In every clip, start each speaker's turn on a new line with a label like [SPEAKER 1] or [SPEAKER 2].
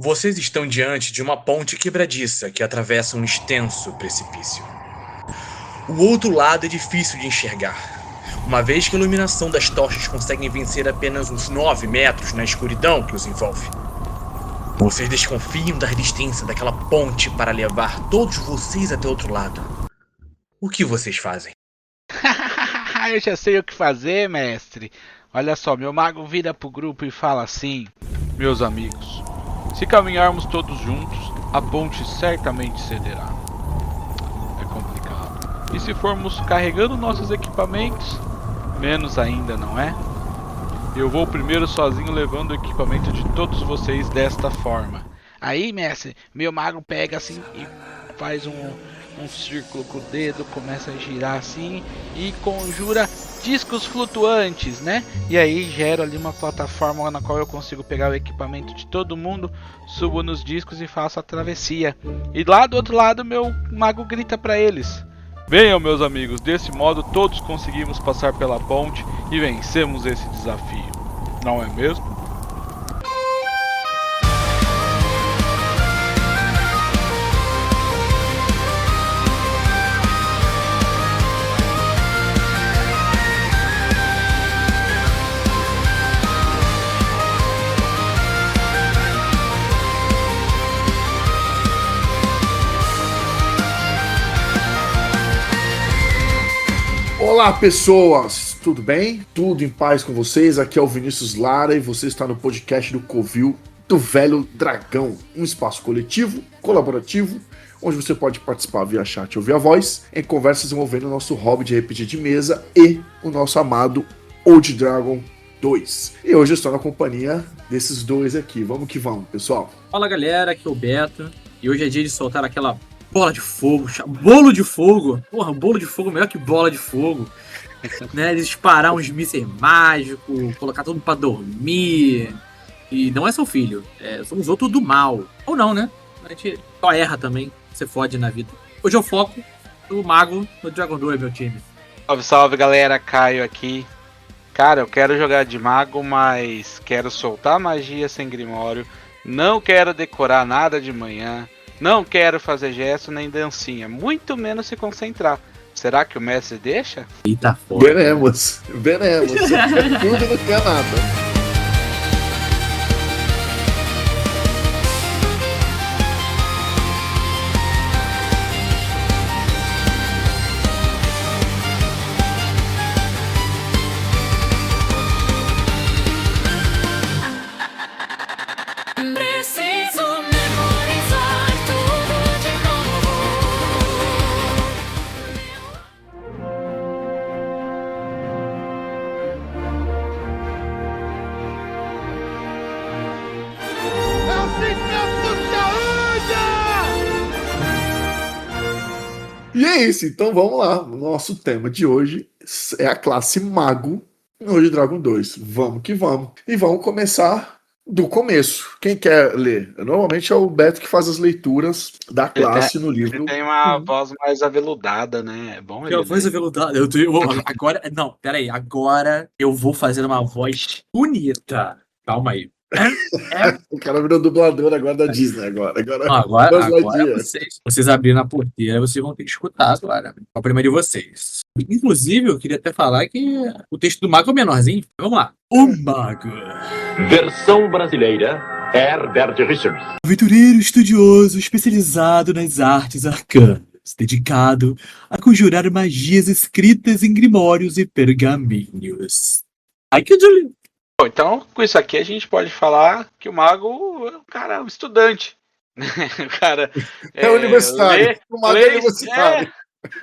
[SPEAKER 1] Vocês estão diante de uma ponte quebradiça que atravessa um extenso precipício. O outro lado é difícil de enxergar, uma vez que a iluminação das tochas consegue vencer apenas uns 9 metros na escuridão que os envolve. Vocês desconfiam da resistência daquela ponte para levar todos vocês até o outro lado. O que vocês fazem?
[SPEAKER 2] Eu já sei o que fazer, mestre. Olha só, meu mago vira pro grupo e fala assim: meus amigos, se caminharmos todos juntos, a ponte certamente cederá. É complicado. E se formos carregando nossos equipamentos, menos ainda, não é? Eu vou primeiro sozinho levando o equipamento de todos vocês desta forma. Aí, mestre, meu mago pega assim e faz um círculo com o dedo, começa a girar assim e conjura discos flutuantes, né? E aí gera ali uma plataforma na qual eu consigo pegar o equipamento de todo mundo, subo nos discos e faço a travessia. E lá do outro lado meu mago grita para eles: venham, meus amigos, desse modo todos conseguimos passar pela ponte e vencemos esse desafio. Não é mesmo?
[SPEAKER 3] Olá, pessoas! Tudo bem? Tudo em paz com vocês? Aqui é o Vinícius Lara e você está no podcast do Covil do Velho Dragão, um espaço coletivo, colaborativo, onde você pode participar via chat ou via voz, em conversas envolvendo o nosso hobby de RPG de mesa e o nosso amado Old Dragon 2. E hoje eu estou na companhia desses dois aqui. Vamos que vamos, pessoal!
[SPEAKER 4] Fala, galera, aqui é o Beto e hoje é dia de soltar aquela bola de fogo, bolo de fogo. Porra, bolo de fogo é melhor que bola de fogo. Né? Disparar uns mísseis mágicos, colocar todo mundo pra dormir. E não é seu filho, somos outros do mal. Ou não, né? A gente só erra também, você fode na vida. Hoje eu foco no mago no Dragon 2, meu time.
[SPEAKER 2] Salve, salve, galera, Caio aqui. Cara, eu quero jogar de mago, mas quero soltar magia sem grimório. Não quero decorar nada de manhã. Não quero fazer gesto nem dancinha, muito menos se concentrar. Será que o mestre deixa?
[SPEAKER 4] Eita, foda.
[SPEAKER 3] Veremos. Tudo não quer nada. E é isso, então vamos lá. O nosso tema de hoje é a classe Mago no Old Dragon 2. Vamos que vamos. E vamos começar do começo. Quem quer ler? Normalmente é o Beto que faz as leituras da classe no livro.
[SPEAKER 2] Ele tem uma voz mais aveludada, né? É bom ele.
[SPEAKER 4] Minha voz aveludada. Agora. Não, peraí. Agora eu vou fazer uma voz bonita. Calma aí.
[SPEAKER 3] O cara virou dublador agora da Disney. Agora
[SPEAKER 4] vocês abriram a porteira, vocês vão ter que escutar agora. É o primeiro de vocês. Inclusive, eu queria até falar que o texto do mago é menorzinho. Vamos lá. O mago.
[SPEAKER 5] Versão brasileira, Herbert Richards.
[SPEAKER 6] Aventureiro estudioso especializado nas artes arcanas, dedicado a conjurar magias escritas em grimórios e pergaminhos.
[SPEAKER 4] Ai, que delícia.
[SPEAKER 2] Bom, então, com isso aqui a gente pode falar que o mago é um cara, um estudante. O cara
[SPEAKER 3] universitário. O mago é universitário.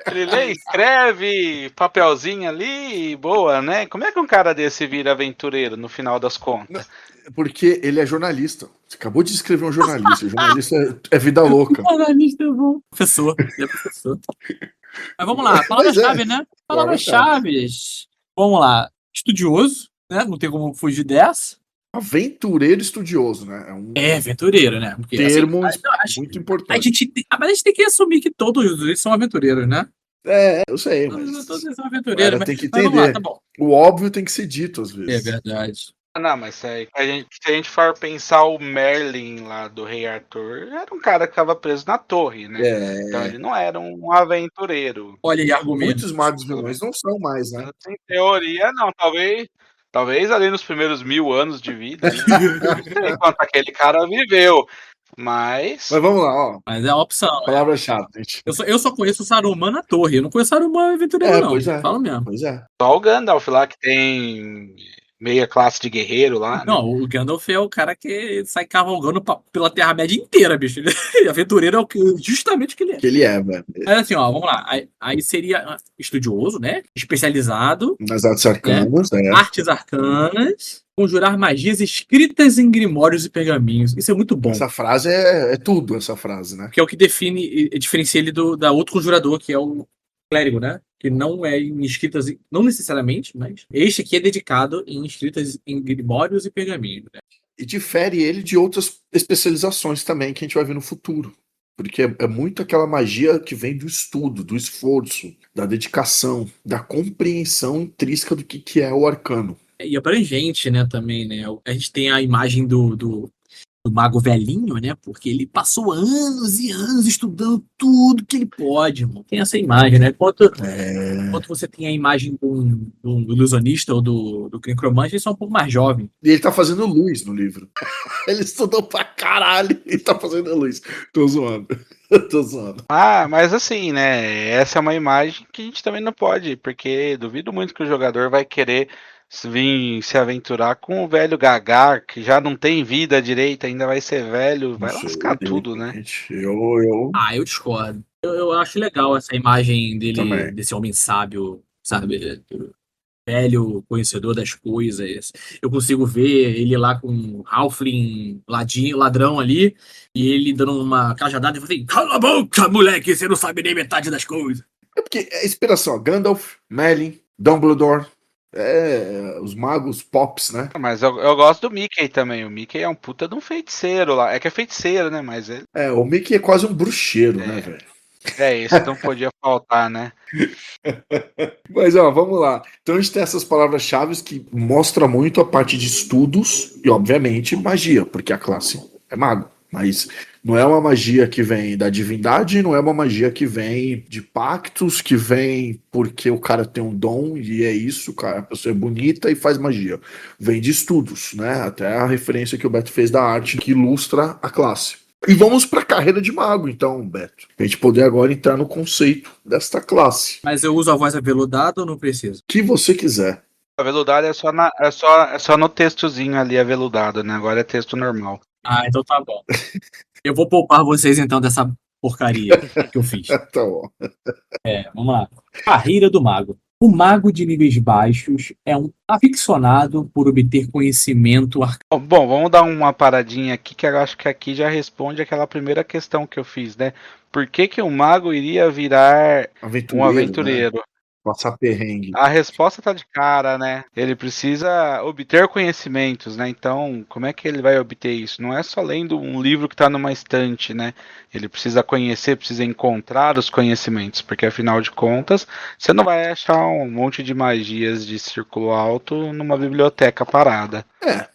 [SPEAKER 2] Ele lê, escreve, papelzinho ali e boa, né? Como é que um cara desse vira aventureiro no final das contas?
[SPEAKER 3] Porque ele é jornalista. Você acabou de escrever um jornalista. Jornalista é vida louca.
[SPEAKER 4] Jornalista é bom. Professor. Mas vamos lá, palavras-chave, né? Palavras-chave. Vamos lá. Estudioso, né? Não tem como fugir dessa.
[SPEAKER 3] Aventureiro estudioso, né?
[SPEAKER 4] Aventureiro, né? Porque,
[SPEAKER 3] termo muito importante.
[SPEAKER 4] Mas a gente tem que assumir que todos eles são aventureiros, né?
[SPEAKER 3] Eu sei. Mas
[SPEAKER 4] todos eles são aventureiros.
[SPEAKER 3] Tem que
[SPEAKER 4] mas
[SPEAKER 3] entender.
[SPEAKER 4] vamos lá, tá bom.
[SPEAKER 3] O óbvio tem que ser dito às vezes.
[SPEAKER 4] É verdade.
[SPEAKER 2] Não, mas se a gente for pensar o Merlin lá do Rei Arthur, era um cara que estava preso na torre, né? Então ele não era um aventureiro.
[SPEAKER 4] Olha aí, argumento.
[SPEAKER 3] Muitos magos vilões não são mais, né?
[SPEAKER 2] Em teoria, não. Talvez ali nos primeiros 1000 anos de vida, né? Não sei quanto aquele cara viveu. Mas
[SPEAKER 3] Mas vamos lá, ó.
[SPEAKER 4] Mas é uma opção.
[SPEAKER 3] Palavra-chave, gente.
[SPEAKER 4] Eu só conheço o Saruman na torre. Eu não conheço o Saruman aventureiro, não.
[SPEAKER 3] Pois é.
[SPEAKER 4] Fala mesmo.
[SPEAKER 3] Pois é.
[SPEAKER 2] só o Gandalf lá que tem meia classe de guerreiro lá, né?
[SPEAKER 4] Não, o Gandalf é o cara que sai cavalgando pela Terra-média inteira, bicho. Aventureiro é justamente o que ele é.
[SPEAKER 3] Que ele é, velho.
[SPEAKER 4] Mas assim, ó, vamos lá. Aí seria estudioso, né? Especializado,
[SPEAKER 3] Nas artes arcanas, né?
[SPEAKER 4] artes arcanas, conjurar magias escritas em grimórios e pergaminhos. Isso é muito bom.
[SPEAKER 3] Essa frase é tudo, essa frase, né?
[SPEAKER 4] Que é o que diferencia ele da outro conjurador, que é o clérigo, né? Que não é em escritas, não necessariamente, mas este aqui é dedicado em escritas em grimórios e pergaminhos, né?
[SPEAKER 3] E difere ele de outras especializações também que a gente vai ver no futuro. Porque é muito aquela magia que vem do estudo, do esforço, da dedicação, da compreensão intrínseca do que é o arcano.
[SPEAKER 4] E abrangente, né, também, né? A gente tem a imagem do mago velhinho, né? Porque ele passou anos e anos estudando tudo que ele pode, irmão. Tem essa imagem, né? Enquanto você tem a imagem do ilusionista ou do necromante, eles são um pouco mais jovens.
[SPEAKER 3] E ele tá fazendo luz no livro. Ele estudou pra caralho e tá fazendo luz. Tô zoando. Tô zoando.
[SPEAKER 2] Ah, mas assim, né? Essa é uma imagem que a gente também não pode, porque duvido muito que o jogador vai querer vir se aventurar com o velho Gagar, que já não tem vida direita, ainda vai ser velho, vai
[SPEAKER 3] Não sei,
[SPEAKER 2] lascar tudo, né?
[SPEAKER 3] Eu
[SPEAKER 4] Eu discordo. Eu acho legal essa imagem dele,
[SPEAKER 3] Também.
[SPEAKER 4] desse homem sábio, sabe? Velho, conhecedor das coisas. Eu consigo ver ele lá com um Halfling ladrão ali, e ele dando uma cajadada e falando assim: cala a boca, moleque, você não sabe nem metade das coisas.
[SPEAKER 3] É porque é inspiração. Gandalf, Merlin, Dumbledore, os magos pops, né?
[SPEAKER 2] Mas eu gosto do Mickey também. O Mickey é um puta de um feiticeiro lá. É que é feiticeiro, né? Mas ele
[SPEAKER 3] O Mickey é quase um bruxeiro, né, velho?
[SPEAKER 2] é isso, então podia faltar, né?
[SPEAKER 3] Mas, ó, vamos lá. Então a gente tem essas palavras-chave que mostram muito a parte de estudos e, obviamente, magia, porque a classe é mago. Mas não é uma magia que vem da divindade, não é uma magia que vem de pactos, que vem porque o cara tem um dom e é isso, cara, a pessoa é bonita e faz magia. Vem de estudos, né? Até a referência que o Beto fez da arte que ilustra a classe. E vamos para a carreira de mago, então, Beto. A gente poder agora entrar no conceito desta classe.
[SPEAKER 4] Mas eu uso a voz aveludada ou não preciso?
[SPEAKER 3] O que você quiser.
[SPEAKER 2] Aveludado é só no textozinho ali, aveludado, né? Agora é texto normal.
[SPEAKER 4] Então tá bom. Eu vou poupar vocês então dessa porcaria que eu fiz.
[SPEAKER 3] Tá bom.
[SPEAKER 4] Vamos lá. Carreira do mago. O mago de níveis baixos é um aficionado por obter conhecimento arcano.
[SPEAKER 2] Bom, vamos dar uma paradinha aqui, que eu acho que aqui já responde aquela primeira questão que eu fiz, né? Por que um mago iria virar um aventureiro?
[SPEAKER 3] Né? Passar perrengue.
[SPEAKER 2] A resposta tá de cara, né? Ele precisa obter conhecimentos, né? Então, como é que ele vai obter isso? Não é só lendo um livro que tá numa estante, né? Ele precisa conhecer, precisa encontrar os conhecimentos, porque afinal de contas, você não vai achar um monte de magias de círculo alto numa biblioteca parada.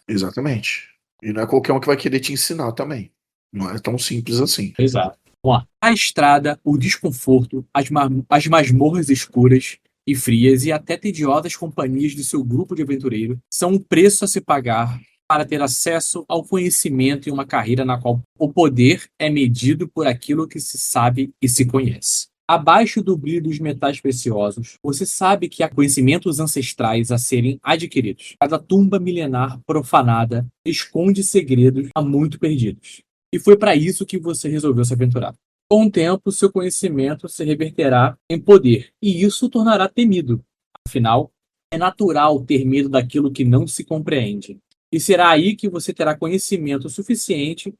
[SPEAKER 3] Exatamente. E não é qualquer um que vai querer te ensinar também. Não é tão simples assim.
[SPEAKER 4] Exato. Vamos lá. A estrada, o desconforto, as masmorras escuras e frias e até tediosas companhias de seu grupo de aventureiro são um preço a se pagar para ter acesso ao conhecimento e uma carreira na qual o poder é medido por aquilo que se sabe e se conhece. Abaixo do brilho dos metais preciosos, você sabe que há conhecimentos ancestrais a serem adquiridos. Cada tumba milenar profanada esconde segredos há muito perdidos. E foi para isso que você resolveu se aventurar. Com o tempo, seu conhecimento se reverterá em poder, e isso o tornará temido. Afinal, é natural ter medo daquilo que não se compreende. E será aí que você terá conhecimento suficiente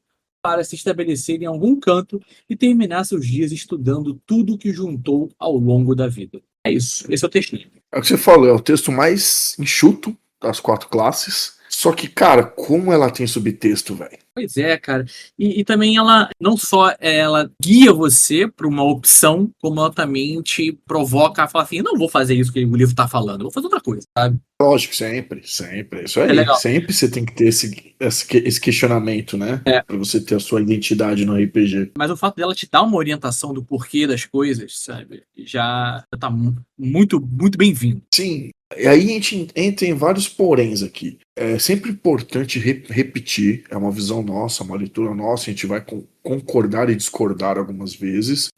[SPEAKER 4] para se estabelecer em algum canto e terminar seus dias estudando tudo o que juntou ao longo da vida. É isso. Esse é o textinho.
[SPEAKER 3] É o que você falou, é o texto mais enxuto das 4 classes. Só que, cara, como ela tem subtexto, velho.
[SPEAKER 4] Pois é, cara. E também ela, não só ela guia você para uma opção, como ela também te provoca a falar assim, não vou fazer isso que o livro tá falando, eu vou fazer outra coisa, sabe?
[SPEAKER 3] Lógico, sempre, sempre. É isso
[SPEAKER 4] É
[SPEAKER 3] aí.
[SPEAKER 4] legal.
[SPEAKER 3] Sempre você tem que ter esse questionamento, né?
[SPEAKER 4] É.
[SPEAKER 3] Pra você ter a sua identidade no RPG.
[SPEAKER 4] Mas o fato dela te dar uma orientação do porquê das coisas, sabe? Já tá muito, muito bem-vindo.
[SPEAKER 3] Sim. E aí a gente entra em vários poréns aqui. É sempre importante repetir, é uma visão nossa, uma leitura nossa, a gente vai concordar e discordar algumas vezes,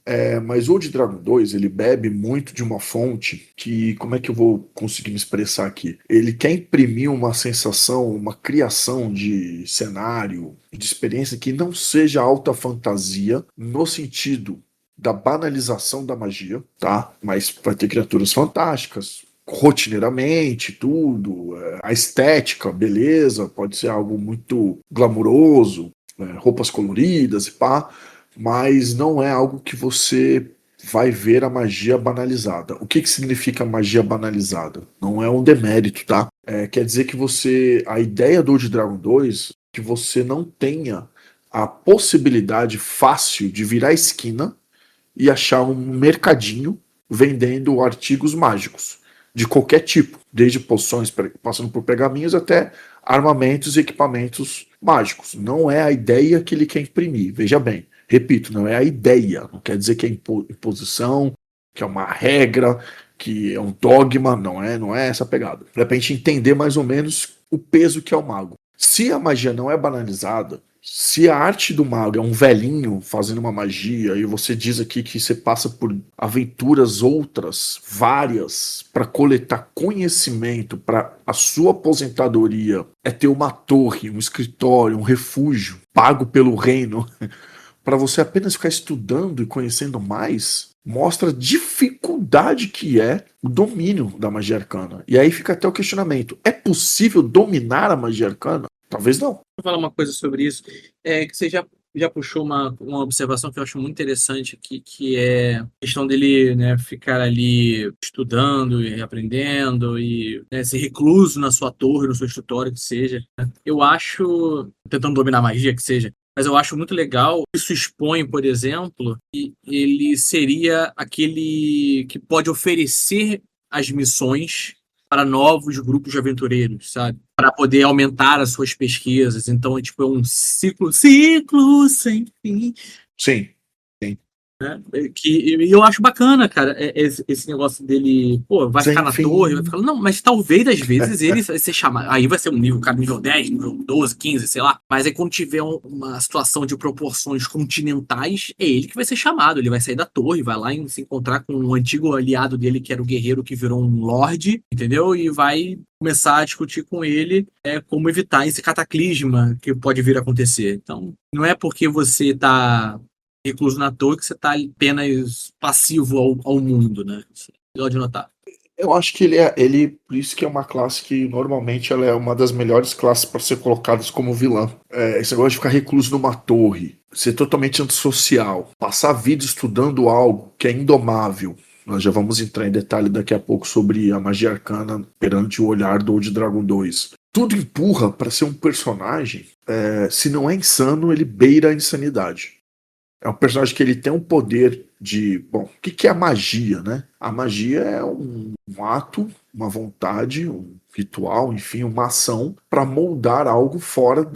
[SPEAKER 3] mas o de Dragon 2, ele bebe muito de uma fonte que, como é que eu vou conseguir me expressar aqui? Ele quer imprimir uma sensação, uma criação de cenário, de experiência que não seja alta fantasia, no sentido da banalização da magia, tá? Mas vai ter criaturas fantásticas, rotineiramente, tudo, a estética, beleza, pode ser algo muito glamuroso, roupas coloridas e pá, mas não é algo que você vai ver a magia banalizada. O que significa magia banalizada? Não é um demérito, tá? Quer dizer que a ideia do Old Dragon 2, que você não tenha a possibilidade fácil de virar a esquina e achar um mercadinho vendendo artigos mágicos de qualquer tipo, desde poções, passando por pergaminhos até armamentos e equipamentos mágicos. Não é a ideia que ele quer imprimir. Veja bem, repito, não é a ideia. Não quer dizer que é imposição, que é uma regra, que é um dogma. Não é essa pegada. É pra gente entender mais ou menos o peso que é o mago. Se a magia não é banalizada, se a arte do mago é um velhinho fazendo uma magia e você diz aqui que você passa por aventuras outras, várias, para coletar conhecimento para a sua aposentadoria, é ter uma torre, um escritório, um refúgio pago pelo reino, para você apenas ficar estudando e conhecendo mais, mostra a dificuldade que é o domínio da magia arcana. E aí fica até o questionamento: é possível dominar a magia arcana? Talvez não.
[SPEAKER 4] Vou falar uma coisa sobre isso. Que você já puxou uma observação que eu acho muito interessante aqui, que é a questão dele, né, ficar ali estudando e aprendendo e, né, ser recluso na sua torre, no seu escritório, que seja. Eu acho, tentando dominar a magia, que seja, mas eu acho muito legal. Isso expõe, por exemplo, que ele seria aquele que pode oferecer as missões para novos grupos de aventureiros, sabe? Para poder aumentar as suas pesquisas. Então, é um ciclo sem fim.
[SPEAKER 3] Sim.
[SPEAKER 4] Né? Que eu acho bacana, cara, esse negócio dele, pô, vai ficar na torre, vai ficar. Não, mas talvez às vezes ele vai ser chamado. Aí vai ser um nível, cara, nível 10, nível 12, 15, sei lá. Mas aí quando tiver uma situação de proporções continentais, é ele que vai ser chamado. Ele vai sair da torre, vai lá se encontrar com um antigo aliado dele, que era o guerreiro que virou um lorde, entendeu? E vai começar a discutir com ele como evitar esse cataclisma que pode vir a acontecer. Então, não é porque você tá recluso na torre que você está apenas passivo ao mundo, né? Isso é legal de notar.
[SPEAKER 3] Eu acho que por isso que é uma classe que normalmente ela é uma das melhores classes para ser colocadas como vilã. Esse negócio de ficar recluso numa torre, ser totalmente antissocial, passar a vida estudando algo que é indomável. Nós já vamos entrar em detalhe daqui a pouco sobre a magia arcana perante o olhar do Old Dragon 2. Tudo empurra para ser um personagem, se não é insano, ele beira a insanidade. É um personagem que ele tem um poder de... Bom, o que é a magia, né? A magia é um ato, uma vontade, um ritual, enfim, uma ação para moldar algo fora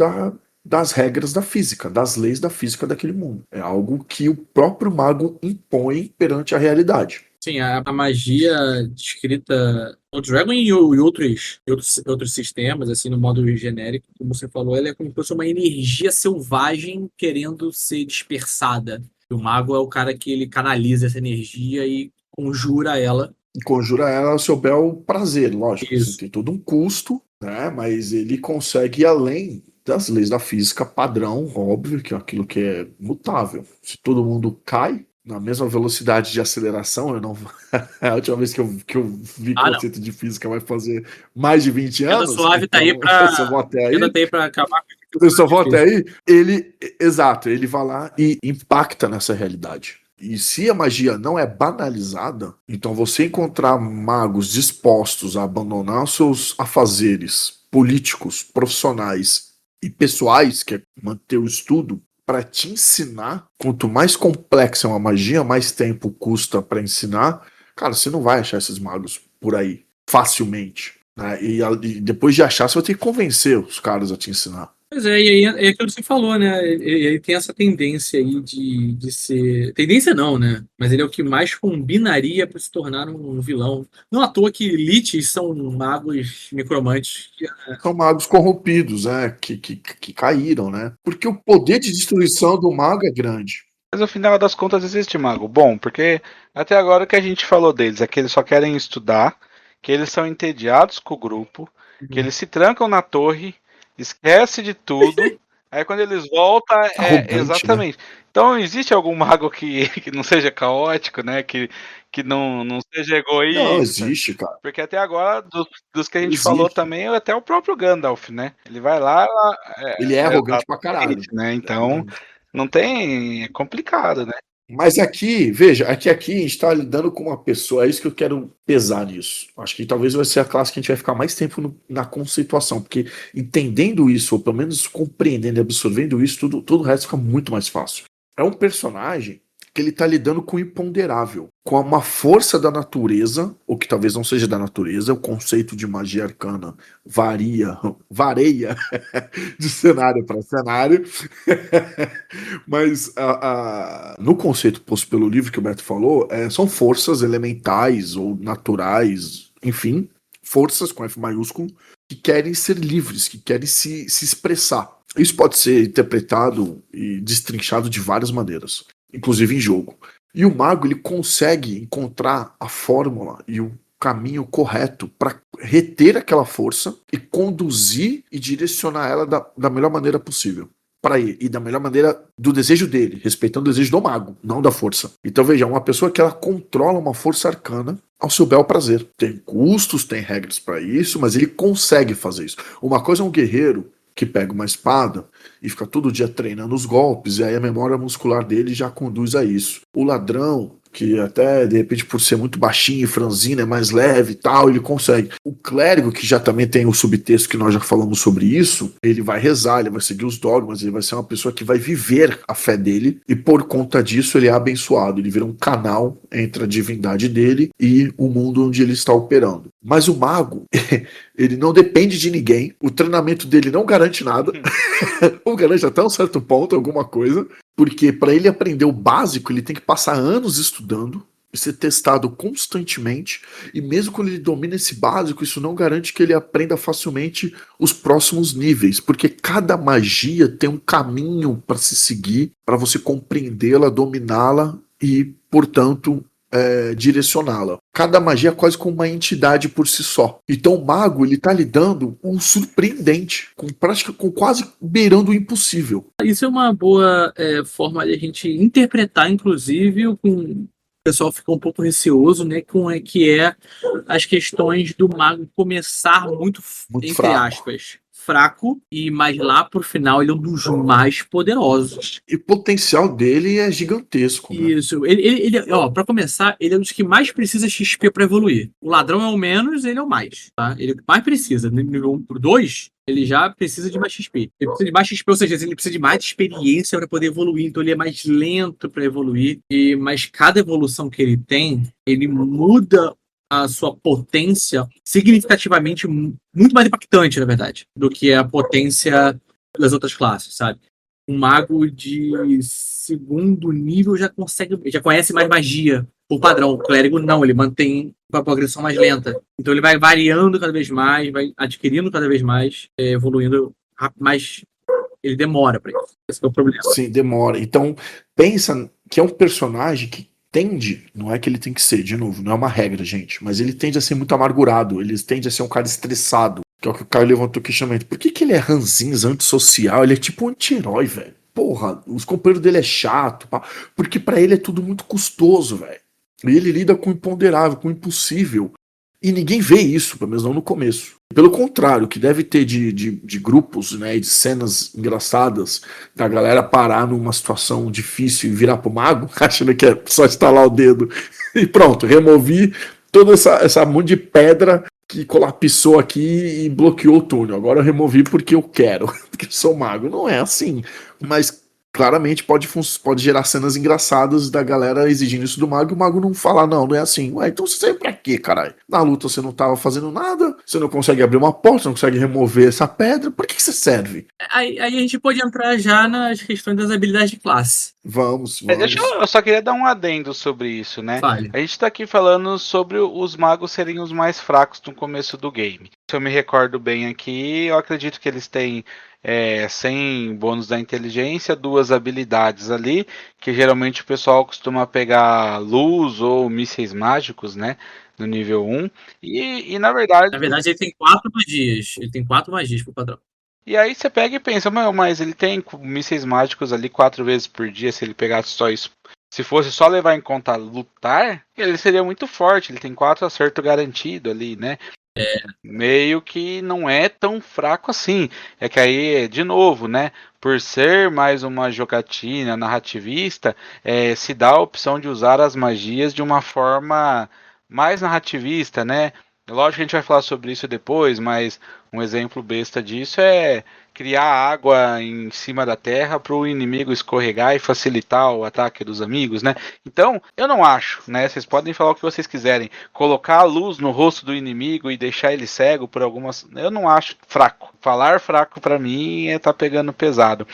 [SPEAKER 3] das regras da física, das leis da física daquele mundo. É algo que o próprio mago impõe perante a realidade.
[SPEAKER 4] Sim, a magia descrita no Dragon e outros sistemas, assim, no modo genérico, como você falou, ela é como se fosse uma energia selvagem querendo ser dispersada. E o mago é o cara que ele canaliza essa energia e conjura ela.
[SPEAKER 3] Conjura ela ao seu bel prazer, lógico.
[SPEAKER 4] Isso.
[SPEAKER 3] Assim, tem todo um custo, né? Mas ele consegue ir além das leis da física padrão, óbvio, que é aquilo que é mutável. Se todo mundo cai na mesma velocidade de aceleração, eu não. A última vez que eu vi conceito de física vai fazer mais de 20 anos.
[SPEAKER 4] Suave
[SPEAKER 3] então,
[SPEAKER 4] tá aí pra.
[SPEAKER 3] Eu só vou até aí.
[SPEAKER 4] Ainda tem pra acabar.
[SPEAKER 3] Eu só vou até aí. Exato, ele vai lá e impacta nessa realidade. E se a magia não é banalizada, então você encontrar magos dispostos a abandonar os seus afazeres políticos, profissionais e pessoais, que é manter o estudo, para te ensinar. Quanto mais complexa é uma magia, mais tempo custa para ensinar. Cara, você não vai achar esses magos por aí facilmente, né? E depois de achar, você vai ter que convencer os caras a te ensinar.
[SPEAKER 4] Pois é, e aí é aquilo que você falou, né? Ele tem essa tendência aí de ser. Tendência não, né? Mas ele é o que mais combinaria para se tornar um vilão. Não à toa que liches são magos necromantes.
[SPEAKER 3] São magos corrompidos, né? Que caíram, né? Porque o poder de destruição do mago é grande.
[SPEAKER 2] Mas no final das contas existe mago bom, porque até agora o que a gente falou deles é que eles só querem estudar, que eles são entediados com o grupo, que eles se trancam na torre, esquece de tudo, aí quando eles voltam,
[SPEAKER 3] Arrogante,
[SPEAKER 2] exatamente. Né? Então existe algum mago que não seja caótico, né? Que não seja egoísta?
[SPEAKER 3] Não, existe, cara.
[SPEAKER 2] Porque até agora, dos que a gente falou também, até o próprio Gandalf, né? Ele vai lá...
[SPEAKER 3] Ele é arrogante pra caralho.
[SPEAKER 2] Né? Então... Não tem. É complicado, né?
[SPEAKER 3] Mas aqui, veja, aqui a gente está lidando com uma pessoa, é isso que eu quero pesar nisso. Acho que talvez vai ser a classe que a gente vai ficar mais tempo na conceituação, porque entendendo isso, ou pelo menos compreendendo e absorvendo isso, todo o resto fica muito mais fácil. É um personagem que ele está lidando com o imponderável, com uma força da natureza, ou que talvez não seja da natureza, o conceito de magia arcana varia de cenário para cenário, mas no conceito posto pelo livro que o Beto falou, são forças elementais ou naturais, enfim, forças com F maiúsculo, que querem ser livres, que querem se expressar. Isso pode ser interpretado e destrinchado de várias maneiras, inclusive em jogo. E o mago, ele consegue encontrar a fórmula e o caminho correto para reter aquela força e conduzir e direcionar ela da melhor maneira possível para ele, e da melhor maneira do desejo dele, respeitando o desejo do mago, não da força. Então veja, uma pessoa que ela controla uma força arcana ao seu bel prazer. Tem custos, tem regras para isso, mas ele consegue fazer isso. Uma coisa é um guerreiro que pega uma espada e fica todo dia treinando os golpes, e aí a memória muscular dele já conduz a isso. O ladrão, que até, de repente, por ser muito baixinho e franzino, é mais leve e tal, ele consegue. O clérigo, que já também tem o subtexto que nós já falamos sobre isso, ele vai rezar, ele vai seguir os dogmas, ele vai ser uma pessoa que vai viver a fé dele, e por conta disso ele é abençoado, ele vira um canal entre a divindade dele e o mundo onde ele está operando. Mas o mago, ele não depende de ninguém, o treinamento dele não garante nada, ou garante até um certo ponto, alguma coisa, porque para ele aprender o básico, ele tem que passar anos estudando, ser testado constantemente, e mesmo quando ele domina esse básico, isso não garante que ele aprenda facilmente os próximos níveis, porque cada magia tem um caminho para se seguir, para você compreendê-la, dominá-la e, portanto, direcioná-la. Cada magia é quase como uma entidade por si só. Então o mago, ele tá lidando com um surpreendente, com quase beirando o impossível.
[SPEAKER 4] Isso é uma boa forma de a gente interpretar, inclusive, o pessoal ficou um pouco receoso, né, as questões do mago começar muito entre
[SPEAKER 3] fraco.
[SPEAKER 4] Aspas, fraco, e mais lá pro final ele é um dos mais poderosos.
[SPEAKER 3] E o potencial dele é gigantesco.
[SPEAKER 4] Isso. Né? Ele, pra começar, ele é um dos que mais precisa XP pra evoluir. O ladrão é o menos, ele é o mais. Tá? Ele mais precisa. Nível 1 pro 2, ele já precisa de mais XP. Ele precisa de mais XP, ou seja, ele precisa de mais experiência para poder evoluir. Então ele é mais lento para evoluir. Mas cada evolução que ele tem, ele muda a sua potência significativamente, muito mais impactante, na verdade, do que a potência das outras classes, sabe? Um mago de segundo nível já conhece mais magia por padrão. O clérigo não, ele mantém uma progressão mais lenta. Então ele vai variando cada vez mais, vai adquirindo cada vez mais, evoluindo rápido, mas ele demora para isso. Esse é o problema.
[SPEAKER 3] Sim, demora. Então, pensa que é um personagem que tende, não é que ele tem que ser, de novo, não é uma regra, gente, mas ele tende a ser muito amargurado, ele tende a ser um cara estressado, que é o que o Caio levantou o questionamento. Por que ele é ranzinza, antissocial? Ele é tipo um anti-herói, velho. Porra, os companheiros dele é chato, pá. Porque pra ele é tudo muito custoso, velho. E ele lida com o imponderável, com o impossível. E ninguém vê isso, pelo menos não no começo. Pelo contrário, o que deve ter de grupos, né, e de cenas engraçadas da galera parar numa situação difícil e virar pro mago, achando que é só estalar o dedo e pronto, removi toda essa monte de pedra que colapsou aqui e bloqueou o túnel. Agora eu removi porque eu quero, porque eu sou mago. Não é assim. Mas claramente pode gerar cenas engraçadas da galera exigindo isso do mago e o mago não falar, não é assim. Ué, então você serve pra quê, caralho? Na luta você não tava fazendo nada, você não consegue abrir uma porta, você não consegue remover essa pedra, por que você serve?
[SPEAKER 4] Aí a gente pode entrar já nas questões das habilidades de classe.
[SPEAKER 3] Vamos.
[SPEAKER 2] Eu só queria dar um adendo sobre isso, né?
[SPEAKER 4] Fale.
[SPEAKER 2] A gente tá aqui falando sobre os magos serem os mais fracos no começo do game. Se eu me recordo bem aqui, eu acredito que eles têm 100 bônus da inteligência, 2 habilidades ali, que geralmente o pessoal costuma pegar luz ou mísseis mágicos, né? No nível 1. E na verdade.
[SPEAKER 4] Na verdade, ele tem 4 magias. Ele tem 4 magias pro padrão.
[SPEAKER 2] E aí você pega e pensa, mas ele tem mísseis mágicos ali 4 vezes por dia, se ele pegasse só isso. Se fosse só levar em conta lutar, ele seria muito forte, ele tem 4 acertos garantido ali, né? Meio que não é tão fraco assim. É que aí, de novo, né? Por ser mais uma jogatina narrativista, se dá a opção de usar as magias de uma forma mais narrativista, né? Lógico que a gente vai falar sobre isso depois, mas um exemplo besta disso é criar água em cima da terra para o inimigo escorregar e facilitar o ataque dos amigos, né? Então, eu não acho, né? Vocês podem falar o que vocês quiserem. Colocar a luz no rosto do inimigo e deixar ele cego por algumas... Eu não acho fraco. Falar fraco para mim tá pegando pesado.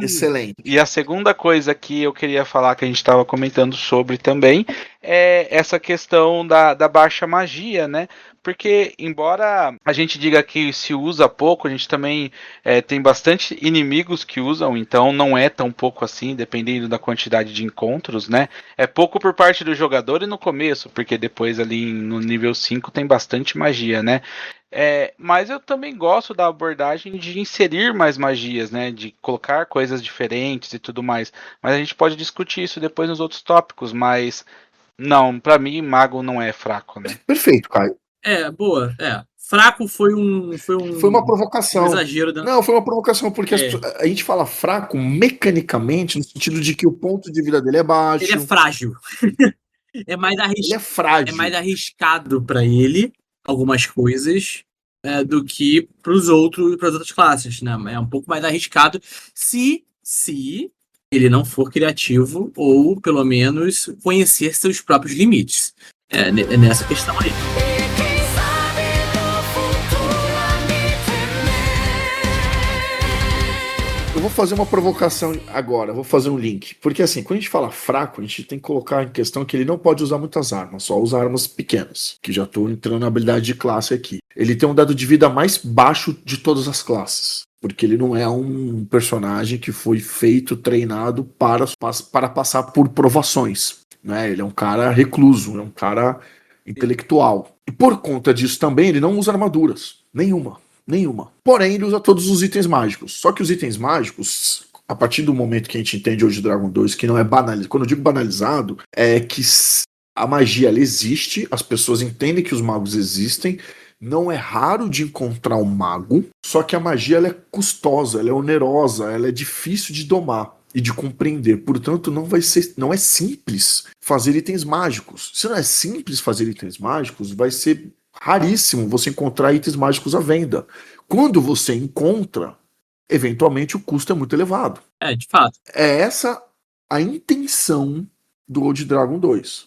[SPEAKER 3] Excelente.
[SPEAKER 2] E a segunda coisa que eu queria falar, que a gente estava comentando sobre também, é essa questão da baixa magia, né? Porque, embora a gente diga que se usa pouco, a gente também tem bastante inimigos que usam, então não é tão pouco assim, dependendo da quantidade de encontros, né? É pouco por parte do jogador e no começo, porque depois ali no nível 5 tem bastante magia, né? Mas eu também gosto da abordagem de inserir mais magias, né? De colocar coisas diferentes e tudo mais. Mas a gente pode discutir isso depois nos outros tópicos, mas não, pra mim mago não é fraco, né?
[SPEAKER 3] Perfeito, Caio.
[SPEAKER 4] Boa. Fraco foi
[SPEAKER 3] uma provocação.
[SPEAKER 4] Um exagero.
[SPEAKER 3] Não, foi uma provocação, porque a gente fala fraco mecanicamente, no sentido de que o ponto de vida dele é baixo.
[SPEAKER 4] Ele é frágil. É mais
[SPEAKER 3] Ele é frágil.
[SPEAKER 4] É mais arriscado para ele algumas coisas do que para as outras classes, né? É um pouco mais arriscado se ele não for criativo ou pelo menos conhecer seus próprios limites. É nessa questão aí.
[SPEAKER 3] Eu vou fazer uma provocação agora, vou fazer um link. Porque assim, quando a gente fala fraco, a gente tem que colocar em questão que ele não pode usar muitas armas, só usar armas pequenas. Que já estou entrando na habilidade de classe aqui. Ele tem um dado de vida mais baixo de todas as classes. Porque ele não é um personagem que foi feito, treinado para passar por provações. Né? Ele é um cara recluso, é um cara intelectual. E por conta disso também, ele não usa armaduras. Nenhuma. Porém, ele usa todos os itens mágicos. Só que os itens mágicos, a partir do momento que a gente entende hoje Dragon 2, que não é banalizado. Quando eu digo banalizado, é que a magia ela existe, as pessoas entendem que os magos existem. Não é raro de encontrar um mago, só que a magia ela é custosa, ela é onerosa, ela é difícil de domar e de compreender. Portanto, não é simples fazer itens mágicos. Se não é simples fazer itens mágicos, vai ser raríssimo você encontrar itens mágicos à venda. Quando você encontra, eventualmente o custo é muito elevado.
[SPEAKER 4] De fato.
[SPEAKER 3] É essa a intenção do Old Dragon 2.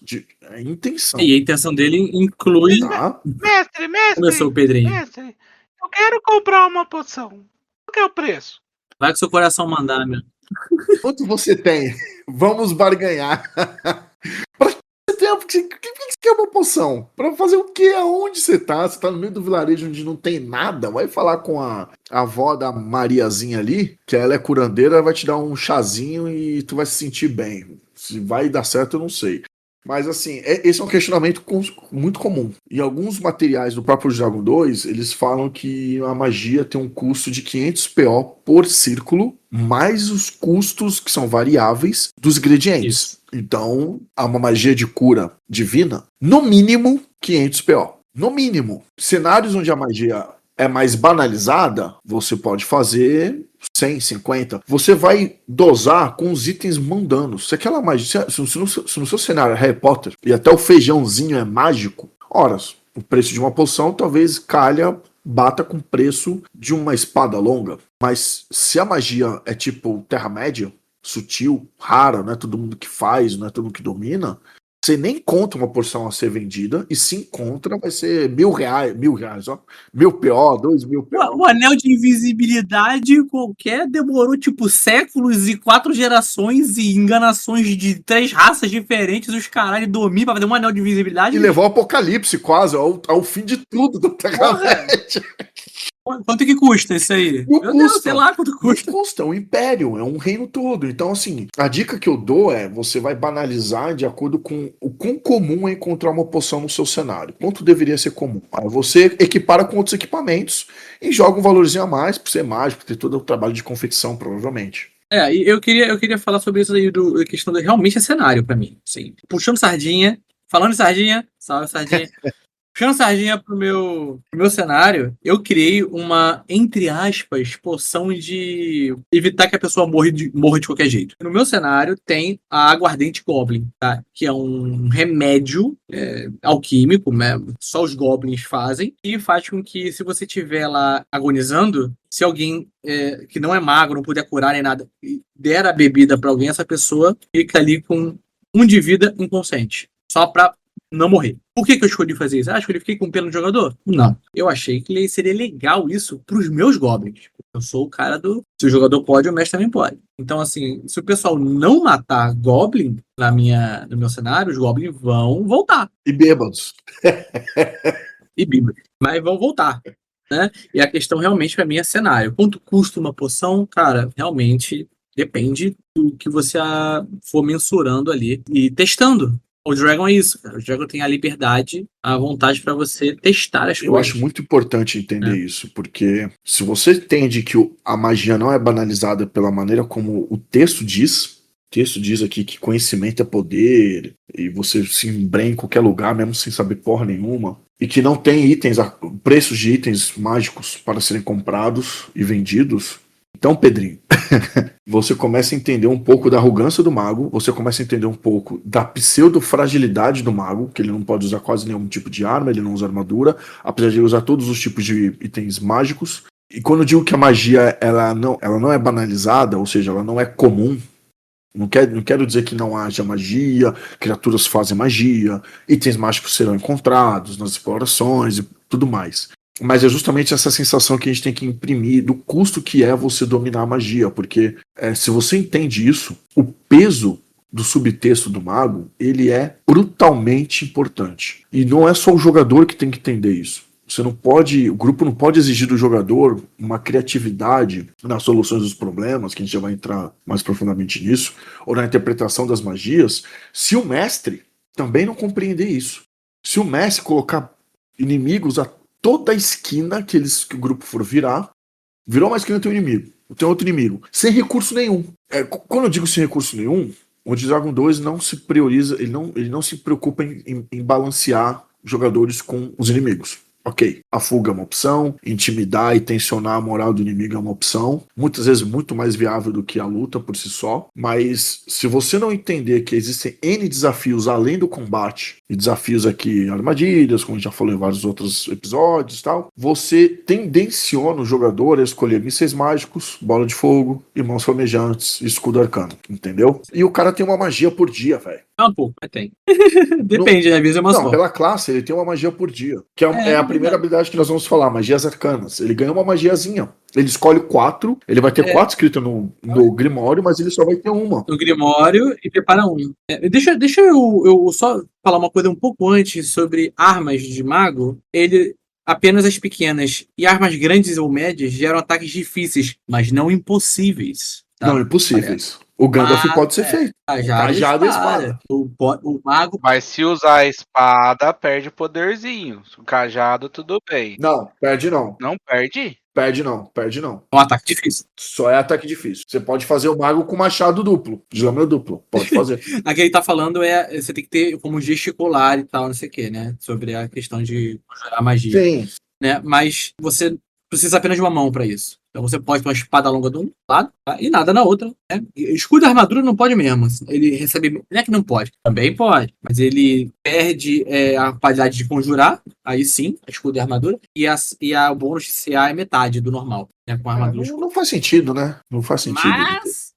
[SPEAKER 3] A intenção.
[SPEAKER 4] E a intenção dele inclui...
[SPEAKER 3] Tá?
[SPEAKER 2] Mestre!
[SPEAKER 4] Começou o Pedrinho.
[SPEAKER 2] Mestre, eu quero comprar uma poção. Qual que é o preço?
[SPEAKER 4] Vai que seu coração mandar, meu.
[SPEAKER 3] Quanto você tem? Vamos barganhar. Pra que você tem? O que você quer uma poção? Pra fazer o quê? Aonde você tá? Você tá no meio do vilarejo onde não tem nada? Vai falar com a avó da Mariazinha ali, que ela é curandeira, vai te dar um chazinho e tu vai se sentir bem. Se vai dar certo, eu não sei. Mas assim, esse é um questionamento muito comum. Em alguns materiais do próprio Dragon 2, eles falam que a magia tem um custo de 500 PO por círculo, mais os custos que são variáveis dos ingredientes.
[SPEAKER 4] Isso.
[SPEAKER 3] Então, uma magia de cura divina, no mínimo 500 PO. No mínimo. Cenários onde a magia é mais banalizada, você pode fazer 150. Você vai dosar com os itens mundanos. Se aquela magia, se no seu cenário é Harry Potter e até o feijãozinho é mágico, horas, O preço de uma poção talvez bata com o preço de uma espada longa. Mas se a magia é tipo Terra-média, sutil, rara, não é todo mundo que faz, não é todo mundo que domina, você nem encontra uma porção a ser vendida, e se encontra, vai ser R$ 1.000, ó. 1.000 PO, 2.000 PO.
[SPEAKER 4] O anel de invisibilidade qualquer demorou, tipo, séculos e 4 gerações e enganações de 3 raças diferentes, os caralho dormir pra fazer um anel de invisibilidade.
[SPEAKER 3] E levou ao apocalipse quase, ao fim de tudo da Terra-média.
[SPEAKER 4] Quanto que custa isso aí?
[SPEAKER 3] Não
[SPEAKER 4] Meu Deus,
[SPEAKER 3] custa.
[SPEAKER 4] sei lá quanto custa.
[SPEAKER 3] Não custa, é um império, é um reino todo. Então, assim, a dica que eu dou é: você vai banalizar de acordo com o quão comum é encontrar uma poção no seu cenário. Quanto deveria ser comum? Aí você equipara com outros equipamentos e joga um valorzinho a mais por ser mágico, por ter todo o trabalho de confecção, provavelmente.
[SPEAKER 4] E eu queria falar sobre isso aí, a questão do realmente é cenário pra mim. Assim, puxando sardinha, falando em sardinha, salve sardinha. Puxando sardinha pro meu cenário, eu criei uma, entre aspas, poção de evitar que a pessoa morra de qualquer jeito. No meu cenário tem a Aguardente Goblin, tá? Que é um remédio alquímico, né? Só os goblins fazem, e faz com que, se você estiver lá agonizando, se alguém que não é magro, não puder curar nem nada, e der a bebida pra alguém, essa pessoa fica ali com 1 de vida inconsciente. Só pra não morrer. Por que eu escolhi fazer isso? Acho que eu fiquei com pena no jogador? Não. Eu achei que seria legal isso pros meus goblins. Eu sou o cara do... Se o jogador pode, o mestre também pode. Então, assim, se o pessoal não matar goblin no meu cenário, os goblins vão voltar.
[SPEAKER 3] E bêbados.
[SPEAKER 4] E bíblia. Mas vão voltar. Né? E a questão realmente pra mim é cenário. Quanto custa uma poção? Cara, realmente depende do que você for mensurando ali e testando. O Dragon é isso, cara. O Dragon tem a liberdade, a vontade pra você testar as
[SPEAKER 3] Eu
[SPEAKER 4] coisas.
[SPEAKER 3] acho muito importante entender isso, porque se você entende que a magia não é banalizada pela maneira como o texto diz aqui que conhecimento é poder, e você se embrenha em qualquer lugar, mesmo sem saber porra nenhuma, e que não tem preços de itens mágicos para serem comprados e vendidos. Então, Pedrinho, você começa a entender um pouco da arrogância do mago, você começa a entender um pouco da pseudo-fragilidade do mago, que ele não pode usar quase nenhum tipo de arma, ele não usa armadura, apesar de ele usar todos os tipos de itens mágicos. E quando eu digo que a magia ela não é banalizada, ou seja, ela não é comum, não quero dizer que não haja magia, criaturas fazem magia, itens mágicos serão encontrados nas explorações e tudo mais. Mas é justamente essa sensação que a gente tem que imprimir do custo que é você dominar a magia, porque se você entende isso, o peso do subtexto do mago, ele é brutalmente importante. E não é só o jogador que tem que entender isso. O grupo não pode exigir do jogador uma criatividade nas soluções dos problemas, que a gente já vai entrar mais profundamente nisso, ou na interpretação das magias, se o mestre também não compreender isso. Se o mestre colocar inimigos a toda a esquina que o grupo for virou uma esquina, tem um inimigo, tem outro inimigo, sem recurso nenhum. Quando eu digo sem recurso nenhum, o Dragon 2 não se prioriza, ele não se preocupa em balancear jogadores com os inimigos. Ok, a fuga é uma opção, intimidar e tensionar a moral do inimigo é uma opção, muitas vezes muito mais viável do que a luta por si só, mas se você não entender que existem N desafios além do combate, e desafios aqui, armadilhas, como a gente já falou em vários outros episódios e tal, você tendenciona o jogador a escolher mísseis mágicos, bola de fogo, irmãos flamejantes e escudo arcano, entendeu? E o cara tem uma magia por dia, velho.
[SPEAKER 4] É um pouco, mas tem. Depende, às vezes é uma
[SPEAKER 3] Não,
[SPEAKER 4] só.
[SPEAKER 3] pela classe, ele tem uma magia por dia. Que é a primeira habilidade que nós vamos falar, magias arcanas. Ele ganha uma magiazinha. Ele escolhe 4, ele vai ter 4 escritas no Grimório, mas ele só vai ter uma.
[SPEAKER 4] No Grimório e prepara um. Deixa eu só falar uma coisa um pouco antes sobre armas de mago. Apenas as pequenas e armas grandes ou médias geram ataques difíceis, mas não impossíveis. Tá?
[SPEAKER 3] Não, impossíveis. O Gandalf pode ser feito.
[SPEAKER 4] Cajado e espada. O mago.
[SPEAKER 2] Mas se usar a espada, perde poderzinho. O cajado, tudo bem.
[SPEAKER 3] Não, perde não.
[SPEAKER 2] Não perde?
[SPEAKER 3] Perde não.
[SPEAKER 4] É um ataque difícil.
[SPEAKER 3] Só é ataque difícil. Você pode fazer o mago com machado duplo, de lâmina duplo. Pode fazer.
[SPEAKER 4] Aqui ele tá falando você tem que ter como gesticular e tal, não sei o que, né? Sobre a questão de gerar magia.
[SPEAKER 3] Sim.
[SPEAKER 4] Né? Mas você precisa apenas de uma mão pra isso. Então você pode ter uma espada longa de um lado, tá? E nada na outra, né? Escudo e armadura não pode mesmo. Ele recebe... Não é que não pode. Também pode. Mas ele perde a capacidade de conjurar. Aí sim, escudo e armadura. O bônus de CA é metade do normal, né? Com armadura.
[SPEAKER 3] Não faz sentido, né? Não faz sentido.
[SPEAKER 4] Mas...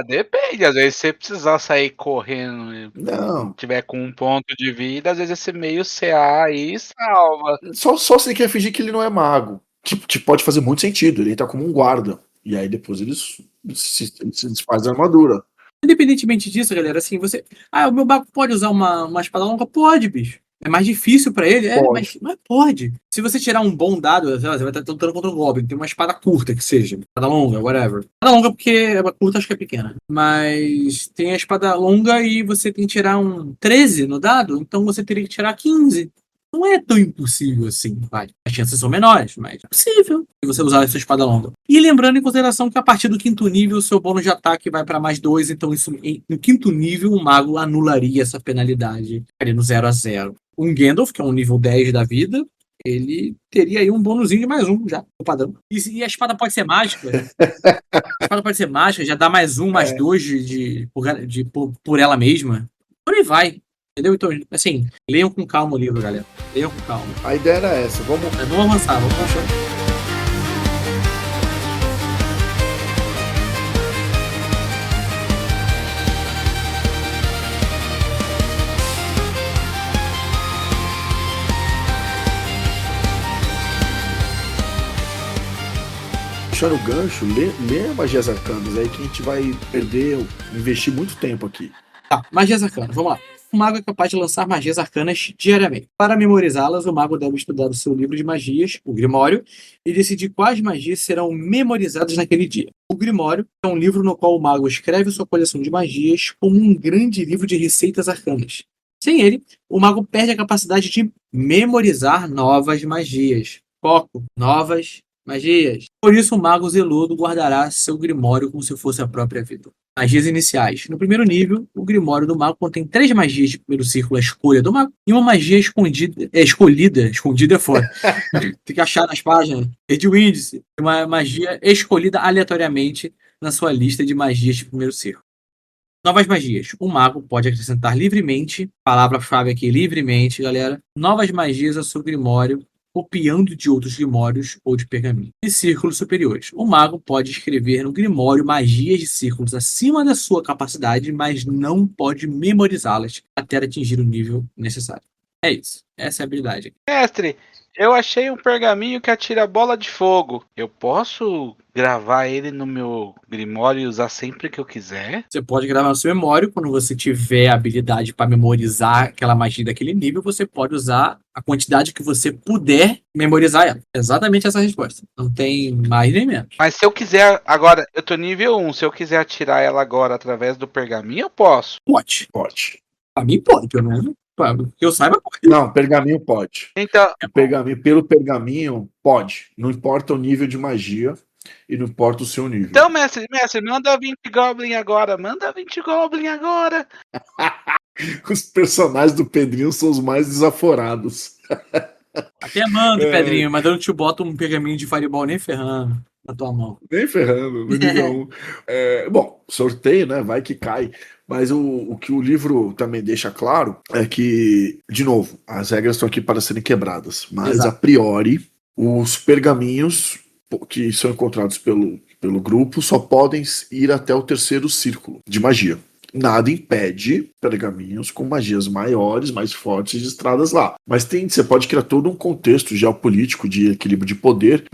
[SPEAKER 2] Depende. Às vezes, se você precisar sair correndo e
[SPEAKER 3] Não.
[SPEAKER 2] tiver com um ponto de vida, às vezes esse meio CA aí salva.
[SPEAKER 3] Só se ele quer fingir que ele não é mago. Que pode fazer muito sentido. Ele tá como um guarda. E aí depois ele se desfaz da armadura.
[SPEAKER 4] Independentemente disso, galera, assim, você... o meu mago pode usar uma espada longa? Pode, bicho. É mais difícil pra ele? Mas pode. Se você tirar um bom dado, sei lá, você vai estar lutando contra um Goblin, tem uma espada curta que seja, espada longa, whatever. Espada longa porque a curta acho que é pequena. Mas tem a espada longa e você tem que tirar um 13 no dado, então você teria que tirar 15. Não é tão impossível assim, vai. As chances são menores, mas é possível se você usar essa espada longa. E lembrando em consideração que a partir do 5º nível, o seu bônus de ataque vai para mais 2, então isso, no 5º nível, o mago anularia essa penalidade ali no 0-0. Um Gandalf, que é um nível 10 da vida, ele teria aí um bônusinho de mais 1 já, o padrão. E a espada pode ser mágica. A espada pode ser mágica, já dá mais 1, mais 2 por ela mesma. Por aí vai. Entendeu? Então, assim, leiam com calma o livro, galera. Leiam com calma.
[SPEAKER 3] A ideia era essa. Vamos
[SPEAKER 4] avançar, vamos avançar.
[SPEAKER 3] Puxando o gancho, lê Magias Arcanas aí que a gente vai investir muito tempo aqui.
[SPEAKER 4] Tá, Magias Arcanas, vamos lá. O mago é capaz de lançar magias arcanas diariamente. Para memorizá-las, o mago deve estudar o seu livro de magias, o Grimório, e decidir quais magias serão memorizadas naquele dia. O Grimório é um livro no qual o mago escreve sua coleção de magias como um grande livro de receitas arcanas. Sem ele, o mago perde a capacidade de memorizar novas magias. Foco, novas magias. Por isso, o mago zeloso guardará seu Grimório como se fosse a própria vida. Magias iniciais. No primeiro nível, o Grimório do mago contém 3 magias de primeiro círculo, a escolha do mago, e uma magia escondida é foda. Tem que achar nas páginas. Perdi o índice. Uma magia escolhida aleatoriamente na sua lista de magias de primeiro círculo. Novas magias. O mago pode acrescentar livremente, palavra-chave aqui, livremente, galera, novas magias ao seu Grimório, copiando de outros grimórios ou de pergaminho. E círculos superiores. O mago pode escrever no grimório magias de círculos acima da sua capacidade, mas não pode memorizá-las até atingir o nível necessário. É isso. Essa é a habilidade.
[SPEAKER 2] Mestre, eu achei um pergaminho que atira bola de fogo. Eu posso gravar ele no meu grimório e usar sempre que eu quiser?
[SPEAKER 4] Você pode gravar no seu memório. Quando você tiver a habilidade para memorizar aquela magia daquele nível, você pode usar a quantidade que você puder memorizar ela. Exatamente essa a resposta. Não tem mais nem menos.
[SPEAKER 2] Mas se eu quiser, agora, eu tô nível 1, se eu quiser atirar ela agora através do pergaminho, eu posso?
[SPEAKER 4] Pode. Pra mim pode, pelo menos. Que eu saiba, pode.
[SPEAKER 3] Não, pergaminho pode.
[SPEAKER 2] Então,
[SPEAKER 3] Pelo pergaminho, pode. Não importa o nível de magia e não importa o seu nível.
[SPEAKER 2] Então, mestre, manda 20 Goblin agora. Manda 20 Goblin agora.
[SPEAKER 3] Os personagens do Pedrinho são os mais desaforados.
[SPEAKER 4] Até mando, Pedrinho, mas eu não te boto um pergaminho de Fireball nem ferrando na tua mão.
[SPEAKER 3] Nem ferrando, no nível 1. Bom, sorteio, né? Vai que cai. Mas o que o livro também deixa claro é que, de novo, as regras estão aqui para serem quebradas. Mas,
[SPEAKER 4] Exato.
[SPEAKER 3] a priori, os pergaminhos que são encontrados pelo grupo só podem ir até o 3º círculo de magia. Nada impede pergaminhos com magias maiores, mais fortes registradas lá. Mas você pode criar todo um contexto geopolítico de equilíbrio de poder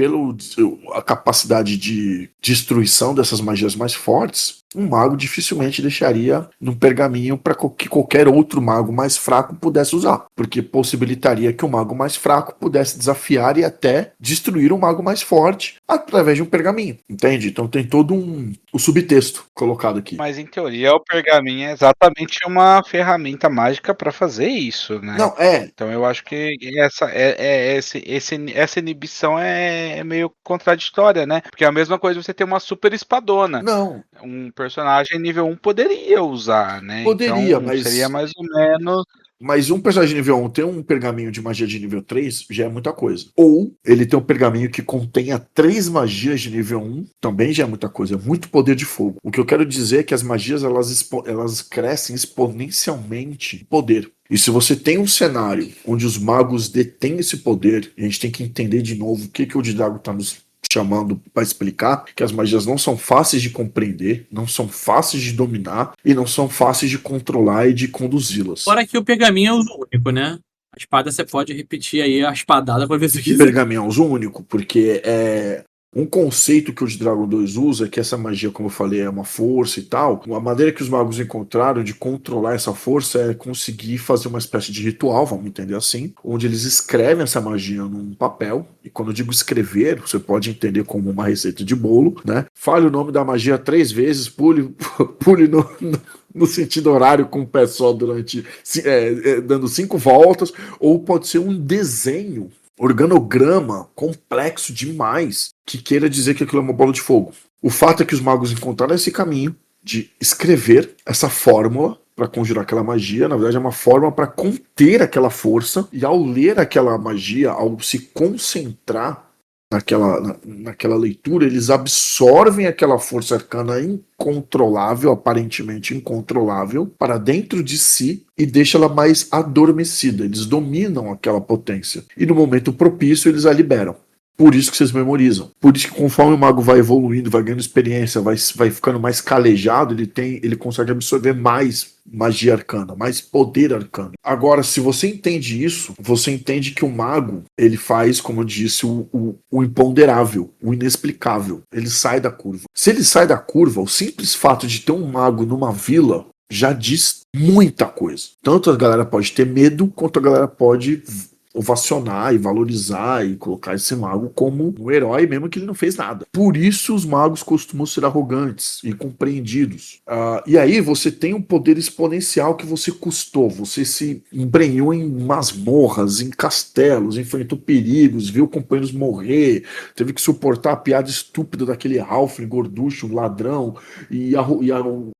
[SPEAKER 3] a capacidade de destruição dessas magias mais fortes. Um mago dificilmente deixaria num pergaminho para que qualquer outro mago mais fraco pudesse usar, porque possibilitaria que o mago mais fraco pudesse desafiar e até destruir um mago mais forte através de um pergaminho, entende? Então tem todo o subtexto colocado aqui.
[SPEAKER 2] Mas em teoria o pergaminho é exatamente uma ferramenta mágica para fazer isso, né?
[SPEAKER 3] Não,
[SPEAKER 2] Então eu acho que essa inibição é meio contraditória, né? Porque é a mesma coisa você ter uma super espadona.
[SPEAKER 3] Não.
[SPEAKER 2] Um personagem nível 1 poderia usar, né?
[SPEAKER 3] Poderia,
[SPEAKER 2] então,
[SPEAKER 3] mas
[SPEAKER 2] seria mais ou menos
[SPEAKER 3] Mas um personagem de nível 1 ter um pergaminho de magia de nível 3 já é muita coisa. Ou ele tem um pergaminho que contenha 3 magias de nível 1, também já é muita coisa. É muito poder de fogo. O que eu quero dizer é que as magias elas crescem exponencialmente em poder. E se você tem um cenário onde os magos detêm esse poder, e a gente tem que entender de novo o que o Didago está nos chamando para explicar, que as magias não são fáceis de compreender, não são fáceis de dominar e não são fáceis de controlar e de conduzi-las.
[SPEAKER 4] Fora que o pergaminho é uso único, né? A espada você pode repetir aí a espadada pra ver se
[SPEAKER 3] O
[SPEAKER 4] quiser.
[SPEAKER 3] pergaminho é uso único, porque um conceito que o Dragon 2 usa é que essa magia, como eu falei, é uma força e tal. A maneira que os magos encontraram de controlar essa força é conseguir fazer uma espécie de ritual, vamos entender assim, onde eles escrevem essa magia num papel. E quando eu digo escrever, você pode entender como uma receita de bolo, né? Fale o nome da magia 3 vezes, pule no sentido horário com o pé só durante dando 5 voltas, ou pode ser um desenho, organograma complexo demais que queira dizer que aquilo é uma bola de fogo. O fato é que os magos encontraram esse caminho de escrever essa fórmula para conjurar aquela magia. Na verdade é uma fórmula para conter aquela força, e ao ler aquela magia, ao se concentrar naquela leitura, eles absorvem aquela força arcana incontrolável, aparentemente incontrolável, para dentro de si e deixa ela mais adormecida. Eles dominam aquela potência. E no momento propício, eles a liberam. Por isso que vocês memorizam. Por isso que conforme o mago vai evoluindo, vai ganhando experiência, vai ficando mais calejado, ele consegue absorver mais magia arcana, mais poder arcano. Agora, se você entende isso, você entende que o mago, ele faz, como eu disse, o imponderável, o inexplicável. Ele sai da curva. Se ele sai da curva, o simples fato de ter um mago numa vila já diz muita coisa. Tanto a galera pode ter medo, quanto a galera pode ovacionar e valorizar e colocar esse mago como um herói, mesmo que ele não fez nada. Por isso os magos costumam ser arrogantes e compreendidos. E aí você tem um poder exponencial que você custou, você se embrenhou em masmorras, em castelos, enfrentou perigos, viu companheiros morrer, teve que suportar a piada estúpida daquele halfling gorducho, um ladrão,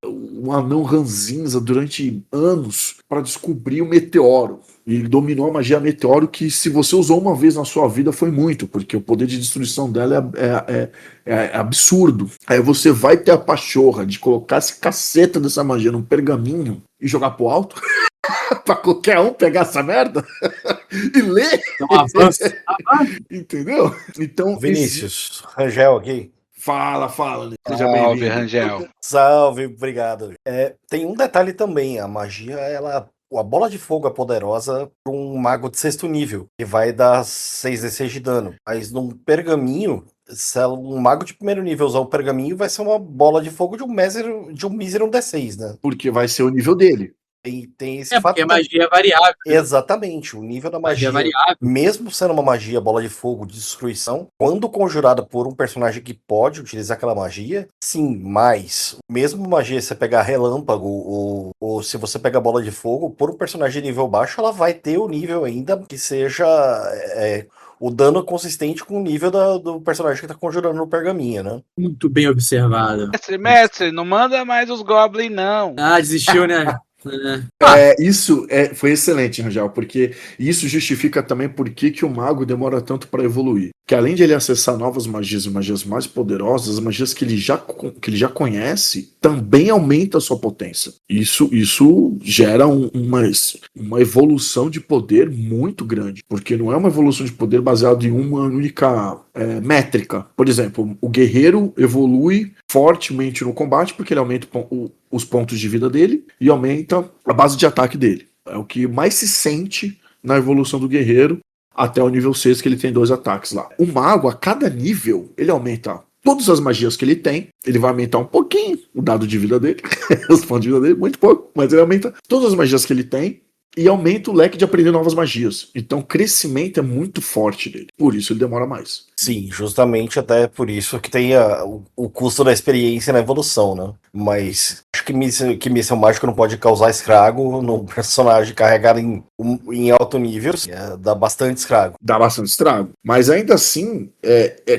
[SPEAKER 3] um anão ranzinza durante anos para descobrir o meteoro. E dominou a magia meteoro, que se você usou uma vez na sua vida foi muito, porque o poder de destruição dela é absurdo. Aí você vai ter a pachorra de colocar esse caceta dessa magia num pergaminho e jogar pro alto pra qualquer um pegar essa merda e ler. Entendeu? Então,
[SPEAKER 7] Vinícius, Rangel aqui.
[SPEAKER 3] Fala, seja
[SPEAKER 2] Salve,
[SPEAKER 3] bem-vindo.
[SPEAKER 2] Rangel.
[SPEAKER 7] Salve, obrigado. Tem um detalhe também, a magia, a bola de fogo é poderosa para um mago de 6º nível, que vai dar 6d6 de dano. Mas num pergaminho, se um mago de 1º nível usar o pergaminho, vai ser uma bola de fogo de um mísero D6, né?
[SPEAKER 3] Porque vai ser o nível dele.
[SPEAKER 7] Tem esse
[SPEAKER 4] Porque a
[SPEAKER 7] fator.
[SPEAKER 4] magia é variável.
[SPEAKER 7] Exatamente, o nível da magia,
[SPEAKER 4] é variável.
[SPEAKER 7] mesmo sendo uma magia bola de fogo de destruição, quando conjurada por um personagem que pode utilizar aquela magia, sim, mas mesmo magia, se você pegar relâmpago ou se você pegar bola de fogo, por um personagem de nível baixo, ela vai ter o nível ainda que seja o dano consistente com o nível do personagem que tá conjurando no pergaminho, né?
[SPEAKER 4] Muito bem observado.
[SPEAKER 2] Mestre, não manda mais os Goblin, não.
[SPEAKER 4] Ah, desistiu, né?
[SPEAKER 3] Isso foi excelente, Rangel, porque isso justifica também por que o mago demora tanto para evoluir. Que além de ele acessar novas magias e magias mais poderosas, as magias que ele já conhece também aumenta a sua potência. Isso gera uma evolução de poder muito grande, porque não é uma evolução de poder baseada em uma única métrica. Por exemplo, o guerreiro evolui fortemente no combate porque ele aumenta os pontos de vida dele e aumenta a base de ataque dele. É o que mais se sente na evolução do guerreiro até o nível 6, que ele tem 2 ataques lá. O mago, a cada nível, ele aumenta todas as magias que ele tem, ele vai aumentar um pouquinho o dado de vida dele, os pontos de vida dele, muito pouco, mas ele aumenta todas as magias que ele tem e aumenta o leque de aprender novas magias. Então o crescimento é muito forte dele, por isso ele demora mais.
[SPEAKER 7] Sim, justamente até por isso que tem o custo da experiência na evolução, né? Mas acho que míssil mágico não pode causar estrago num personagem carregado em alto nível. Dá bastante estrago.
[SPEAKER 3] Dá bastante estrago. Mas ainda assim,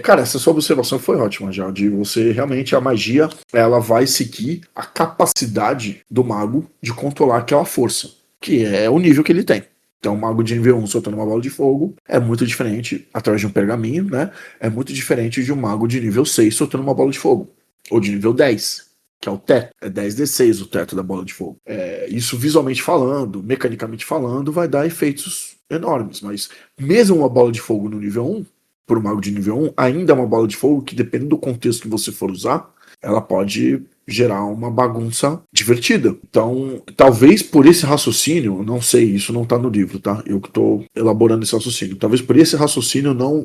[SPEAKER 3] cara, essa sua observação foi ótima já, de você realmente, a magia, ela vai seguir a capacidade do mago de controlar aquela força. que é o nível que ele tem. Então, o mago de nível 1 soltando uma bola de fogo é muito diferente, através de um pergaminho, né? É muito diferente de um mago de nível 6 soltando uma bola de fogo. Ou de nível 10, que é o teto. É 10d6 o teto da bola de fogo. Isso visualmente falando, mecanicamente falando, vai dar efeitos enormes. Mas mesmo uma bola de fogo no nível 1, por um mago de nível 1, ainda é uma bola de fogo que, dependendo do contexto que você for usar, ela pode gerar uma bagunça divertida. Então, talvez por esse raciocínio, não sei, isso não tá no livro, tá? Eu que tô elaborando esse raciocínio. Talvez por esse raciocínio não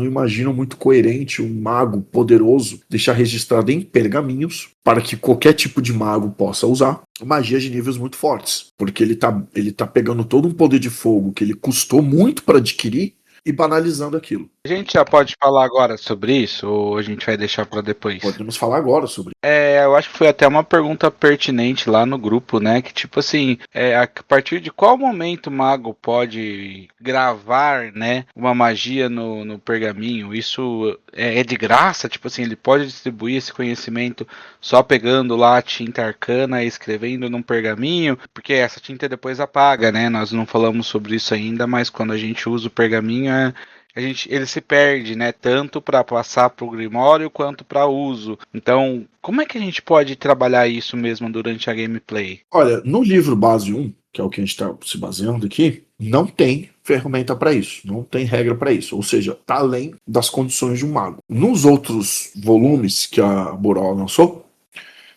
[SPEAKER 3] imagino muito coerente um mago poderoso deixar registrado em pergaminhos para que qualquer tipo de mago possa usar magias de níveis muito fortes. Porque ele tá pegando todo um poder de fogo que ele custou muito para adquirir e banalizando aquilo.
[SPEAKER 2] A gente já pode falar agora sobre isso ou a gente vai deixar para depois?
[SPEAKER 3] Podemos falar agora sobre
[SPEAKER 2] Eu acho que foi até uma pergunta pertinente lá no grupo, né? Que tipo assim, a partir de qual momento o mago pode gravar, né, uma magia no pergaminho? Isso é de graça? Tipo assim, ele pode distribuir esse conhecimento só pegando lá a tinta arcana e escrevendo num pergaminho? Porque essa tinta depois apaga, né? Nós não falamos sobre isso ainda, mas quando a gente usa o pergaminho, ele se perde, né? Tanto para passar para o Grimório quanto para uso. Então, como é que a gente pode trabalhar isso mesmo durante a gameplay?
[SPEAKER 3] Olha, no livro base 1, que é o que a gente está se baseando aqui, não tem ferramenta para isso, não tem regra para isso. Ou seja, está além das condições de um mago. Nos outros volumes que a Buró lançou,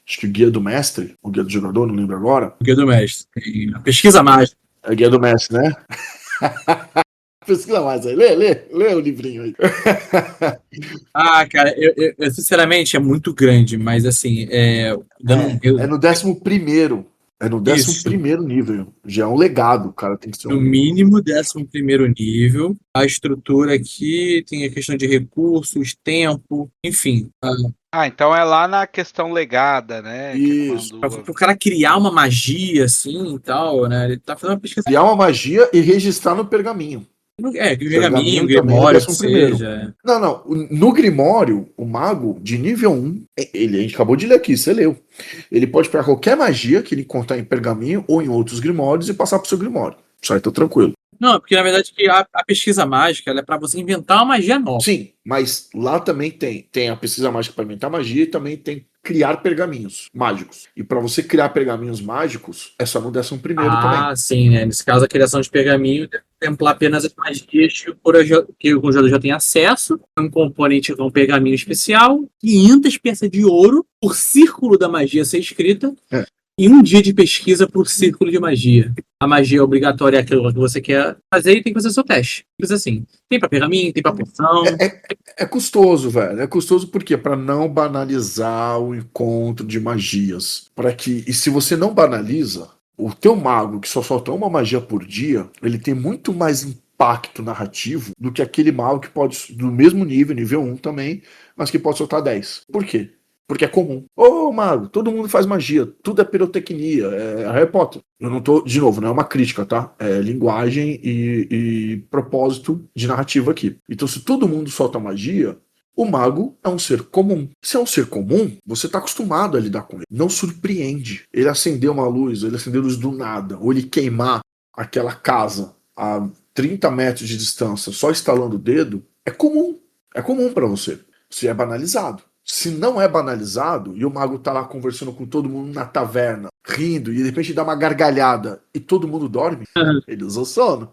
[SPEAKER 3] acho que o Guia do Mestre, o Guia do Jogador, não lembro agora.
[SPEAKER 4] O Guia do Mestre. A pesquisa mágica.
[SPEAKER 3] É o Guia do Mestre, né? Pesquisa mais aí, lê o livrinho aí.
[SPEAKER 4] Cara, eu sinceramente é muito grande, mas assim,
[SPEAKER 3] É no 11º. É no 11º nível. Já é um legado, cara. Tem que ser
[SPEAKER 4] no mínimo 11º nível. A estrutura aqui tem a questão de recursos, tempo, enfim.
[SPEAKER 2] Então é lá na questão legada, né?
[SPEAKER 3] Isso.
[SPEAKER 4] Para o cara criar uma magia assim e tal, né? Ele tá fazendo uma pesquisa.
[SPEAKER 3] Criar uma magia e registrar no pergaminho.
[SPEAKER 4] Que o pergaminho, Grimório, que seja.
[SPEAKER 3] Não. No Grimório, o mago de nível 1, a gente acabou de ler aqui, você leu. Ele pode pegar qualquer magia que ele encontrar em pergaminho ou em outros Grimórios e passar pro seu Grimório. Isso aí tá tranquilo.
[SPEAKER 4] Não, porque na verdade a pesquisa mágica ela é para você inventar uma magia nova.
[SPEAKER 3] Sim, mas lá também tem a pesquisa mágica para inventar magia e também tem criar pergaminhos mágicos. E para você criar pergaminhos mágicos, é só no 11º também.
[SPEAKER 4] Sim, né? Nesse caso, a criação de pergaminho deve contemplar apenas as magias que o jogador já tem acesso. Um componente com um pergaminho especial, 500 peças de ouro por círculo da magia ser escrita. E 1 dia de pesquisa por círculo de magia. A magia obrigatória é aquilo que você quer fazer e tem que fazer seu teste. Simples assim. Tem pra pergaminho, tem pra poção.
[SPEAKER 3] É custoso, velho. É custoso por quê? Pra não banalizar o encontro de magias. E se você não banaliza, o teu mago que só solta uma magia por dia, ele tem muito mais impacto narrativo do que aquele mago que pode, do mesmo nível 1 também, mas que pode soltar 10. Por quê? Porque é comum. Mago, todo mundo faz magia, tudo é pirotecnia, é Harry Potter. Eu não tô, de novo, não é uma crítica, tá? É linguagem e propósito de narrativa aqui. Então, se todo mundo solta magia, o mago é um ser comum. Se é um ser comum, você tá acostumado a lidar com ele. Não surpreende. Ele acender uma luz, ele acender luz do nada, ou ele queimar aquela casa a 30 metros de distância só estalando o dedo, é comum. É comum pra você. Se é banalizado. Se não é banalizado e o mago tá lá conversando com todo mundo na taverna, rindo, e de repente dá uma gargalhada e todo mundo dorme, ele usou sono.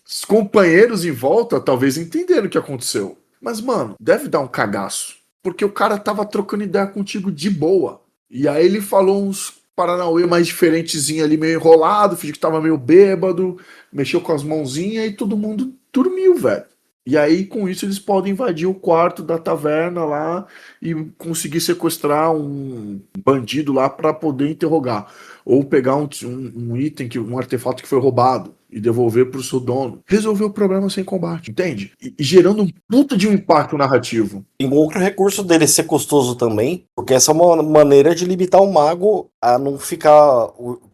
[SPEAKER 3] Os companheiros em volta talvez entenderam o que aconteceu. Mas, mano, deve dar um cagaço. Porque o cara tava trocando ideia contigo de boa. E aí ele falou uns paranauê mais diferentezinho ali, meio enrolado, fingiu que tava meio bêbado, mexeu com as mãozinhas e todo mundo dormiu, velho. E aí, com isso, eles podem invadir o quarto da taverna lá e conseguir sequestrar um bandido lá para poder interrogar. Ou pegar um item, um artefato que foi roubado e devolver pro seu dono. Resolver o problema sem combate, entende? E gerando um puta de um impacto narrativo.
[SPEAKER 7] Tem um outro recurso dele ser custoso também, porque essa é uma maneira de limitar o mago a não ficar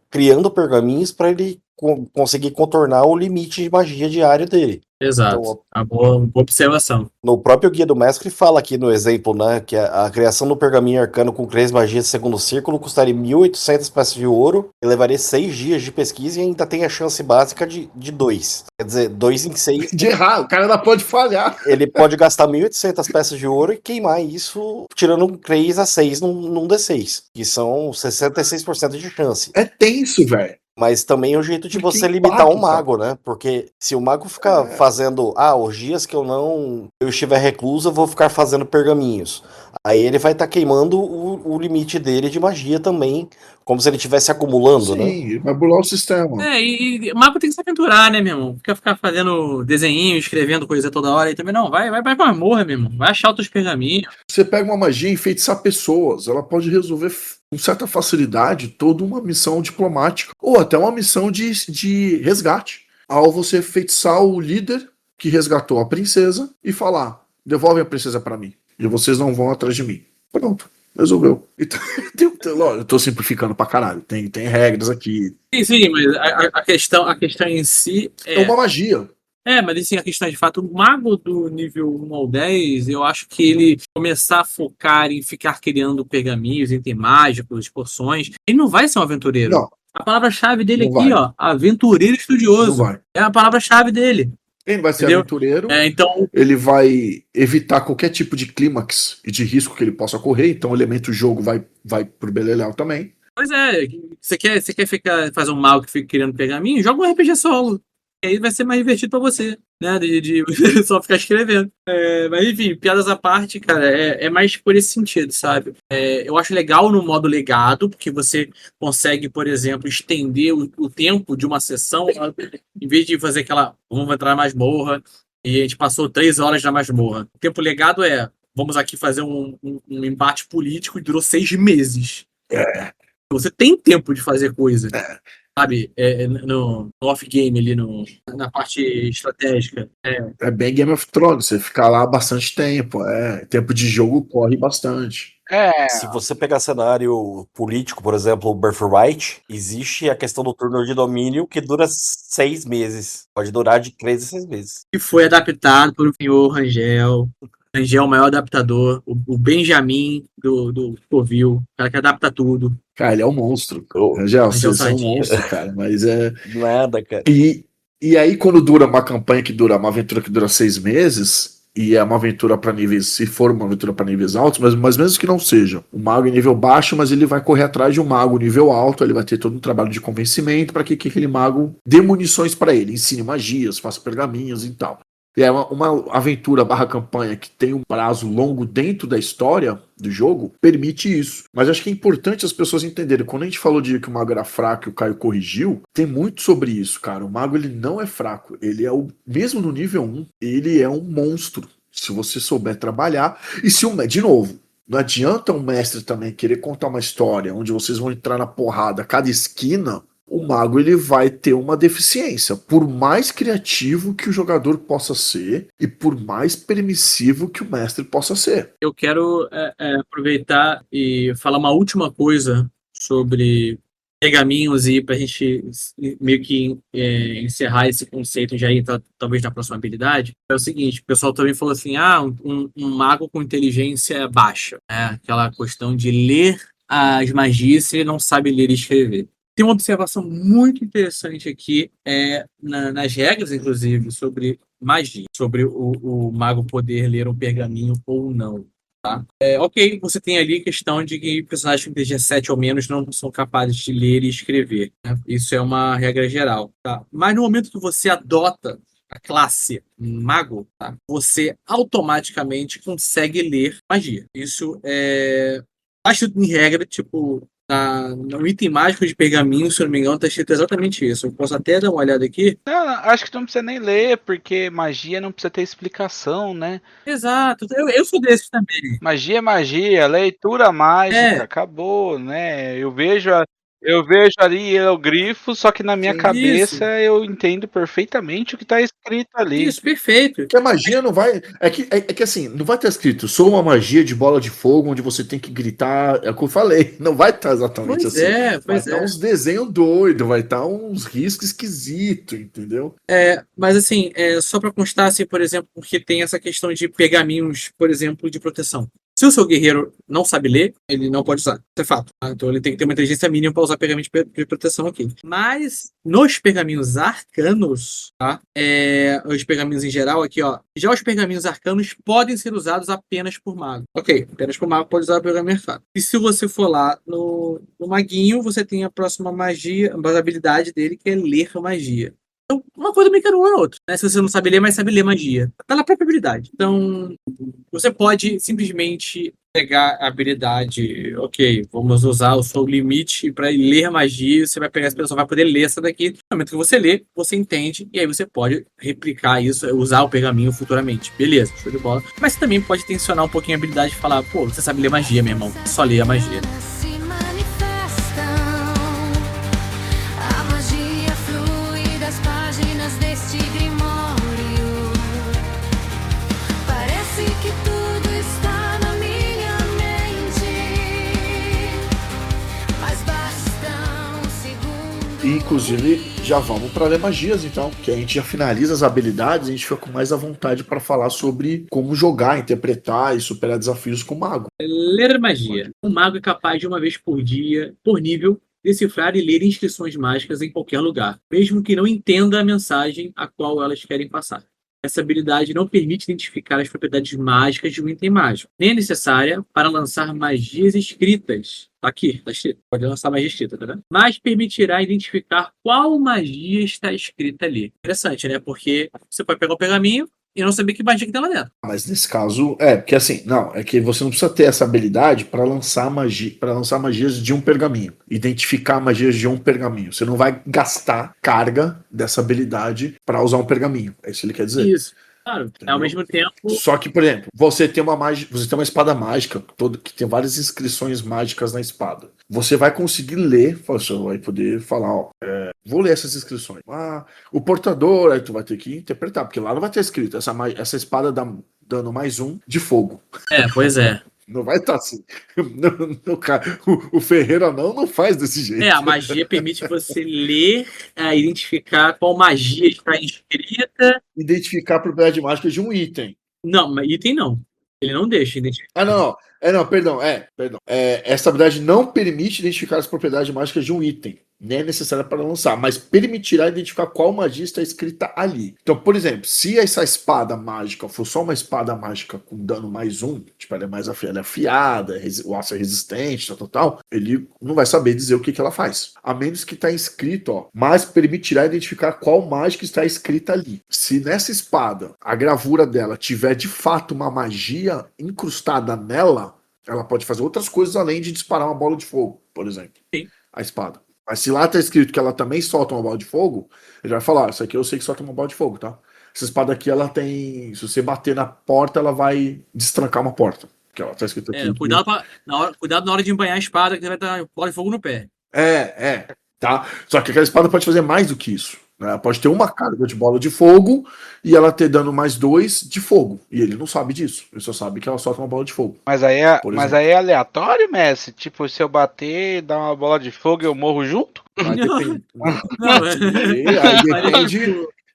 [SPEAKER 7] criando pergaminhos para ele conseguir contornar o limite de magia diário dele.
[SPEAKER 4] Exato.
[SPEAKER 7] Então,
[SPEAKER 4] Uma boa observação.
[SPEAKER 7] no próprio Guia do Mestre fala aqui no exemplo, né, que a criação do pergaminho arcano com 3 magias de segundo círculo custaria 1.800 peças de ouro e levaria 6 dias de pesquisa e ainda tem a chance básica de 2. Quer dizer, 2 em 6.
[SPEAKER 3] De errar, o cara ainda pode falhar.
[SPEAKER 7] Ele pode gastar 1.800 peças de ouro e queimar isso tirando um 3 a 6 num D6, que são 66% de chance.
[SPEAKER 3] É tenso, velho.
[SPEAKER 7] Mas também é um jeito de
[SPEAKER 3] Porque
[SPEAKER 7] você limitar
[SPEAKER 3] impacta.
[SPEAKER 7] um mago, né? Porque se o mago ficar fazendo, os dias que eu estiver recluso, eu vou ficar fazendo pergaminhos. Aí ele vai estar queimando o limite dele de magia também, como se ele estivesse acumulando, né?
[SPEAKER 3] Sim, vai bular o sistema.
[SPEAKER 4] E o mago tem que se aventurar, né, meu irmão? Ficar fazendo desenho, escrevendo coisa toda hora aí também. Não, vai pra masmorra, meu irmão. Vai achar outros pergaminhos.
[SPEAKER 3] Você pega uma magia e enfeitiçar pessoas, ela pode resolver com certa facilidade toda uma missão diplomática, ou até uma missão de resgate. Ao você enfeitiçar o líder que resgatou a princesa e falar, devolvem a princesa pra mim, e vocês não vão atrás de mim. Pronto, resolveu. Então, eu tô simplificando pra caralho, tem regras aqui.
[SPEAKER 4] Sim, mas a questão em si
[SPEAKER 3] É uma magia.
[SPEAKER 4] Mas assim, a questão é de fato, o mago do nível 1 ao 10, eu acho que ele começar a focar em ficar criando pergaminhos, itens mágicos, poções, ele não vai ser um aventureiro.
[SPEAKER 3] Não.
[SPEAKER 4] A palavra-chave dele
[SPEAKER 3] Não
[SPEAKER 4] aqui,
[SPEAKER 3] vai.
[SPEAKER 4] ó, aventureiro
[SPEAKER 3] Não
[SPEAKER 4] estudioso.
[SPEAKER 3] vai.
[SPEAKER 4] É a palavra-chave dele.
[SPEAKER 3] Ele vai ser
[SPEAKER 4] Entendeu?
[SPEAKER 3] aventureiro,
[SPEAKER 4] Então,
[SPEAKER 3] ele vai evitar qualquer tipo de clímax e de risco que ele possa correr, então o elemento jogo vai pro beleléu também.
[SPEAKER 4] pois é, você quer fazer um mago que fica criando pergaminho? Joga um RPG solo. E aí vai ser mais divertido pra você, né? De só ficar escrevendo. Mas enfim, piadas à parte, cara, é mais por esse sentido, sabe? Eu acho legal no modo legado, porque você consegue, por exemplo, estender o tempo de uma sessão, em vez de fazer aquela, vamos entrar na masmorra, e a gente passou 3 horas na masmorra. O tempo legado vamos aqui fazer um embate político e durou 6 meses. Você tem tempo de fazer coisa. Sabe, no off-game ali, na parte estratégica.
[SPEAKER 3] É bem Game of Thrones, você fica lá bastante tempo, tempo de jogo corre bastante.
[SPEAKER 7] Se você pegar cenário político, por exemplo, o Birthright, existe a questão do turno de domínio que dura 6 meses. Pode durar de 3 a 6 meses.
[SPEAKER 4] Que foi adaptado pelo senhor Rangel. Rangel é o maior adaptador. O Benjamin do Covil. O cara que adapta tudo.
[SPEAKER 3] Cara, ele é um monstro.
[SPEAKER 7] Oh,
[SPEAKER 3] Rangel, você é um
[SPEAKER 4] Sardinha.
[SPEAKER 3] monstro, cara, mas é...
[SPEAKER 7] Nada, cara.
[SPEAKER 3] E aí, quando dura uma campanha que dura, uma aventura que dura 6 meses, e é uma aventura para níveis, se for uma aventura para níveis altos, mas mesmo que não seja, o mago em nível baixo, mas ele vai correr atrás de um mago nível alto, ele vai ter todo um trabalho de convencimento para que aquele mago dê munições para ele, ensine magias, faça pergaminhos e tal. E é uma aventura / campanha que tem um prazo longo dentro da história do jogo, permite isso. Mas acho que é importante as pessoas entenderem. Quando a gente falou de que o mago era fraco e o Caio corrigiu, tem muito sobre isso, cara. O mago, ele não é fraco. Ele é mesmo no nível 1, ele é um monstro. Se você souber trabalhar. E de novo, não adianta um mestre também querer contar uma história onde vocês vão entrar na porrada a cada esquina. O mago, ele vai ter uma deficiência, por mais criativo que o jogador possa ser e por mais permissivo que o mestre possa ser.
[SPEAKER 4] Eu quero aproveitar e falar uma última coisa sobre pergaminhos e pra gente meio que encerrar esse conceito e já entrar talvez na próxima habilidade. É o seguinte, o pessoal também falou assim, um mago com inteligência baixa, né? Aquela questão de ler as magias se ele não sabe ler e escrever. Tem uma observação muito interessante aqui nas regras, inclusive, sobre magia, sobre o mago poder ler um pergaminho ou não. Tá? Ok, você tem ali a questão de que personagens com inteligência 7 ou menos não são capazes de ler e escrever. Né? Isso é uma regra geral. Tá? Mas no momento que você adota a classe mago, tá? Você automaticamente consegue ler magia. Isso tá escrito em regra, tipo... No item mágico de pergaminho, se eu não me engano, tá escrito exatamente isso. Eu posso até dar uma olhada aqui.
[SPEAKER 2] Não, acho que tu não precisa nem ler, porque magia não precisa ter explicação, né?
[SPEAKER 4] Exato, eu sou desses também.
[SPEAKER 2] Magia é magia, leitura mágica, acabou, né? Eu vejo Eu vejo ali hieroglifo, só que na minha
[SPEAKER 4] Isso.
[SPEAKER 2] cabeça eu entendo perfeitamente o que tá escrito ali.
[SPEAKER 4] Isso, perfeito.
[SPEAKER 3] Porque a magia não vai. É que assim, não vai estar escrito, sou uma magia de bola de fogo onde você tem que gritar. É o que eu falei. Não vai estar exatamente
[SPEAKER 4] Pois
[SPEAKER 3] assim.
[SPEAKER 4] é,
[SPEAKER 3] Vai
[SPEAKER 4] pois
[SPEAKER 3] estar
[SPEAKER 4] é.
[SPEAKER 3] uns desenhos doidos, vai estar uns riscos esquisitos, entendeu?
[SPEAKER 4] Mas assim, só para constar, assim, por exemplo, porque tem essa questão de pergaminhos, por exemplo, de proteção. Se o seu guerreiro não sabe ler, ele não pode usar. Isso é fato. Tá? Então ele tem que ter uma inteligência mínima para usar pergaminhos de proteção aqui. Mas nos pergaminhos arcanos, tá? Os pergaminhos em geral aqui, ó. Já os pergaminhos arcanos podem ser usados apenas por mago. Ok, apenas por mago pode usar o pergaminho arcano. E se você for lá no maguinho, você tem a próxima magia, a habilidade dele, que é ler magia. Então, uma coisa brinca uma na outra, né? Se você não sabe ler, mas sabe ler magia. Tá na própria habilidade. Então, você pode simplesmente pegar a habilidade, ok, vamos usar o seu limite para ler magia, você vai pegar essa pessoa, vai poder ler essa daqui. No momento que você lê, você entende, e aí você pode replicar isso, usar o pergaminho futuramente. Beleza, show de bola. Mas você também pode tensionar um pouquinho a habilidade e falar, pô, você sabe ler magia, meu irmão, só lê a magia.
[SPEAKER 8] Se manifestam, a magia flui das páginas deste grimório. Parece que tudo está na minha mente, mas basta um segundo.
[SPEAKER 3] E, inclusive, já vamos para ler magias, então, que a gente já finaliza as habilidades, a gente fica com mais à vontade para falar sobre como jogar, interpretar e superar desafios com o mago.
[SPEAKER 4] Ler magia. Um mago é capaz de uma vez por dia, por nível, decifrar e ler inscrições mágicas em qualquer lugar, mesmo que não entenda a mensagem a qual elas querem passar. Essa habilidade não permite identificar as propriedades mágicas de um item mágico, nem é necessária para lançar magias escritas. Tá aqui, tá escrito. Pode lançar magia escrita, tá vendo? Mas permitirá identificar qual magia está escrita ali. Interessante, né? Porque você pode pegar o pergaminho e não saber que magia que tem lá dentro.
[SPEAKER 3] Mas nesse caso, porque assim, não, é que você não precisa ter essa habilidade para lançar magia, para lançar magias de um pergaminho, identificar magias de um pergaminho. Você não vai gastar carga dessa habilidade para usar um pergaminho. É isso que ele quer dizer.
[SPEAKER 4] Isso. Claro. Ao mesmo tempo,
[SPEAKER 3] Só que, por exemplo, você tem uma espada mágica que tem várias inscrições mágicas na espada. Você vai conseguir ler, você vai poder falar, ó, vou ler essas inscrições. O portador, aí tu vai ter que interpretar, porque lá não vai ter escrito essa espada dá dano mais um de fogo.
[SPEAKER 4] pois é.
[SPEAKER 3] Não vai estar assim. O Ferreira não faz desse jeito.
[SPEAKER 4] A magia permite você ler, identificar qual magia está inscrita.
[SPEAKER 3] Identificar a propriedade mágica de um item.
[SPEAKER 4] Não, mas item não. Ele não deixa identificar.
[SPEAKER 3] Perdão. Essa habilidade não permite identificar as propriedades mágicas de um item. Nem é necessária para lançar, mas permitirá identificar qual magia está escrita ali. Então, por exemplo, se essa espada mágica for só uma espada mágica com dano mais um, tipo, ela é mais afiada, o aço é resistente, tal, ele não vai saber dizer o que ela faz. A menos que está escrito, ó, mas permitirá identificar qual mágica está escrita ali. Se nessa espada, a gravura dela tiver de fato uma magia incrustada nela, ela pode fazer outras coisas além de disparar uma bola de fogo, por exemplo.
[SPEAKER 4] Sim.
[SPEAKER 3] A espada. Mas se lá tá escrito que ela também solta uma bola de fogo, ele vai falar, isso aqui eu sei que solta uma bola de fogo, tá? Essa espada aqui, ela tem... Se você bater na porta, ela vai destrancar uma porta. Que ela tá escrito aqui.
[SPEAKER 4] Cuidado na hora de embanhar a espada, que vai dar bola de fogo no pé.
[SPEAKER 3] Tá? Só que aquela espada pode fazer mais do que isso. Ela pode ter uma carga de bola de fogo e ela ter dano mais 2 de fogo. E ele não sabe disso. Ele só sabe que ela solta uma bola de fogo.
[SPEAKER 2] Mas aí é aleatório, Messi? Tipo, se eu bater, dar uma bola de fogo, eu morro junto?
[SPEAKER 3] Aí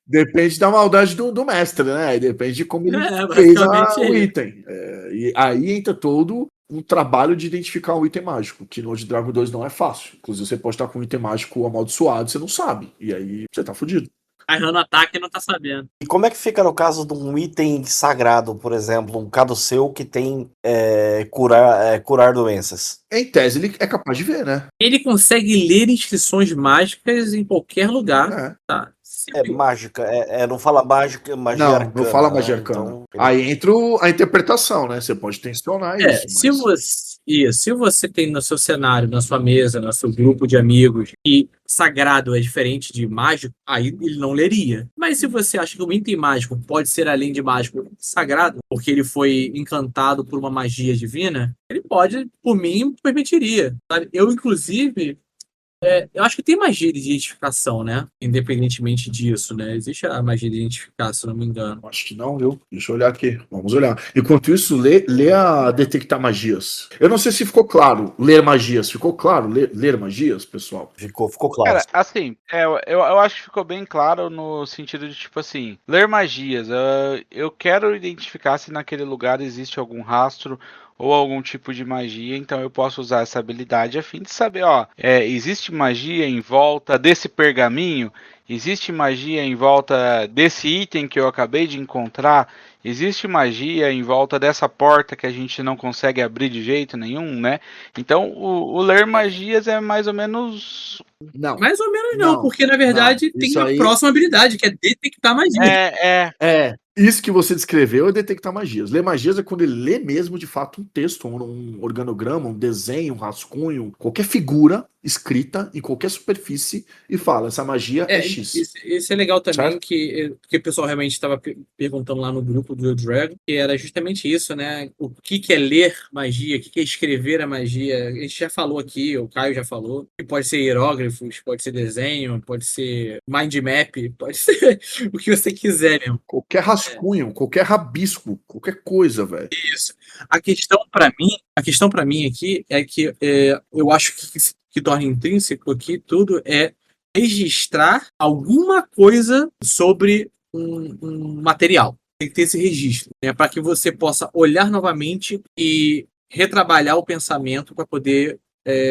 [SPEAKER 3] depende da maldade do mestre, né? Aí depende de como ele fez o item. E aí entra todo um trabalho de identificar um item mágico, que no Old Dragon 2 não é fácil. Inclusive, você pode estar com um item mágico amaldiçoado, você não sabe. E aí você tá fudido.
[SPEAKER 4] Errando ataque e não tá sabendo.
[SPEAKER 7] E como é que fica no caso de um item sagrado, por exemplo, um caduceu que tem curar doenças?
[SPEAKER 3] Em tese, ele é capaz de ver, né?
[SPEAKER 4] Ele consegue ler inscrições mágicas em qualquer lugar. Tá.
[SPEAKER 7] Mágica, não fala magia arcana.
[SPEAKER 3] Não fala magia arcana. Então, aí entra a interpretação, né? Você pode tensionar isso.
[SPEAKER 4] Se você tem no seu cenário, na sua mesa, no seu grupo de amigos, e sagrado é diferente de mágico, aí ele não leria. Mas se você acha que um item mágico pode ser, além de mágico, sagrado, porque ele foi encantado por uma magia divina, ele pode, por mim, permitiria. Sabe? Eu, inclusive, Eu acho que tem magia de identificação, né? Independentemente disso, né? Existe a magia de identificar, se eu não me engano.
[SPEAKER 3] Acho que não, viu? Deixa eu olhar aqui. Vamos olhar. Enquanto isso, lê a detectar magias. Eu não sei se ficou claro. Ler magias. Ficou claro? Ler magias, pessoal?
[SPEAKER 7] Ficou claro.
[SPEAKER 2] Cara, assim, eu acho que ficou bem claro no sentido de, tipo assim, ler magias. Eu quero identificar se naquele lugar existe algum rastro ou algum tipo de magia, então eu posso usar essa habilidade a fim de saber, ó, existe magia em volta desse pergaminho? Existe magia em volta desse item que eu acabei de encontrar? Existe magia em volta dessa porta que a gente não consegue abrir de jeito nenhum, né? Então, o ler magias é mais ou menos.
[SPEAKER 3] Não.
[SPEAKER 4] Mais ou menos não, porque na verdade tem
[SPEAKER 3] isso
[SPEAKER 4] uma
[SPEAKER 3] aí-
[SPEAKER 4] próxima habilidade, que é detectar magia.
[SPEAKER 3] Isso que você descreveu é detectar magias. Ler magias é quando ele lê mesmo, de fato, um texto, um organograma, um desenho, um rascunho, qualquer figura escrita em qualquer superfície e fala, essa magia é X.
[SPEAKER 4] Isso é legal também,
[SPEAKER 3] Certo?
[SPEAKER 4] que o pessoal realmente estava perguntando lá no grupo do Dragon, que era justamente isso, né? O que é ler magia, o que é escrever a magia. A gente já falou aqui, o Caio já falou, que pode ser hieróglifos, pode ser desenho, pode ser mind map, pode ser o que você quiser mesmo.
[SPEAKER 3] Qualquer rascunho, qualquer rabisco, qualquer coisa, velho.
[SPEAKER 4] Isso. A questão para mim aqui é que eu acho que torna intrínseco aqui tudo é registrar alguma coisa sobre um material. Tem que ter esse registro, né, para que você possa olhar novamente e retrabalhar o pensamento para poder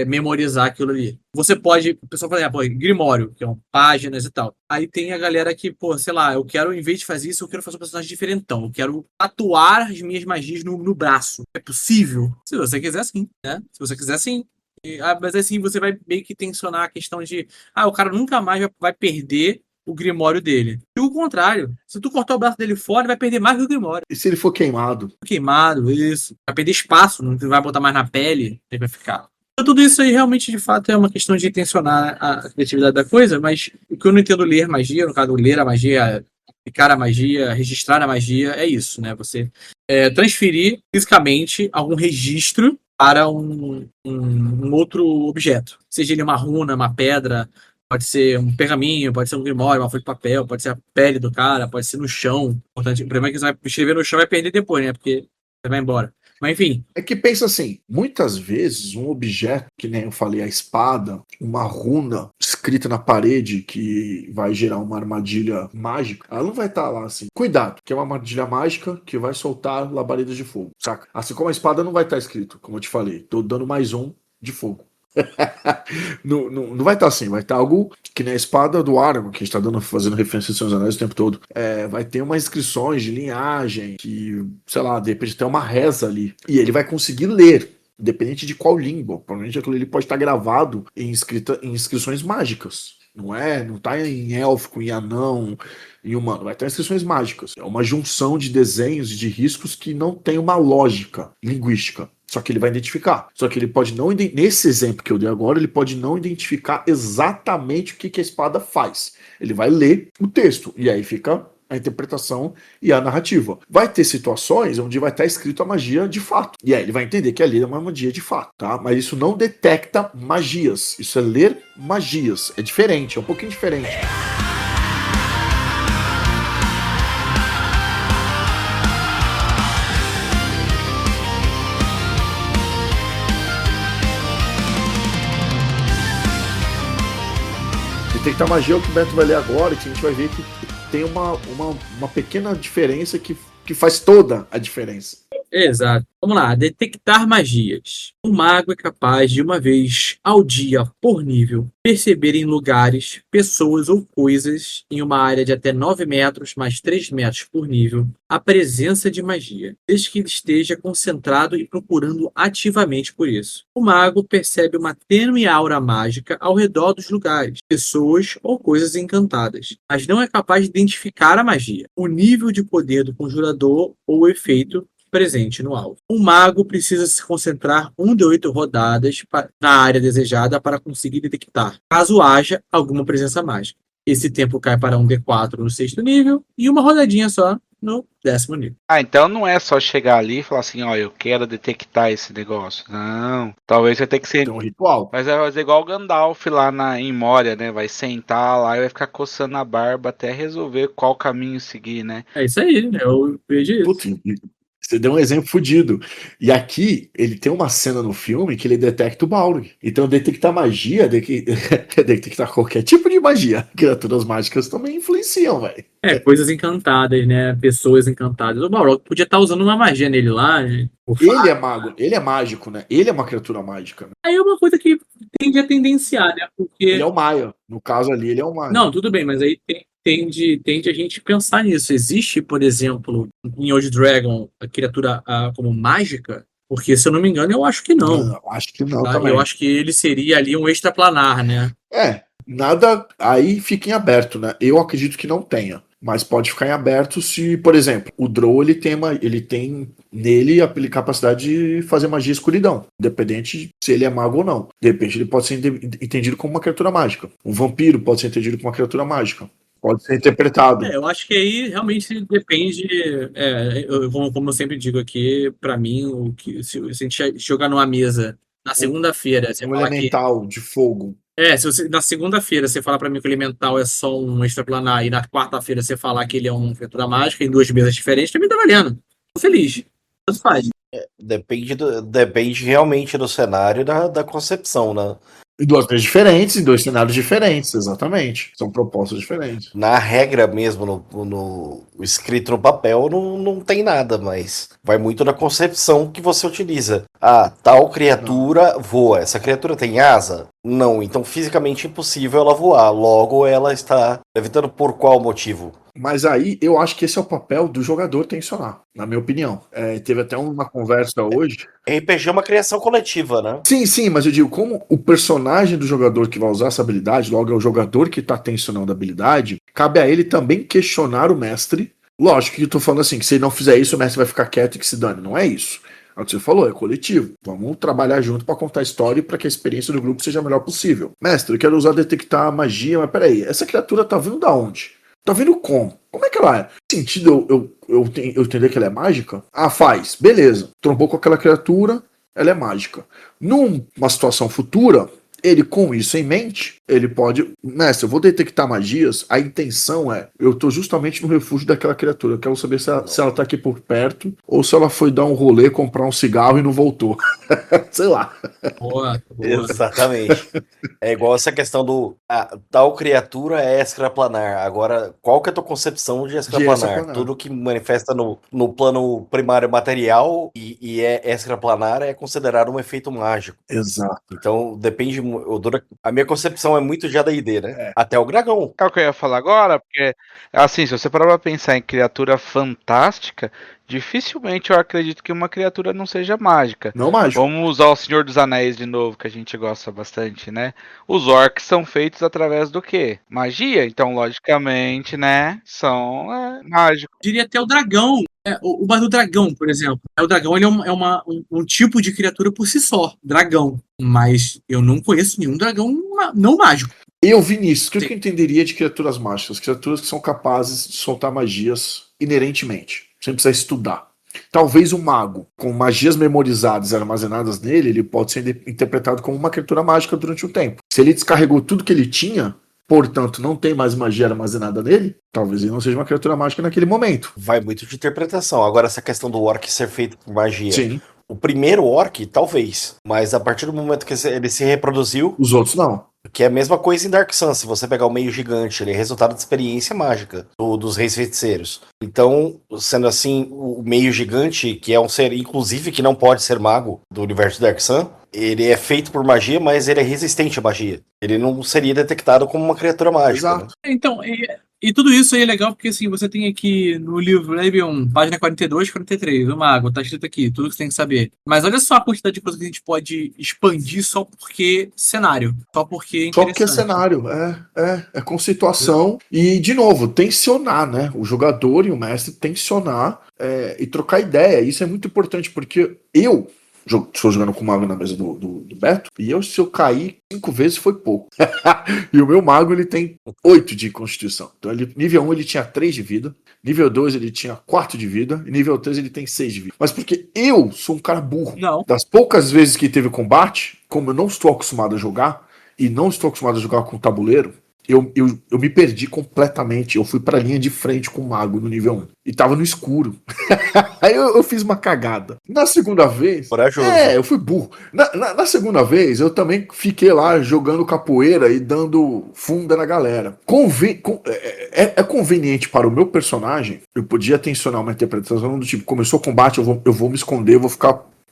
[SPEAKER 4] memorizar aquilo ali. Você pode, o pessoal fala, Grimório, que são páginas e tal. Aí tem a galera que, sei lá, eu quero, em vez de fazer isso, eu quero fazer um personagem diferentão. Eu quero tatuar as minhas magias no braço. É possível? Se você quiser, sim, né? Se você quiser, sim. Mas assim, você vai meio que tensionar a questão de, o cara nunca mais vai perder o Grimório dele. E o contrário, se tu cortar o braço dele fora, ele vai perder mais que o Grimório.
[SPEAKER 3] E se ele for queimado?
[SPEAKER 4] Queimado, isso. Vai perder espaço, não vai botar mais na pele, ele vai ficar. Então, tudo isso aí realmente, de fato, é uma questão de tensionar a criatividade da coisa, mas o que eu não entendo ler magia, no caso, ler a magia, aplicar a magia, registrar a magia, é isso, né? Você transferir fisicamente algum registro para um outro objeto. Seja ele uma runa, uma pedra, pode ser um pergaminho, pode ser um grimório, uma folha de papel, pode ser a pele do cara, pode ser no chão. O problema é que você vai escrever no chão e vai perder depois, né? Porque você vai embora. Mas enfim.
[SPEAKER 3] É que pensa assim, muitas vezes um objeto, que nem eu falei, a espada, uma runa escrita na parede que vai gerar uma armadilha mágica, ela não vai estar lá assim. Cuidado, que é uma armadilha mágica que vai soltar labaredas de fogo, saca? Assim como a espada não vai estar escrito, como eu te falei, tô dando mais um de fogo. não vai estar assim, vai estar algo que nem a espada do Aragorn, que a gente está fazendo referência aos Seus Anéis o tempo todo. Vai ter umas inscrições de linhagem, que, sei lá, de repente tem uma reza ali. E ele vai conseguir ler, independente de qual língua. Provavelmente aquilo ali pode estar gravado em inscrições mágicas. Não tá em élfico, em anão, em humano. Vai ter inscrições mágicas. É uma junção de desenhos e de riscos que não tem uma lógica linguística. Só que ele vai identificar. Só que ele pode não... Nesse exemplo que eu dei agora, ele pode não identificar exatamente o que a espada faz. Ele vai ler o texto. E aí fica a interpretação e a narrativa. Vai ter situações onde vai estar escrito a magia de fato. E aí ele vai entender que ali é uma magia de fato, tá? Mas isso não detecta magias. Isso é ler magias. É diferente, é um pouquinho diferente. Detectar magia é o que o Beto vai ler agora, que a gente vai ver que tem uma pequena diferença que faz toda a diferença.
[SPEAKER 4] Exato. Vamos lá, detectar magias. O mago é capaz de, uma vez ao dia por nível, perceber em lugares, pessoas ou coisas em uma área de até 9 metros mais 3 metros por nível a presença de magia, desde que ele esteja concentrado e procurando ativamente por isso. O mago percebe uma tênue aura mágica ao redor dos lugares, pessoas ou coisas encantadas, mas não é capaz de identificar a magia, o nível de poder do conjurador ou o efeito presente no alvo. Um mago precisa se concentrar 1 de 8 rodadas na área desejada para conseguir detectar, caso haja alguma presença mágica. Esse tempo cai para um D4 no 6º nível e uma rodadinha só no 10º nível.
[SPEAKER 2] Ah, então não é só chegar ali e falar assim, ó, eu quero detectar esse negócio. Não. Talvez você tenha que ser.
[SPEAKER 3] Tem um ritual.
[SPEAKER 2] Mas vai fazer igual o Gandalf lá em Moria, né? Vai sentar lá e vai ficar coçando a barba até resolver qual caminho seguir, né?
[SPEAKER 4] É isso aí, eu vejo isso.
[SPEAKER 3] Putz, você deu um exemplo fudido. E aqui, ele tem uma cena no filme que ele detecta o Balrog. Então, detectar magia, detectar qualquer tipo de magia. Criaturas mágicas também influenciam, velho.
[SPEAKER 4] Coisas encantadas, né? Pessoas encantadas. O Balrog podia estar usando uma magia nele lá, né?
[SPEAKER 3] Ele é mago, ele é mágico, né? Ele é uma criatura mágica. Né?
[SPEAKER 4] Aí é uma coisa que tende a tendenciar, né? Porque.
[SPEAKER 3] Ele é o Maia. No caso ali, ele é o Maia.
[SPEAKER 4] Não, tudo bem, mas aí tende a gente pensar nisso. Existe, por exemplo, em Old Dragon, a criatura como mágica? Porque, se eu não me engano, eu acho que não.
[SPEAKER 3] Não, acho que não
[SPEAKER 4] Tá?
[SPEAKER 3] também.
[SPEAKER 4] Eu acho que ele seria ali um extraplanar, né?
[SPEAKER 3] Nada aí fica em aberto, né? Eu acredito que não tenha. Mas pode ficar em aberto se, por exemplo, o Drow ele tem nele a capacidade de fazer magia escuridão, independente de se ele é mago ou não. De repente ele pode ser entendido como uma criatura mágica. Um vampiro pode ser entendido como uma criatura mágica. Pode ser interpretado.
[SPEAKER 4] Eu acho que aí realmente depende. Como eu sempre digo aqui, pra mim, se a gente jogar numa mesa na segunda-feira, você
[SPEAKER 3] Um
[SPEAKER 4] falar que.
[SPEAKER 3] elemental de fogo.
[SPEAKER 4] Se você, na segunda-feira você falar pra mim que o elemental é só um extraplanar e na quarta-feira você falar que ele é uma criatura mágica em duas mesas diferentes, também tá valendo. Tô feliz. Tanto faz.
[SPEAKER 7] Depende realmente do cenário e da concepção, né?
[SPEAKER 3] Em duas vezes diferentes, em dois cenários diferentes, exatamente. São propostas diferentes.
[SPEAKER 7] Na regra mesmo, no escrito no papel, não tem nada, mas vai muito na concepção que você utiliza. Tal criatura voa. Essa criatura tem asa? Não, então fisicamente impossível ela voar. Logo, ela está evitando por qual motivo?
[SPEAKER 3] Mas aí eu acho que esse é o papel do jogador tensionar, na minha opinião. Teve até uma conversa hoje.
[SPEAKER 7] RPG é uma criação coletiva, né?
[SPEAKER 3] Sim, mas eu digo, como o personagem do jogador que vai usar essa habilidade, logo é o jogador que está tensionando a habilidade, cabe a ele também questionar o mestre. Lógico que eu tô falando assim, que se ele não fizer isso, o mestre vai ficar quieto e que se dane. Não é isso. É o que você falou, é coletivo. Vamos trabalhar junto para contar a história e para que a experiência do grupo seja a melhor possível. Mestre, eu quero usar detectar magia, mas peraí, essa criatura tá vindo da onde? Tá vendo como? Como é que ela é? Faz sentido eu entender que ela é mágica? Faz. Beleza. Trombou com aquela criatura, ela é mágica. Numa situação futura, ele com isso em mente, ele pode... Mestre, eu vou detectar magias, a intenção é, eu tô justamente no refúgio daquela criatura, eu quero saber se ela tá aqui por perto, ou se ela foi dar um rolê, comprar um cigarro e não voltou. Sei lá.
[SPEAKER 4] Boa.
[SPEAKER 7] Exatamente. É igual essa questão do tal criatura é extraplanar. Agora, qual que é a tua concepção de extraplanar? Tudo que manifesta no plano primário material e é extraplanar é considerado um efeito mágico.
[SPEAKER 3] Exato.
[SPEAKER 7] Então, depende. A minha concepção é muito de AD&D, né? Até o dragão.
[SPEAKER 2] É o que eu ia falar agora, porque, assim, se você parar pra pensar em criatura fantástica, dificilmente eu acredito que uma criatura não seja mágica.
[SPEAKER 3] Não mágico.
[SPEAKER 2] Vamos usar o Senhor dos Anéis de novo, que a gente gosta bastante, né? Os orcs são feitos através do quê? Magia. Então, logicamente, né? São mágicos.
[SPEAKER 4] Diria até o dragão. O do dragão, por exemplo. O dragão ele é um tipo de criatura por si só. Dragão. Mas eu não conheço nenhum dragão não mágico.
[SPEAKER 3] Eu vi nisso. O que eu entenderia de criaturas mágicas? Criaturas que são capazes de soltar magias inerentemente, sem precisar estudar. Talvez um mago, com magias memorizadas e armazenadas nele, ele pode ser interpretado como uma criatura mágica durante um tempo. Se ele descarregou tudo que ele tinha, portanto não tem mais magia armazenada nele, talvez ele não seja uma criatura mágica naquele momento.
[SPEAKER 7] Vai muito de interpretação. Agora, essa questão do orc ser feito por magia.
[SPEAKER 3] Sim.
[SPEAKER 7] O primeiro orc, talvez. Mas a partir do momento que ele se reproduziu...
[SPEAKER 3] Os outros não.
[SPEAKER 7] Que é a mesma coisa em Dark Sun. Se você pegar o meio gigante, ele é resultado de experiência mágica dos reis feiticeiros. Então, sendo assim, o meio gigante, que é um ser, inclusive, que não pode ser mago do universo de Dark Sun, ele é feito por magia, mas ele é resistente à magia. Ele não seria detectado como uma criatura mágica.
[SPEAKER 3] Exato.
[SPEAKER 7] Né?
[SPEAKER 4] Então, e tudo isso aí é legal porque assim, você tem aqui no livro Levion, página 42, 43, o mago, tá escrito aqui, tudo que você tem que saber. Mas olha só a quantidade de coisas que a gente pode expandir só porque cenário, só porque é interessante.
[SPEAKER 3] Só porque é cenário, é conceituação e, de novo, tensionar, né? O jogador e o mestre tensionar e trocar ideia. Isso é muito importante porque eu Estou jogando com o mago na mesa do Beto. E se eu cair 5 vezes foi pouco. E o meu mago ele tem 8 de constituição. Então nível 1 ele tinha 3 de vida. Nível 2 ele tinha 4 de vida. E nível 3 ele tem 6 de vida. Mas porque eu sou um cara burro.
[SPEAKER 4] Não.
[SPEAKER 3] Das poucas vezes que teve combate, como eu não estou acostumado a jogar, e não estou acostumado a jogar com tabuleiro, eu me perdi completamente. Eu fui pra linha de frente com o mago no nível 1. E tava no escuro. Aí eu fiz uma cagada. Na segunda vez.
[SPEAKER 7] Corajoso.
[SPEAKER 3] Eu fui burro. Na segunda vez, eu também fiquei lá jogando capoeira e dando funda na galera. É conveniente para o meu personagem. Eu podia tensionar uma interpretação do tipo: começou o combate, eu vou me esconder,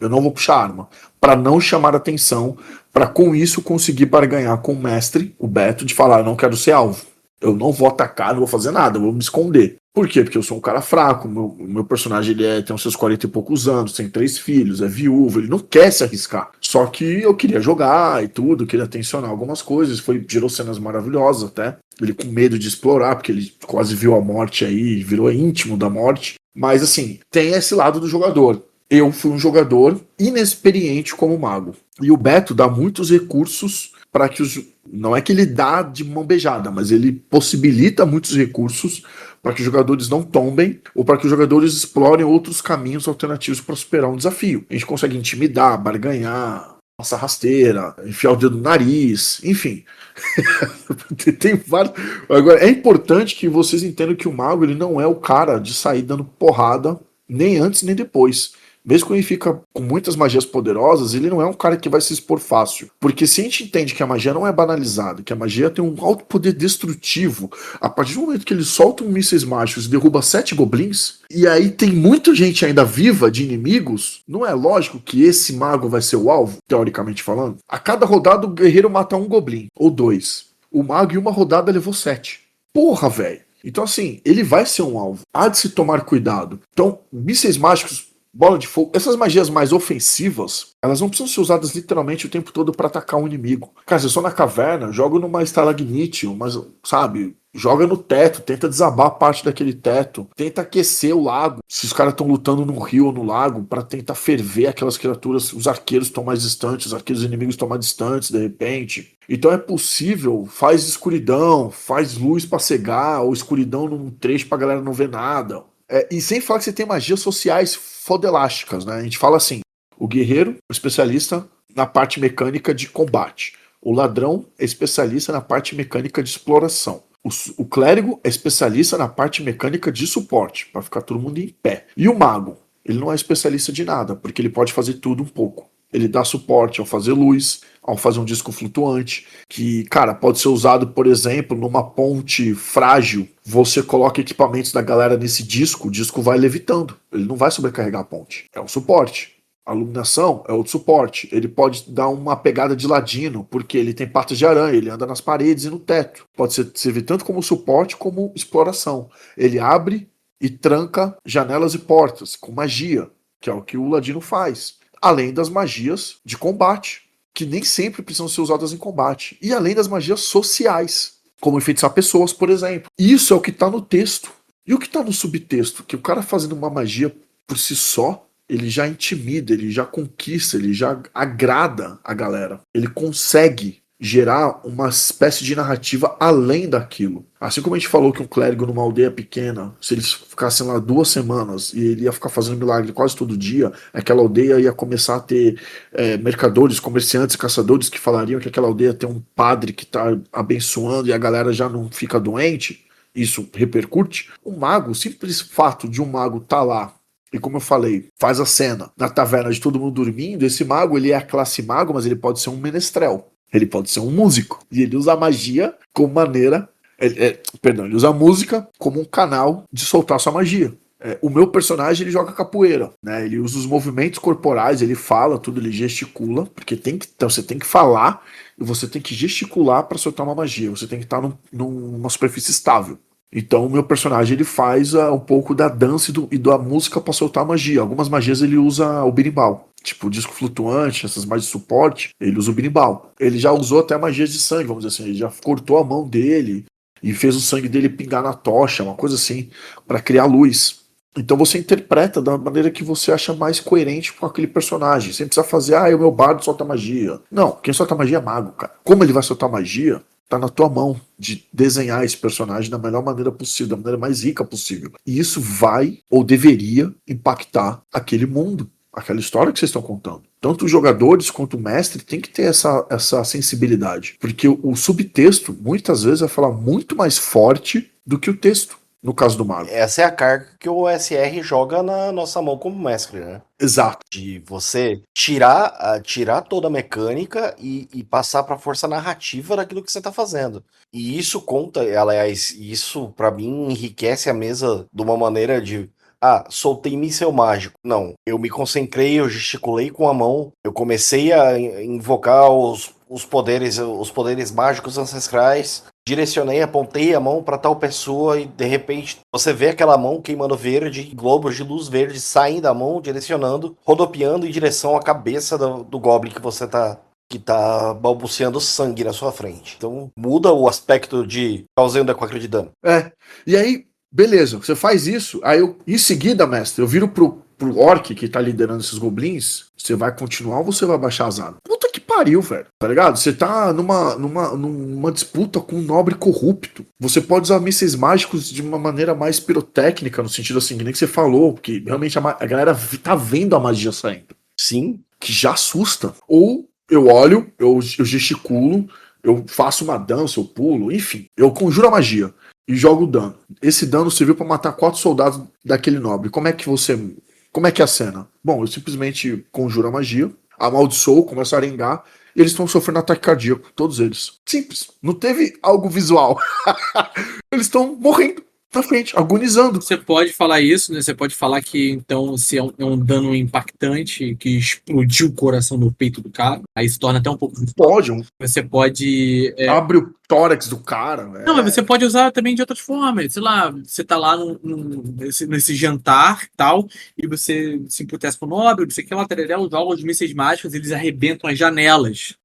[SPEAKER 3] eu não vou puxar arma, para não chamar atenção, para com isso conseguir barganhar com o mestre, o Beto, de falar: eu não quero ser alvo, eu não vou atacar, não vou fazer nada, eu vou me esconder. Por quê? Porque eu sou um cara fraco, o meu personagem tem os seus 40 e poucos anos, tem 3 filhos, é viúvo, ele não quer se arriscar. Só que eu queria jogar e tudo, queria tensionar algumas coisas, gerou cenas maravilhosas até. Ele com medo de explorar, porque ele quase viu a morte aí, virou íntimo da morte. Mas assim, tem esse lado do jogador. Eu fui um jogador inexperiente como mago. E o Beto dá muitos recursos para que não é que ele dá de mão beijada, mas ele possibilita muitos recursos para que os jogadores não tombem ou para que os jogadores explorem outros caminhos alternativos para superar um desafio. A gente consegue intimidar, barganhar, passar rasteira, enfiar o dedo no nariz, enfim. Tem vários. Agora, é importante que vocês entendam que o mago ele não é o cara de sair dando porrada nem antes nem depois. Mesmo quando ele fica com muitas magias poderosas, ele não é um cara que vai se expor fácil. Porque se a gente entende que a magia não é banalizada, que a magia tem um alto poder destrutivo, a partir do momento que ele solta mísseis mágicos e derruba 7 goblins, e aí tem muita gente ainda viva de inimigos, não é lógico que esse mago vai ser o alvo, teoricamente falando? A cada rodada o guerreiro mata um goblin, ou 2. O mago em uma rodada levou 7. Porra, velho! Então assim, ele vai ser um alvo. Há de se tomar cuidado. Então, mísseis mágicos, bola de fogo, essas magias mais ofensivas, elas não precisam ser usadas literalmente o tempo todo para atacar um inimigo. Cara, se eu sou na caverna, joga numa estalagnite, sabe, joga no teto, tenta desabar parte daquele teto, tenta aquecer o lago. Se os caras estão lutando no rio ou no lago, para tentar ferver aquelas criaturas, os arqueiros estão mais distantes, os arqueiros inimigos estão mais distantes, de repente. Então é possível, faz escuridão, faz luz para cegar, ou escuridão num trecho pra galera não ver nada. E sem falar que você tem magias sociais fodelásticas, né? A gente fala assim: o guerreiro é especialista na parte mecânica de combate. O ladrão é especialista na parte mecânica de exploração. O clérigo é especialista na parte mecânica de suporte, para ficar todo mundo em pé. E o mago, ele não é especialista de nada, porque ele pode fazer tudo um pouco. Ele dá suporte ao fazer luz, ao fazer um disco flutuante, que, cara, pode ser usado, por exemplo, numa ponte frágil. Você coloca equipamentos da galera nesse disco, o disco vai levitando. Ele não vai sobrecarregar a ponte. É um suporte. A iluminação é outro suporte. Ele pode dar uma pegada de ladino, porque ele tem patas de aranha, ele anda nas paredes e no teto. Pode servir tanto como suporte como exploração. Ele abre e tranca janelas e portas com magia, que é o que o ladino faz. Além das magias de combate, que nem sempre precisam ser usadas em combate. E além das magias sociais, como enfeitiçar pessoas, por exemplo. Isso é o que está no texto. E o que está no subtexto? Que o cara fazendo uma magia por si só, ele já intimida, ele já conquista, ele já agrada a galera. Ele consegue gerar uma espécie de narrativa além daquilo. Assim como a gente falou que um clérigo numa aldeia pequena, se eles ficassem lá 2 semanas e ele ia ficar fazendo milagre quase todo dia, aquela aldeia ia começar a ter mercadores, comerciantes, caçadores que falariam que aquela aldeia tem um padre que está abençoando e a galera já não fica doente. Isso repercute. Um mago, o simples fato de um mago estar lá, e como eu falei, faz a cena na taverna de todo mundo dormindo, esse mago, ele é a classe mago, mas ele pode ser um menestrel. Ele pode ser um músico. E ele usa a magia como maneira... ele usa a música como um canal de soltar sua magia. O meu personagem, ele joga capoeira, né? Ele usa os movimentos corporais, ele fala tudo, ele gesticula, porque então você tem que falar e você tem que gesticular para soltar uma magia. Você tem que estar numa superfície estável. Então o meu personagem, ele faz um pouco da dança e da música para soltar a magia. Algumas magias ele usa o berimbau. Tipo, o disco flutuante, essas magias de suporte, ele usa o berimbau. Ele já usou até magias de sangue, vamos dizer assim. Ele já cortou a mão dele e fez o sangue dele pingar na tocha, uma coisa assim, para criar luz. Então você interpreta da maneira que você acha mais coerente com aquele personagem. Sem precisar fazer, o meu bardo solta magia. Não, quem solta magia é mago, cara. Como ele vai soltar magia, tá na tua mão de desenhar esse personagem da melhor maneira possível, da maneira mais rica possível. E isso vai, ou deveria, impactar aquele mundo, aquela história que vocês estão contando. Tanto os jogadores quanto o mestre tem que ter essa sensibilidade. Porque o subtexto, muitas vezes, vai falar muito mais forte do que o texto. No caso do mago.
[SPEAKER 7] Essa é a carga que o SR joga na nossa mão como mestre, né?
[SPEAKER 3] Exato.
[SPEAKER 7] De você tirar toda a mecânica e passar para a força narrativa daquilo que você tá fazendo. E isso conta, aliás, isso para mim enriquece a mesa de uma maneira de soltei míssel mágico. Não, eu me concentrei, eu gesticulei com a mão, eu comecei a invocar os poderes mágicos ancestrais, direcionei, apontei a mão para tal pessoa e de repente você vê aquela mão queimando verde, globos de luz verde saem da mão, direcionando, rodopiando em direção à cabeça do Goblin que tá balbuciando sangue na sua frente. Então muda o aspecto de causando com a de dano.
[SPEAKER 3] E aí, beleza, você faz isso, aí em seguida, mestre, eu viro pro orc que tá liderando esses goblins, você vai continuar ou você vai baixar as armas? Puta que pariu, velho, tá ligado? Você tá numa disputa com um nobre corrupto. Você pode usar mísseis mágicos de uma maneira mais pirotécnica, no sentido assim, que nem que você falou, porque realmente a galera tá vendo a magia saindo.
[SPEAKER 7] Sim.
[SPEAKER 3] Que já assusta. Ou eu olho, eu gesticulo, eu faço uma dança, eu pulo, enfim, eu conjuro a magia e jogo o dano. Esse dano serviu pra matar 4 soldados daquele nobre. Como é que é a cena? Bom, eu simplesmente conjuro a magia, amaldiçoo, começo a arengar, e eles estão sofrendo ataque cardíaco, todos eles. Simples. Não teve algo visual. Eles estão morrendo na frente, agonizando.
[SPEAKER 4] Você pode falar isso, né? Você pode falar que, então, se é um dano impactante que explodiu o coração no peito do cara, aí se torna até um pouco...
[SPEAKER 3] Pode.
[SPEAKER 4] Você pode...
[SPEAKER 3] Abre o tórax do cara.
[SPEAKER 4] Não, mas você pode usar também de outras formas. Sei lá, você tá lá nesse jantar e tal, e você se emputece pro nobre, você quer lá, tererel, joga os mísseis mágicos, eles arrebentam as janelas.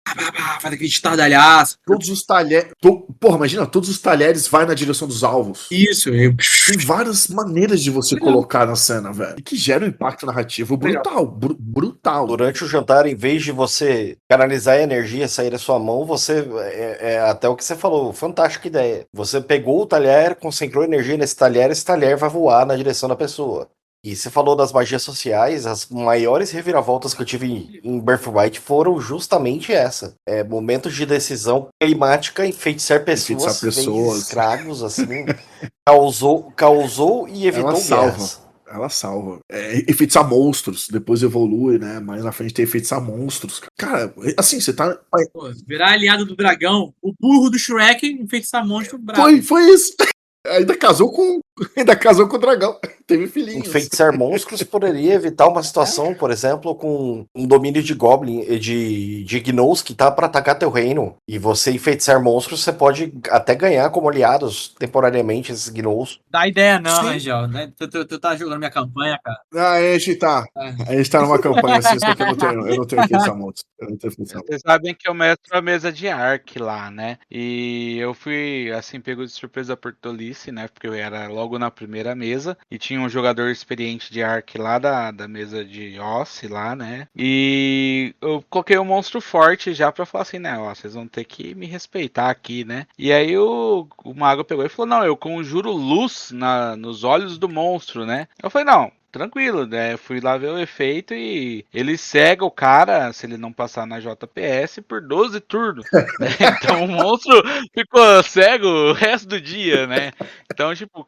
[SPEAKER 4] Faz aquele estardalhaço.
[SPEAKER 3] Todos os talheres... Porra, imagina, todos os talheres vai na direção dos alvos.
[SPEAKER 4] Isso.
[SPEAKER 3] Tem várias maneiras de você colocar na cena, velho. E que gera um impacto narrativo brutal. Brutal.
[SPEAKER 7] Durante o jantar, em vez de você canalizar a energia sair da sua mão, você... até o que você falou, fantástica ideia. Você pegou o talher, concentrou energia nesse talher, esse talher vai voar na direção da pessoa. E você falou das magias sociais, as maiores reviravoltas que eu tive em Birthright foram justamente essa. Momentos de decisão climática, enfeitiçar pessoas. Escravos, assim. causou e evitou guerras.
[SPEAKER 3] Ela salva. Enfeitiçar monstros, depois evolui, né? Mais na frente tem enfeitiçar monstros. Cara, assim, você tá...
[SPEAKER 4] Pô, virar aliado do dragão, o burro do Shrek, enfeitiçar monstro bravo.
[SPEAKER 3] Foi isso. Ainda casou com o dragão. Teve filhinhos.
[SPEAKER 7] Enfeitiçar monstros poderia evitar uma situação, por exemplo, com um domínio de Goblin, de Gnolls que tá pra atacar teu reino. E você enfeitiçar monstros, você pode até ganhar como aliados temporariamente esses Gnolls.
[SPEAKER 4] Dá ideia não, Angel. Né? Tu tá jogando minha campanha, cara.
[SPEAKER 3] A gente tá numa campanha assim, só que eu não tenho enfeitiçar monstros.
[SPEAKER 2] Vocês sabem que eu mestro a mesa de Ark lá, né? E eu fui, assim, pego de surpresa por tolice, né? Porque eu era logo na primeira mesa e tinha um jogador experiente de Ark lá da mesa de Ossi lá, né? E eu coloquei um monstro forte já pra falar assim, né? Ó, vocês vão ter que me respeitar aqui, né? E aí o mago pegou e falou, não, eu conjuro luz nos olhos do monstro, né? Eu falei, não, tranquilo, né? Eu fui lá ver o efeito e ele cega o cara, se ele não passar na JPS, por 12 turnos. Né? Então o monstro ficou cego o resto do dia, né? Então, tipo,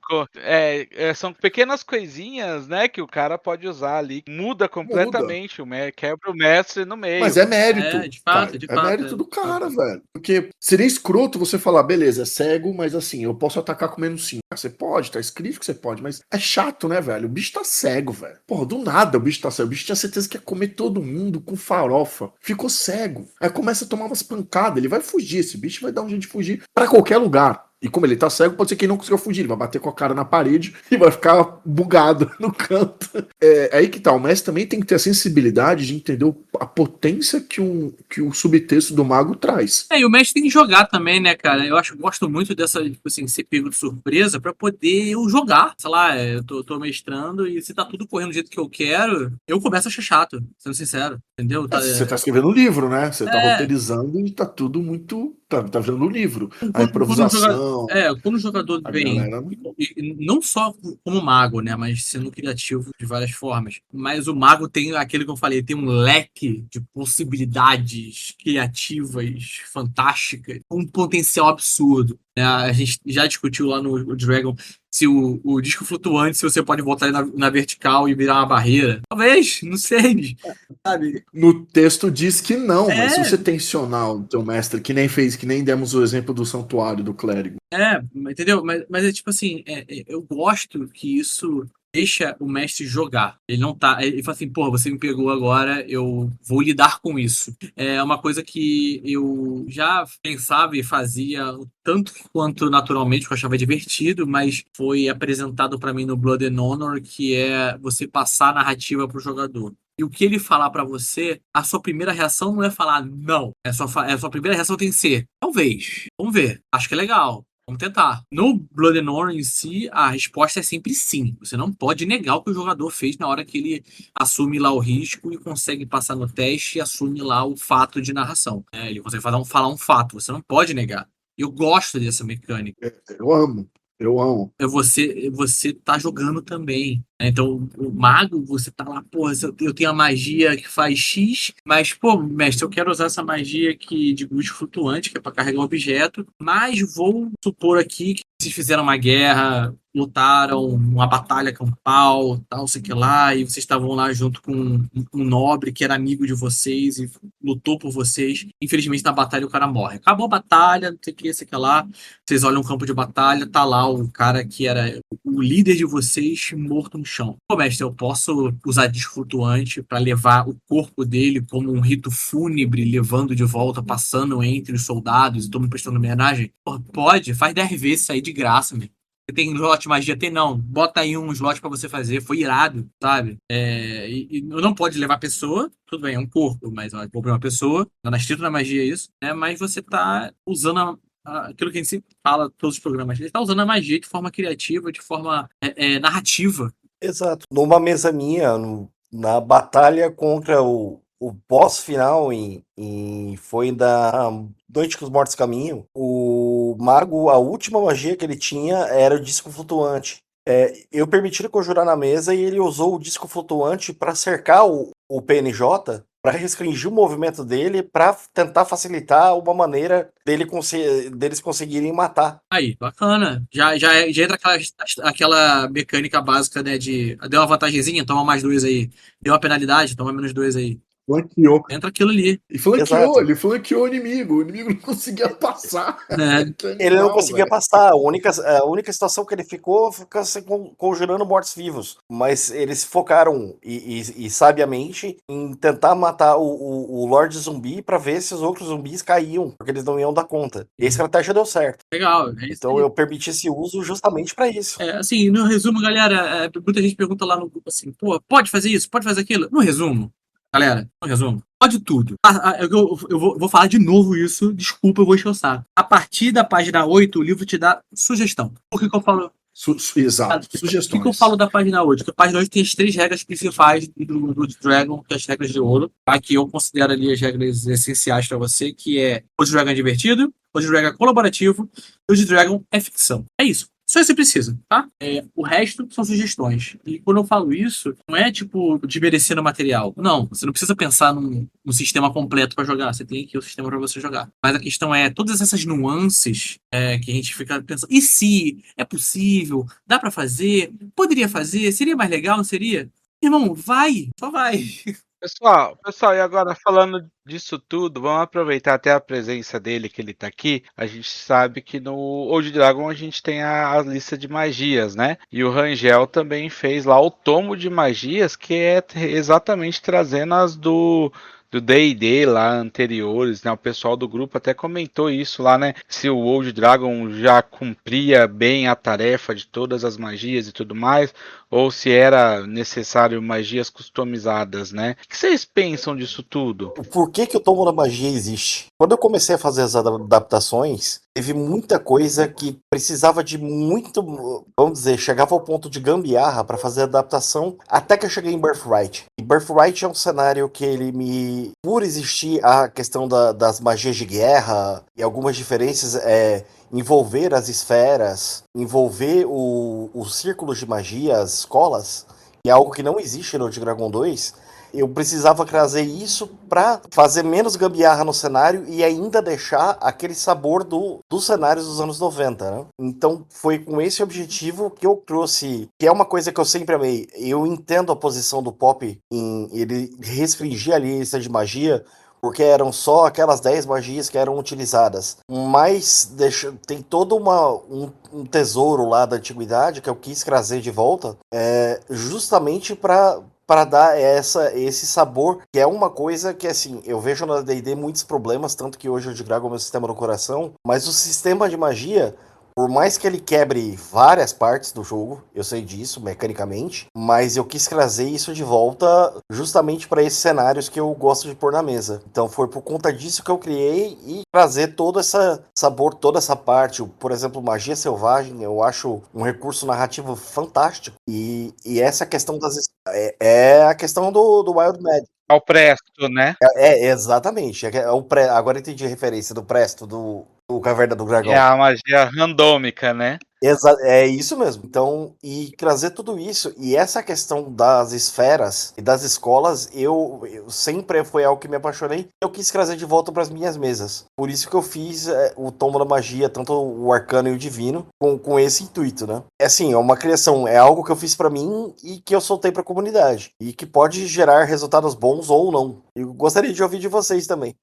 [SPEAKER 2] são pequenas coisinhas, né, que o cara pode usar ali. Muda completamente, quebra o mestre no meio.
[SPEAKER 3] Mas é mérito.
[SPEAKER 4] De fato.
[SPEAKER 3] É mérito do cara, velho. Porque seria escroto você falar, beleza, é cego, mas assim, eu posso atacar com menos 5. Você pode, tá escrito que você pode, mas é chato, né, velho? O bicho tá cego, velho. Porra, do nada o bicho tá cego. O bicho tinha certeza que ia comer todo mundo com farofa. Ficou cego. Aí começa a tomar umas pancadas. Ele vai fugir. Esse bicho vai dar um jeito de fugir pra qualquer lugar. E como ele tá cego, pode ser que ele não consiga fugir. Ele vai bater com a cara na parede e vai ficar bugado no canto. É aí que tá. O mestre também tem que ter a sensibilidade de entender a potência que o subtexto do mago traz.
[SPEAKER 4] E o mestre tem que jogar também, né, cara? Eu gosto muito dessa, tipo assim, ser pego de surpresa pra poder eu jogar. Sei lá, eu tô mestrando e se tá tudo correndo do jeito que eu quero, eu começo a achar chato, sendo sincero. Entendeu?
[SPEAKER 3] Você tá escrevendo um livro, né? Você tá
[SPEAKER 4] É.
[SPEAKER 3] roteirizando e tá tudo muito. Tá virando um livro. A
[SPEAKER 4] Quando o
[SPEAKER 3] improvisação.
[SPEAKER 4] quando o jogador
[SPEAKER 3] A
[SPEAKER 4] vem,
[SPEAKER 3] galera.
[SPEAKER 4] e não só como mago, né, mas sendo criativo de várias formas. Mas o mago tem aquele que eu falei, tem um leque de possibilidades criativas, fantásticas, um potencial absurdo. Né? A gente já discutiu lá no Dragon se o disco flutuante, se você pode botar ele na vertical e virar uma barreira. Talvez, não sei, sabe?
[SPEAKER 3] No texto diz que não, mas se
[SPEAKER 4] É.
[SPEAKER 3] você tensionar o teu mestre, que nem demos o exemplo do santuário do clérigo.
[SPEAKER 4] Entendeu? Mas é tipo assim, eu gosto que isso deixa o mestre jogar. Ele não tá. Ele fala assim, pô, você me pegou agora, eu vou lidar com isso. É uma coisa que eu já pensava e fazia tanto quanto naturalmente, que eu achava divertido, mas foi apresentado pra mim no Blood and Honor, que é você passar a narrativa pro jogador. E o que ele falar pra você, a sua primeira reação não é falar não. A sua primeira reação tem que ser, talvez. Vamos ver. Acho que é legal. Vamos tentar. No Blood and Honor em si, a resposta é sempre sim. Você não pode negar o que o jogador fez na hora que ele assume lá o risco e consegue passar no teste e assume lá o fato de narração. Ele consegue falar um fato. Você não pode negar. Eu gosto dessa mecânica.
[SPEAKER 3] Eu amo. Eu amo.
[SPEAKER 4] Você tá jogando também. Né? Então, o mago, você tá lá, porra, eu tenho a magia que faz X, mas, pô, mestre, eu quero usar essa magia aqui de boost flutuante, que é pra carregar um objeto, mas vou supor aqui que vocês fizeram uma guerra, lutaram uma batalha campal, tal, sei que lá, e vocês estavam lá junto com um nobre que era amigo de vocês e lutou por vocês. Infelizmente, na batalha o cara morre. Acabou a batalha, não sei o que, sei que lá. Vocês olham o campo de batalha, tá lá o cara que era o líder de vocês morto no chão. Pô, mestre, eu posso usar disco flutuante pra levar o corpo dele como um rito fúnebre, levando de volta, passando entre os soldados e todo mundo prestando homenagem? Pô, pode, faz 10 vezes isso aí de graça, meu. Você tem slot de magia? Tem não. Bota aí um slot pra você fazer. Foi irado, sabe? E não pode levar pessoa. Tudo bem, é um corpo, mas o corpo é uma pessoa. Tá escrito na magia isso. Né? Mas você tá usando aquilo que a gente sempre fala todos os programas. Ele tá usando a magia de forma criativa, de forma narrativa.
[SPEAKER 7] Exato. Numa mesa minha, na batalha contra o boss final foi da Noite que os Mortos Caminham, o mago, a última magia que ele tinha era o disco flutuante. Eu permiti ele conjurar na mesa e ele usou o disco flutuante para cercar o PNJ, para restringir o movimento dele, para tentar facilitar uma maneira deles conseguirem matar.
[SPEAKER 4] Aí, bacana. Já entra aquela mecânica básica, né? Deu uma vantagemzinha, toma mais 2 aí. Deu uma penalidade, toma menos 2 aí.
[SPEAKER 3] Flanqueou.
[SPEAKER 4] Entra aquilo ali.
[SPEAKER 3] E flanqueou,
[SPEAKER 7] Exato.
[SPEAKER 3] ele flanqueou o inimigo não conseguia passar.
[SPEAKER 7] Ele não conseguia passar. A única situação que ele ficou assim, conjurando mortos-vivos. Mas eles focaram e sabiamente em tentar matar o Lorde Zumbi pra ver se os outros zumbis caíam, porque eles não iam dar conta. E a estratégia deu certo.
[SPEAKER 4] Legal.
[SPEAKER 7] Então eu permiti esse uso justamente pra isso.
[SPEAKER 4] Assim, no resumo, galera, muita gente pergunta lá no grupo assim, pô, pode fazer isso? Pode fazer aquilo? No resumo, galera, no resumo, pode tudo. Eu vou falar de novo isso, desculpa, eu vou encher o saco. A partir da página 8, o livro te dá sugestão. Por que eu falo?
[SPEAKER 3] Exato,
[SPEAKER 4] Por
[SPEAKER 3] sugestões.
[SPEAKER 4] que eu falo da página 8? Porque a página 8 tem as 3 regras principais do Dragon, que é as regras de ouro, tá? Que eu considero ali as regras essenciais pra você, que é o Dragon é divertido, o Dragon é colaborativo, e o Dragon é ficção. É isso. Só isso você precisa, tá? O resto são sugestões. E quando eu falo isso, não é tipo desmerecendo o material. Não, você não precisa pensar num sistema completo pra jogar. Você tem aqui o sistema pra você jogar. Mas a questão é, todas essas nuances que a gente fica pensando, e se? É possível? Dá pra fazer? Poderia fazer? Seria mais legal, não seria? Irmão, vai! Só vai!
[SPEAKER 2] Pessoal, e agora falando disso tudo, vamos aproveitar até a presença dele, que ele tá aqui. A gente sabe que no Old Dragon a gente tem a lista de magias, né? E o Rangel também fez lá o tomo de magias, que é exatamente trazendo as do do D&D lá anteriores, né? O pessoal do grupo até comentou isso lá, né? Se o Old Dragon já cumpria bem a tarefa de todas as magias e tudo mais, ou se era necessário magias customizadas, né? O que vocês pensam disso tudo?
[SPEAKER 7] Por que o tomo da magia existe? Quando eu comecei a fazer as adaptações, teve muita coisa que precisava de muito, vamos dizer, chegava ao ponto de gambiarra para fazer a adaptação, até que eu cheguei em Birthright. E Birthright é um cenário que ele me... Por existir a questão das magias de guerra e algumas diferenças, envolver as esferas, envolver os círculos de magia, as escolas, que é algo que não existe no de Dragon 2, eu precisava trazer isso para fazer menos gambiarra no cenário e ainda deixar aquele sabor dos cenários dos anos 90, né? Então foi com esse objetivo que eu trouxe, que é uma coisa que eu sempre amei. Eu entendo a posição do Pop em ele restringir a lista de magia, porque eram só aquelas 10 magias que eram utilizadas. Mas tem todo um tesouro lá da antiguidade que eu quis trazer de volta, justamente para dar esse sabor, que é uma coisa que, assim, eu vejo na D&D muitos problemas, tanto que hoje eu digo o meu sistema no coração, mas o sistema de magia, por mais que ele quebre várias partes do jogo, eu sei disso, mecanicamente, mas eu quis trazer isso de volta justamente para esses cenários que eu gosto de pôr na mesa. Então foi por conta disso que eu criei e trazer todo esse sabor, toda essa parte. Por exemplo, magia selvagem, eu acho um recurso narrativo fantástico. E essa questão é a questão do Wild Magic.
[SPEAKER 2] Ao Presto, né?
[SPEAKER 7] Exatamente. Agora eu entendi a referência do Presto, do Caverna do Dragão.
[SPEAKER 2] É a magia randômica, né?
[SPEAKER 7] É isso mesmo. Então, e trazer tudo isso, e essa questão das esferas e das escolas, eu sempre foi algo que me apaixonei. Eu quis trazer de volta para as minhas mesas. Por isso que eu fiz o Tomo da Magia, tanto o Arcano e o Divino, com esse intuito, né? É assim, é uma criação, é algo que eu fiz para mim e que eu soltei para a comunidade. E que pode gerar resultados bons ou não. Eu gostaria de ouvir de vocês também.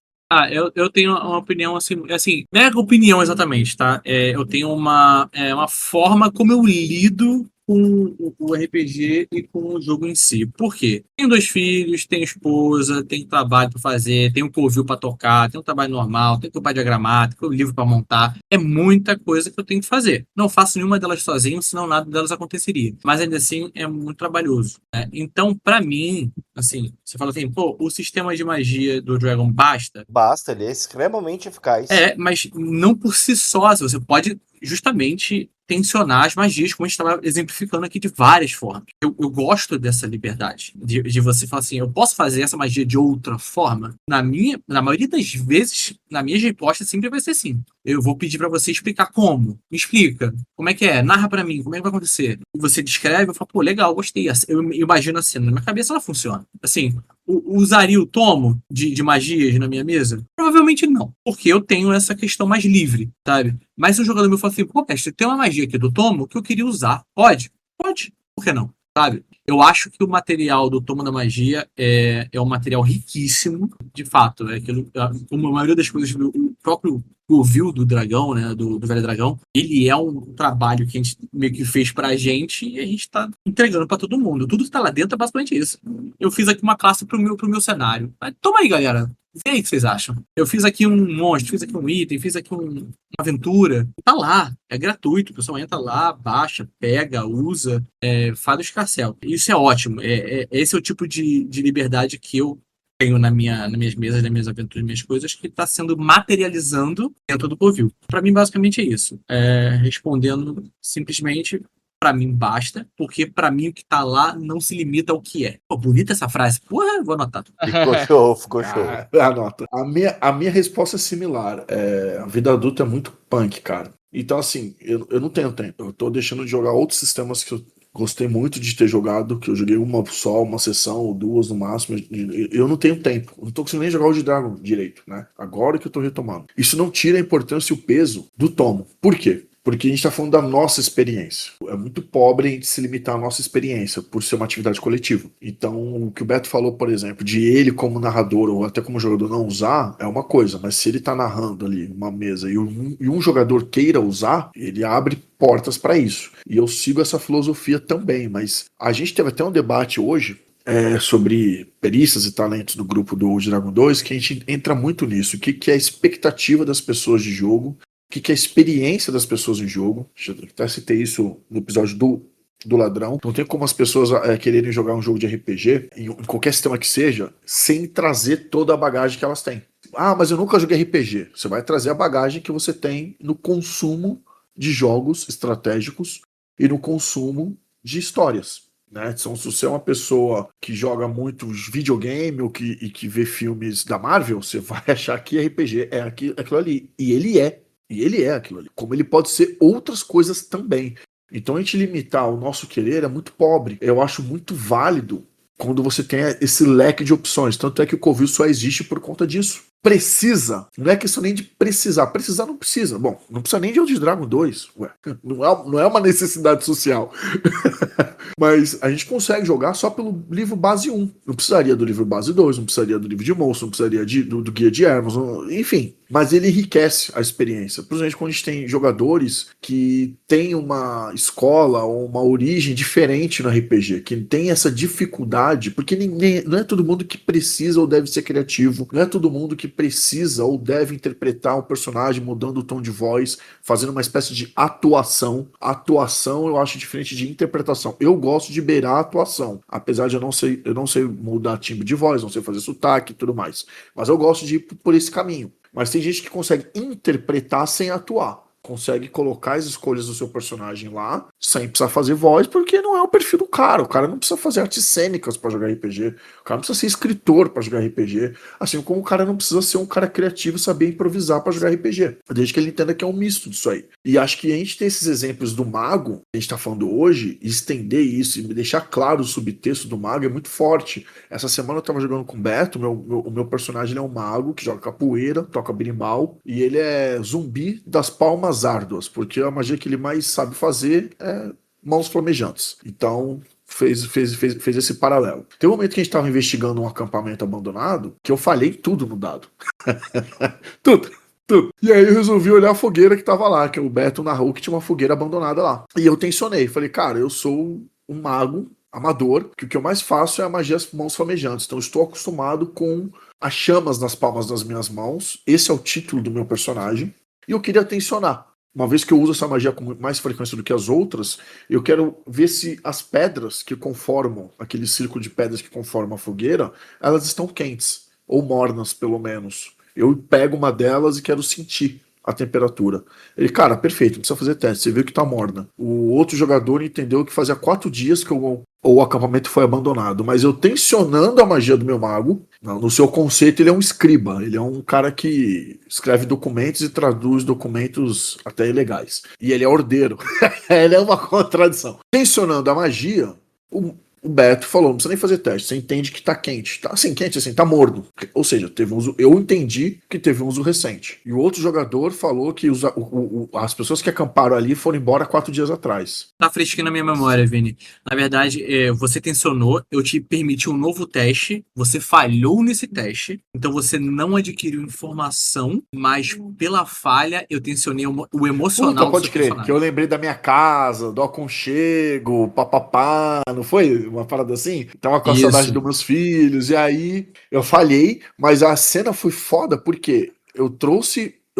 [SPEAKER 4] Eu tenho uma opinião assim, não é opinião exatamente, tá? Eu tenho uma forma como eu lido com o RPG e com o jogo em si. Por quê? Tenho 2 filhos, tenho esposa, tenho trabalho para fazer, tenho covil para tocar, tenho trabalho normal, tenho trabalho diagramático, tenho livro para montar. É muita coisa que eu tenho que fazer. Não faço nenhuma delas sozinho, senão nada delas aconteceria. Mas ainda assim é muito trabalhoso, né? Então, para mim, assim, você fala assim, pô, o sistema de magia do Dragon basta?
[SPEAKER 7] Basta, ele é extremamente eficaz.
[SPEAKER 4] Mas não por si só. Você pode justamente tensionar as magias, como a gente estava exemplificando aqui, de várias formas. Eu gosto dessa liberdade, de você falar assim, eu posso fazer essa magia de outra forma? Na maioria das vezes, na minha resposta sempre vai ser sim. Eu vou pedir para você explicar como. Me explica. Como é que é? Narra para mim. Como é que vai acontecer? E você descreve, eu falo, pô, legal, gostei. Eu imagino a cena. Na minha cabeça ela funciona. Assim, usaria o tomo de magias na minha mesa? Provavelmente não. Porque eu tenho essa questão mais livre, sabe? Mas se o jogador me fala assim, pô, mestre, tem uma magia aqui do tomo que eu queria usar. Pode? Pode. Por que não? Sabe? Eu acho que o material do Tomo da Magia é um material riquíssimo, de fato. Como a maioria das coisas do próprio covil do dragão, né, do Velho Dragão, ele é um trabalho que a gente meio que fez pra gente e a gente tá entregando pra todo mundo. Tudo que tá lá dentro é basicamente isso. Eu fiz aqui uma classe pro meu cenário. Toma aí, galera. Vê aí o que vocês acham. Eu fiz aqui um monstro, fiz aqui um item, fiz aqui uma aventura. Tá lá, é gratuito. O pessoal entra lá, baixa, pega, usa, faz o escarcel. Isso é ótimo. Esse é o tipo de liberdade que eu tenho nas minhas mesas, nas minhas aventuras, nas minhas coisas, que está sendo materializando dentro do Covil. Para mim, basicamente é isso. Respondendo simplesmente, para mim basta, porque para mim o que tá lá não se limita ao que é. Pô, bonita essa frase. Porra, vou anotar.
[SPEAKER 7] Ficou show.
[SPEAKER 3] Anota. A minha resposta é similar. A vida adulta é muito punk, cara. Então, assim, eu não tenho tempo. Eu tô deixando de jogar outros sistemas que eu gostei muito de ter jogado, que eu joguei uma sessão ou 2 no máximo. Eu não tenho tempo. Eu não tô conseguindo nem jogar o de Dragon direito, né? Agora que eu tô retomando. Isso não tira a importância e o peso do tomo. Por quê? Porque a gente está falando da nossa experiência. É muito pobre a gente se limitar à nossa experiência, por ser uma atividade coletiva. Então, o que o Beto falou, por exemplo, de ele como narrador ou até como jogador não usar, é uma coisa. Mas se ele está narrando ali uma mesa e um jogador queira usar, ele abre portas para isso. E eu sigo essa filosofia também. Mas a gente teve até um debate hoje sobre perícias e talentos do grupo do Dragon 2, que a gente entra muito nisso. O que é a expectativa das pessoas de jogo, o que é a experiência das pessoas em jogo. Já até citei isso no episódio do Ladrão. Não tem como as pessoas quererem jogar um jogo de RPG, em qualquer sistema que seja, sem trazer toda a bagagem que elas têm. Ah, mas eu nunca joguei RPG. Você vai trazer a bagagem que você tem no consumo de jogos estratégicos e no consumo de histórias. Né? Então, se você é uma pessoa que joga muito videogame e que vê filmes da Marvel, você vai achar que RPG é aquilo ali. E ele é. E ele é aquilo ali. Como ele pode ser outras coisas também. Então a gente limitar o nosso querer é muito pobre. Eu acho muito válido quando você tem esse leque de opções. Tanto é que o Covil só existe por conta disso. Precisa. Não é questão nem de precisar. Precisar não precisa. Bom, não precisa nem de Elder Dragon 2. Ué, não é uma necessidade social. Mas a gente consegue jogar só pelo livro base 1. Não precisaria do livro base 2, não precisaria do livro de monstro, não precisaria do guia de armas, enfim. Mas ele enriquece a experiência. Principalmente quando a gente tem jogadores que têm uma escola ou uma origem diferente no RPG, que tem essa dificuldade, porque não é todo mundo que precisa ou deve ser criativo, não é todo mundo que precisa ou deve interpretar um personagem mudando o tom de voz, fazendo uma espécie de atuação. Atuação eu acho diferente de interpretação. Eu gosto de beirar a atuação, apesar de eu não sei mudar timbre de voz, não sei fazer sotaque e tudo mais. Mas eu gosto de ir por esse caminho. Mas tem gente que consegue interpretar sem atuar. Consegue colocar as escolhas do seu personagem lá, sem precisar fazer voz, porque não é o perfil do cara. O cara não precisa fazer artes cênicas pra jogar RPG. O cara não precisa ser escritor pra jogar RPG. Assim como o cara não precisa ser um cara criativo e saber improvisar pra jogar RPG. Desde que ele entenda que é um misto disso aí. E acho que a gente tem esses exemplos do mago, que a gente tá falando hoje, e estender isso e deixar claro o subtexto do mago é muito forte. Essa semana eu tava jogando com o Beto, o meu personagem é um mago que joga capoeira, toca berimbau, e ele é zumbi das palmas árduas, porque a magia que ele mais sabe fazer é mãos flamejantes. Então, fez esse paralelo. Tem um momento que a gente estava investigando um acampamento abandonado, que eu falhei tudo no dado. Tudo. E aí eu resolvi olhar a fogueira que tava lá, que o Beto narrou que tinha uma fogueira abandonada lá. E eu tensionei, falei, cara, eu sou um mago amador, que o que eu mais faço é a magia das mãos flamejantes. Então eu estou acostumado com as chamas nas palmas das minhas mãos. Esse é o título do meu personagem. E eu queria tensionar. Uma vez que eu uso essa magia com mais frequência do que as outras, eu quero ver se as pedras que conformam, aquele círculo de pedras que conformam a fogueira, elas estão quentes, ou mornas pelo menos. Eu pego uma delas e quero sentir a temperatura. Ele, cara, perfeito, não precisa fazer teste, você viu que tá morna. O outro jogador entendeu que fazia 4 dias que o acampamento foi abandonado, mas eu tensionando a magia do meu mago, no seu conceito ele é um escriba, ele é um cara que escreve documentos e traduz documentos até ilegais. E ele é ordeiro. Ele é uma contradição. Tensionando a magia, o Beto falou, não precisa nem fazer teste, você entende que tá quente. Tá assim, quente assim, tá morno. Ou seja, teve um uso, eu entendi que teve um uso recente. E o outro jogador falou que as pessoas que acamparam ali foram embora 4 dias atrás.
[SPEAKER 4] Tá fresquinho na minha memória, Vini. Na verdade, você tensionou, eu te permiti um novo teste, você falhou nesse teste, então você não adquiriu informação, mas pela falha eu tensionei o emocional.
[SPEAKER 3] Puta, pode crer, que eu lembrei da minha casa, do aconchego, papapá, não foi? Uma parada assim? Tava com a saudade dos meus filhos, e aí eu falhei, mas a cena foi foda porque eu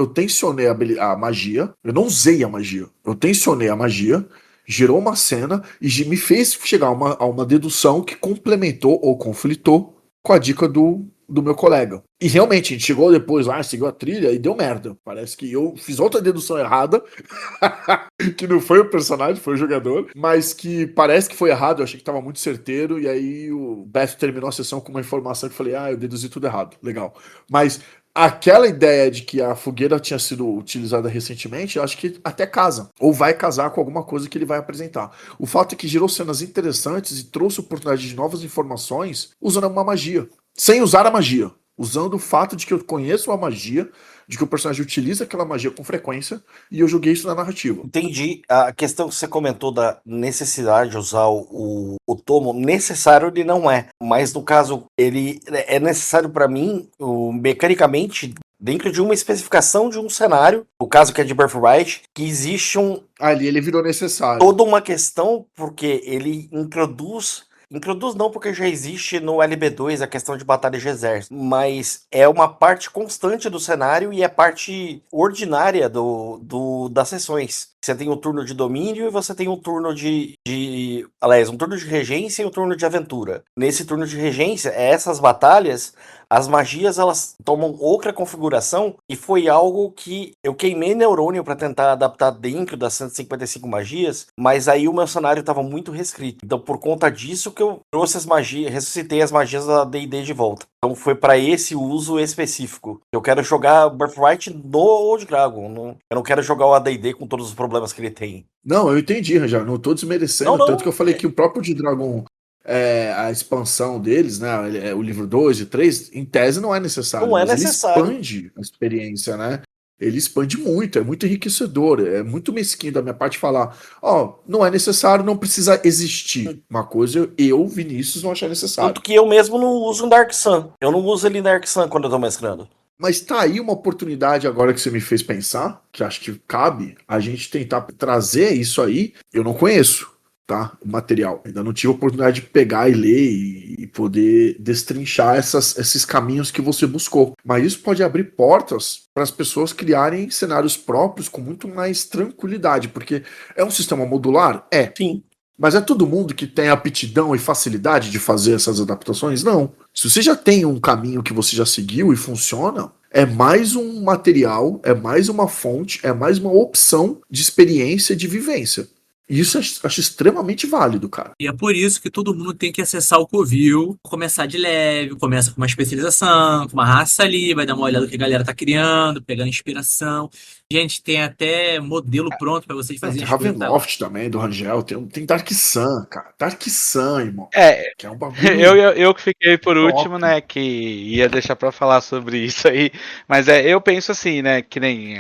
[SPEAKER 3] tensionei a magia, eu não usei a magia, eu tensionei a magia, gerou uma cena e me fez chegar a uma dedução que complementou ou conflitou com a dica do meu colega. E realmente, a gente chegou depois lá, seguiu a trilha e deu merda. Parece que eu fiz outra dedução errada, que não foi o personagem, foi o jogador, mas que parece que foi errado, eu achei que tava muito certeiro, e aí o Beto terminou a sessão com uma informação que eu falei, eu deduzi tudo errado, legal. Mas aquela ideia de que a fogueira tinha sido utilizada recentemente, eu acho que até casa, ou vai casar com alguma coisa que ele vai apresentar. O fato é que gerou cenas interessantes e trouxe oportunidade de novas informações usando uma magia. Sem usar a magia, usando o fato de que eu conheço a magia, de que o personagem utiliza aquela magia com frequência, e eu joguei isso na narrativa.
[SPEAKER 7] Entendi. A questão que você comentou da necessidade de usar o tomo, necessário ele não é, mas no caso, ele é necessário para mim, mecanicamente, dentro de uma especificação de um cenário, o caso que é de Birthright, que existe
[SPEAKER 3] ali ele virou necessário.
[SPEAKER 7] Toda uma questão, porque ele introduz Introduz não, porque já existe no LB2 a questão de batalha de exército, mas é uma parte constante do cenário e é parte ordinária das sessões. Você tem um turno de domínio e você tem um turno aliás, um turno de regência e um turno de aventura. Nesse turno de regência, essas batalhas, as magias elas tomam outra configuração e foi algo que eu queimei neurônio para tentar adaptar dentro das 155 magias, mas aí o meu cenário estava muito restrito. Então, por conta disso que eu trouxe as magias, ressuscitei as magias da D&D de volta. Então foi para esse uso específico. Eu quero jogar Birthright no Old Dragon. Eu não quero jogar o AD&D com todos os problemas que ele tem.
[SPEAKER 3] Não, eu entendi, Rangel. Não tô desmerecendo.
[SPEAKER 7] Não.
[SPEAKER 3] Tanto que eu falei que o próprio de Dragon, a expansão deles, né? O livro 2 e 3, em tese não é necessário.
[SPEAKER 7] Não é
[SPEAKER 3] mas
[SPEAKER 7] necessário.
[SPEAKER 3] Ele expande a experiência, né? Ele expande muito, é muito enriquecedor. É muito mesquinho da minha parte falar: não é necessário, não precisa existir. Uma coisa eu, Vinícius, não achei necessário.
[SPEAKER 7] Tanto que eu mesmo não uso em Dark Sun. Eu não uso ele em Dark Sun quando eu tô mestrando.
[SPEAKER 3] Mas tá aí uma oportunidade agora que você me fez pensar, que acho que cabe a gente tentar trazer isso aí. Eu não conheço, tá? O material. Ainda não tive a oportunidade de pegar e ler e poder destrinchar esses caminhos que você buscou. Mas isso pode abrir portas para as pessoas criarem cenários próprios com muito mais tranquilidade, porque é um sistema modular? É.
[SPEAKER 7] Sim.
[SPEAKER 3] Mas é todo mundo que tem aptidão e facilidade de fazer essas adaptações? Não. Se você já tem um caminho que você já seguiu e funciona, é mais um material, é mais uma fonte, é mais uma opção de experiência, de vivência. E isso eu acho extremamente válido, cara.
[SPEAKER 4] E é por isso que todo mundo tem que acessar o Covil, começar de leve, começa com uma especialização, com uma raça ali, vai dar uma olhada no que a galera tá criando, pegar inspiração. Gente, tem até modelo pronto pra vocês
[SPEAKER 3] Tem
[SPEAKER 4] fazerem.
[SPEAKER 3] Ravenloft também, do Rangel, tem Dark Sun, cara. Dark Sun, irmão. Que é um bagulho.
[SPEAKER 2] Eu que fiquei por último, né, que ia deixar pra falar sobre isso aí, mas eu penso assim, né, que nem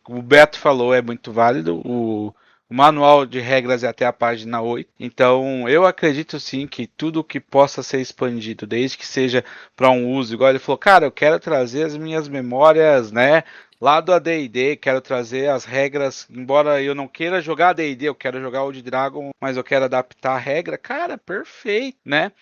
[SPEAKER 2] o Beto falou, é muito válido, o manual de regras é até a página 8, então eu acredito sim que tudo que possa ser expandido, desde que seja para um uso, igual ele falou, cara, eu quero trazer as minhas memórias, né, lá do AD&D, quero trazer as regras, embora eu não queira jogar AD&D, eu quero jogar Old Dragon, mas eu quero adaptar a regra, cara, perfeito, né?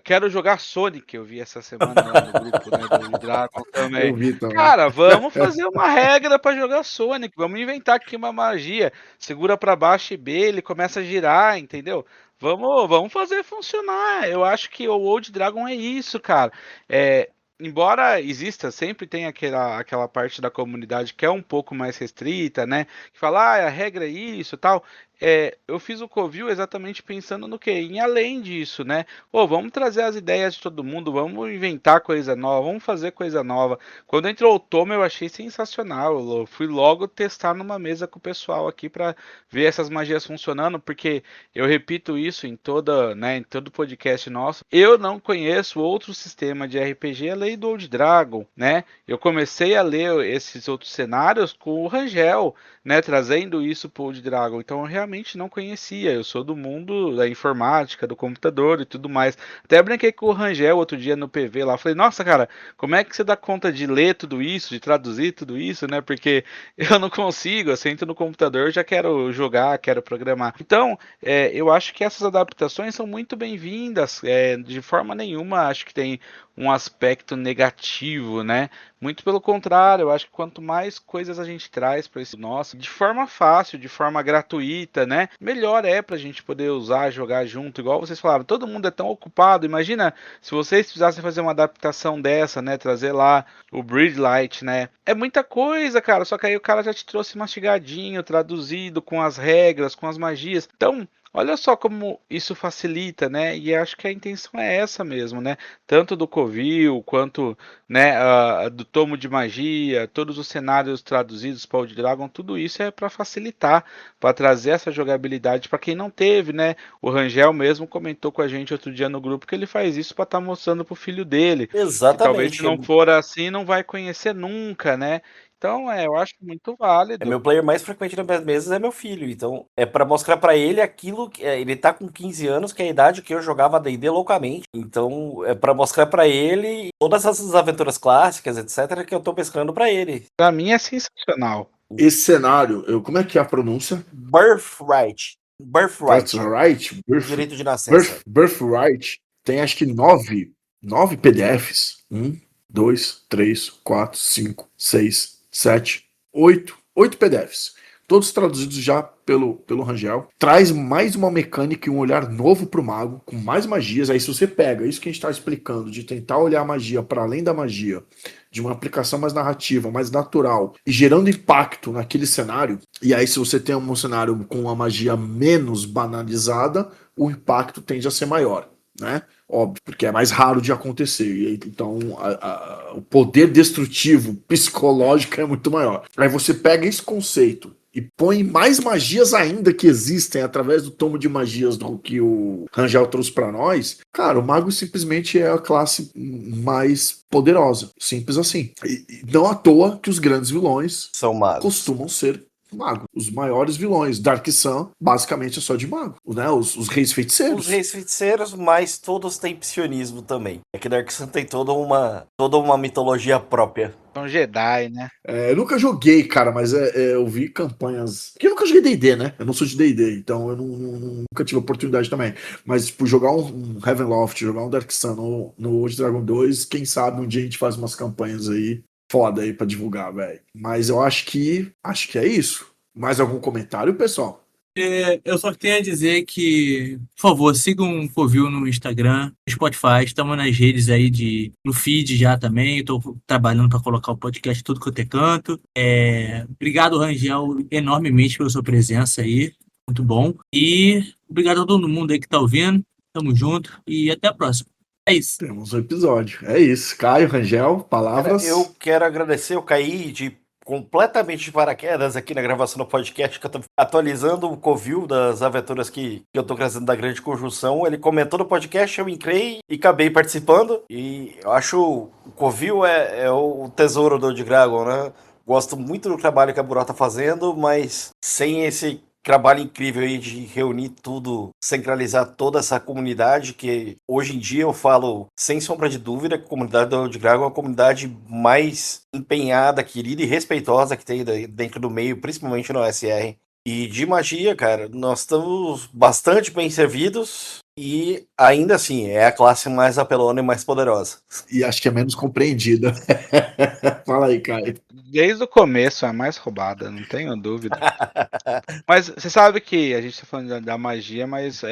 [SPEAKER 2] Quero jogar Sonic, eu vi essa semana lá no grupo, né, do Old Dragon também.
[SPEAKER 3] Eu vi também.
[SPEAKER 2] Cara, vamos fazer uma regra para jogar Sonic, vamos inventar aqui uma magia, segura para baixo e B, ele começa a girar, entendeu? Vamos fazer funcionar. Eu acho que o Old Dragon é isso, cara. Embora exista, sempre tem aquela parte da comunidade que é um pouco mais restrita, né? Que fala, a regra é isso e tal. Eu fiz o Covil exatamente pensando no quê? Em além disso, né? Vamos trazer as ideias de todo mundo, vamos inventar coisa nova, vamos fazer coisa nova. Quando entrou o Tomo, eu achei sensacional. Eu fui logo testar numa mesa com o pessoal aqui para ver essas magias funcionando, porque eu repito isso em todo podcast nosso. Eu não conheço outro sistema de RPG além do Old Dragon, né? Eu comecei a ler esses outros cenários com o Rangel, né? Trazendo isso pro Old Dragon. Então eu realmente não conhecia. Eu sou do mundo da informática, do computador e tudo mais. Até brinquei com o Rangel outro dia no PV lá. Falei, nossa, cara, como é que você dá conta de ler tudo isso, de traduzir tudo isso, né? Porque eu não consigo. Eu sento no computador, já quero jogar, quero programar. Então, eu acho que essas adaptações são muito bem-vindas. De forma nenhuma, acho que tem um aspecto negativo, né? Muito pelo contrário, eu acho que quanto mais coisas a gente traz para esse nosso, de forma fácil, de forma gratuita, né? Melhor é pra gente poder usar, jogar junto, igual vocês falaram, todo mundo é tão ocupado, imagina se vocês precisassem fazer uma adaptação dessa, né? Trazer lá o Bridgelight, né? É muita coisa, cara, só que aí o cara já te trouxe mastigadinho, traduzido, com as regras, com as magias. Então, olha só como isso facilita, né? E acho que a intenção é essa mesmo, né? Tanto do Covil quanto, né, do Tomo de Magia, todos os cenários traduzidos para o Old Dragon, tudo isso é para facilitar, para trazer essa jogabilidade para quem não teve, né? O Rangel mesmo comentou com a gente outro dia no grupo que ele faz isso para estar mostrando pro filho dele.
[SPEAKER 7] Exatamente.
[SPEAKER 2] Que talvez se não for assim, não vai conhecer nunca, né? Então, eu acho muito válido.
[SPEAKER 7] Meu player mais frequente nas minhas mesas é meu filho, então é pra mostrar pra ele aquilo que ele tá com 15 anos, que é a idade que eu jogava D&D loucamente. Então, é pra mostrar pra ele todas essas aventuras clássicas, etc, que eu tô pescando pra ele.
[SPEAKER 2] Pra mim é sensacional.
[SPEAKER 3] Esse cenário, como é que é a pronúncia?
[SPEAKER 7] Birthright. Birthright.
[SPEAKER 3] Birthright?
[SPEAKER 7] Direito de nascença.
[SPEAKER 3] Birthright tem acho que 9 PDFs. 2, 3, 4, 5, 6, 7, 8 PDFs. Todos traduzidos já pelo Rangel. Traz mais uma mecânica e um olhar novo pro mago, com mais magias. Aí se você pega isso que a gente tá explicando, de tentar olhar a magia para além da magia, de uma aplicação mais narrativa, mais natural, e gerando impacto naquele cenário, e aí se você tem um cenário com uma magia menos banalizada, o impacto tende a ser maior, né? Óbvio, porque é mais raro de acontecer. E aí, então, o poder destrutivo psicológico é muito maior. Aí você pega esse conceito e põe mais magias ainda que existem através do tomo de magias do que o Rangel trouxe pra nós. Cara, o mago simplesmente é a classe mais poderosa. Simples assim. E não à toa que os grandes vilões
[SPEAKER 7] São magos.
[SPEAKER 3] costumam ser mago. Os maiores vilões. Dark Sun, basicamente, é só de mago. Né? Os reis feiticeiros.
[SPEAKER 7] Os reis feiticeiros, mas todos têm psionismo também. É que Dark Sun tem toda uma mitologia própria.
[SPEAKER 2] São Jedi, né?
[SPEAKER 3] Eu nunca joguei, cara, mas eu vi campanhas. Porque eu nunca joguei D&D, né? Eu não sou de D&D, então eu nunca tive oportunidade também. Mas, tipo, jogar um Heavenloft, jogar um Dark Sun no Old Dragon 2, quem sabe um dia a gente faz umas campanhas aí foda aí pra divulgar, velho. Mas eu acho que é isso. Mais algum comentário, pessoal?
[SPEAKER 6] Eu só tenho a dizer que, por favor, sigam o Covil no Instagram, no Spotify, estamos nas redes aí no feed já também, estou trabalhando para colocar o podcast tudo quanto é canto. Obrigado, Rangel, enormemente pela sua presença aí, muito bom. E obrigado a todo mundo aí que está ouvindo, tamo junto e até a próxima. É isso.
[SPEAKER 3] Temos um episódio. É isso. Caio, Rangel, palavras.
[SPEAKER 7] Cara, eu quero agradecer, eu caí completamente de paraquedas aqui na gravação do podcast, que eu tô atualizando o Covil das aventuras que eu tô trazendo da Grande Conjunção. Ele comentou no podcast, eu entrei e acabei participando. E eu acho o Covil é o tesouro do Old Dragon, né? Gosto muito do trabalho que a Buró tá fazendo, mas sem esse trabalho incrível aí de reunir tudo, centralizar toda essa comunidade, que hoje em dia eu falo, sem sombra de dúvida, que a comunidade do Old Dragon é a comunidade mais empenhada, querida e respeitosa que tem dentro do meio, principalmente no SR. E de magia, cara, nós estamos bastante bem servidos e ainda assim é a classe mais apelona e mais poderosa.
[SPEAKER 3] E acho que é menos compreendida. Fala aí, Caio.
[SPEAKER 2] Desde o começo é a mais roubada, não tenho dúvida. Mas você sabe que a gente tá falando da magia, mas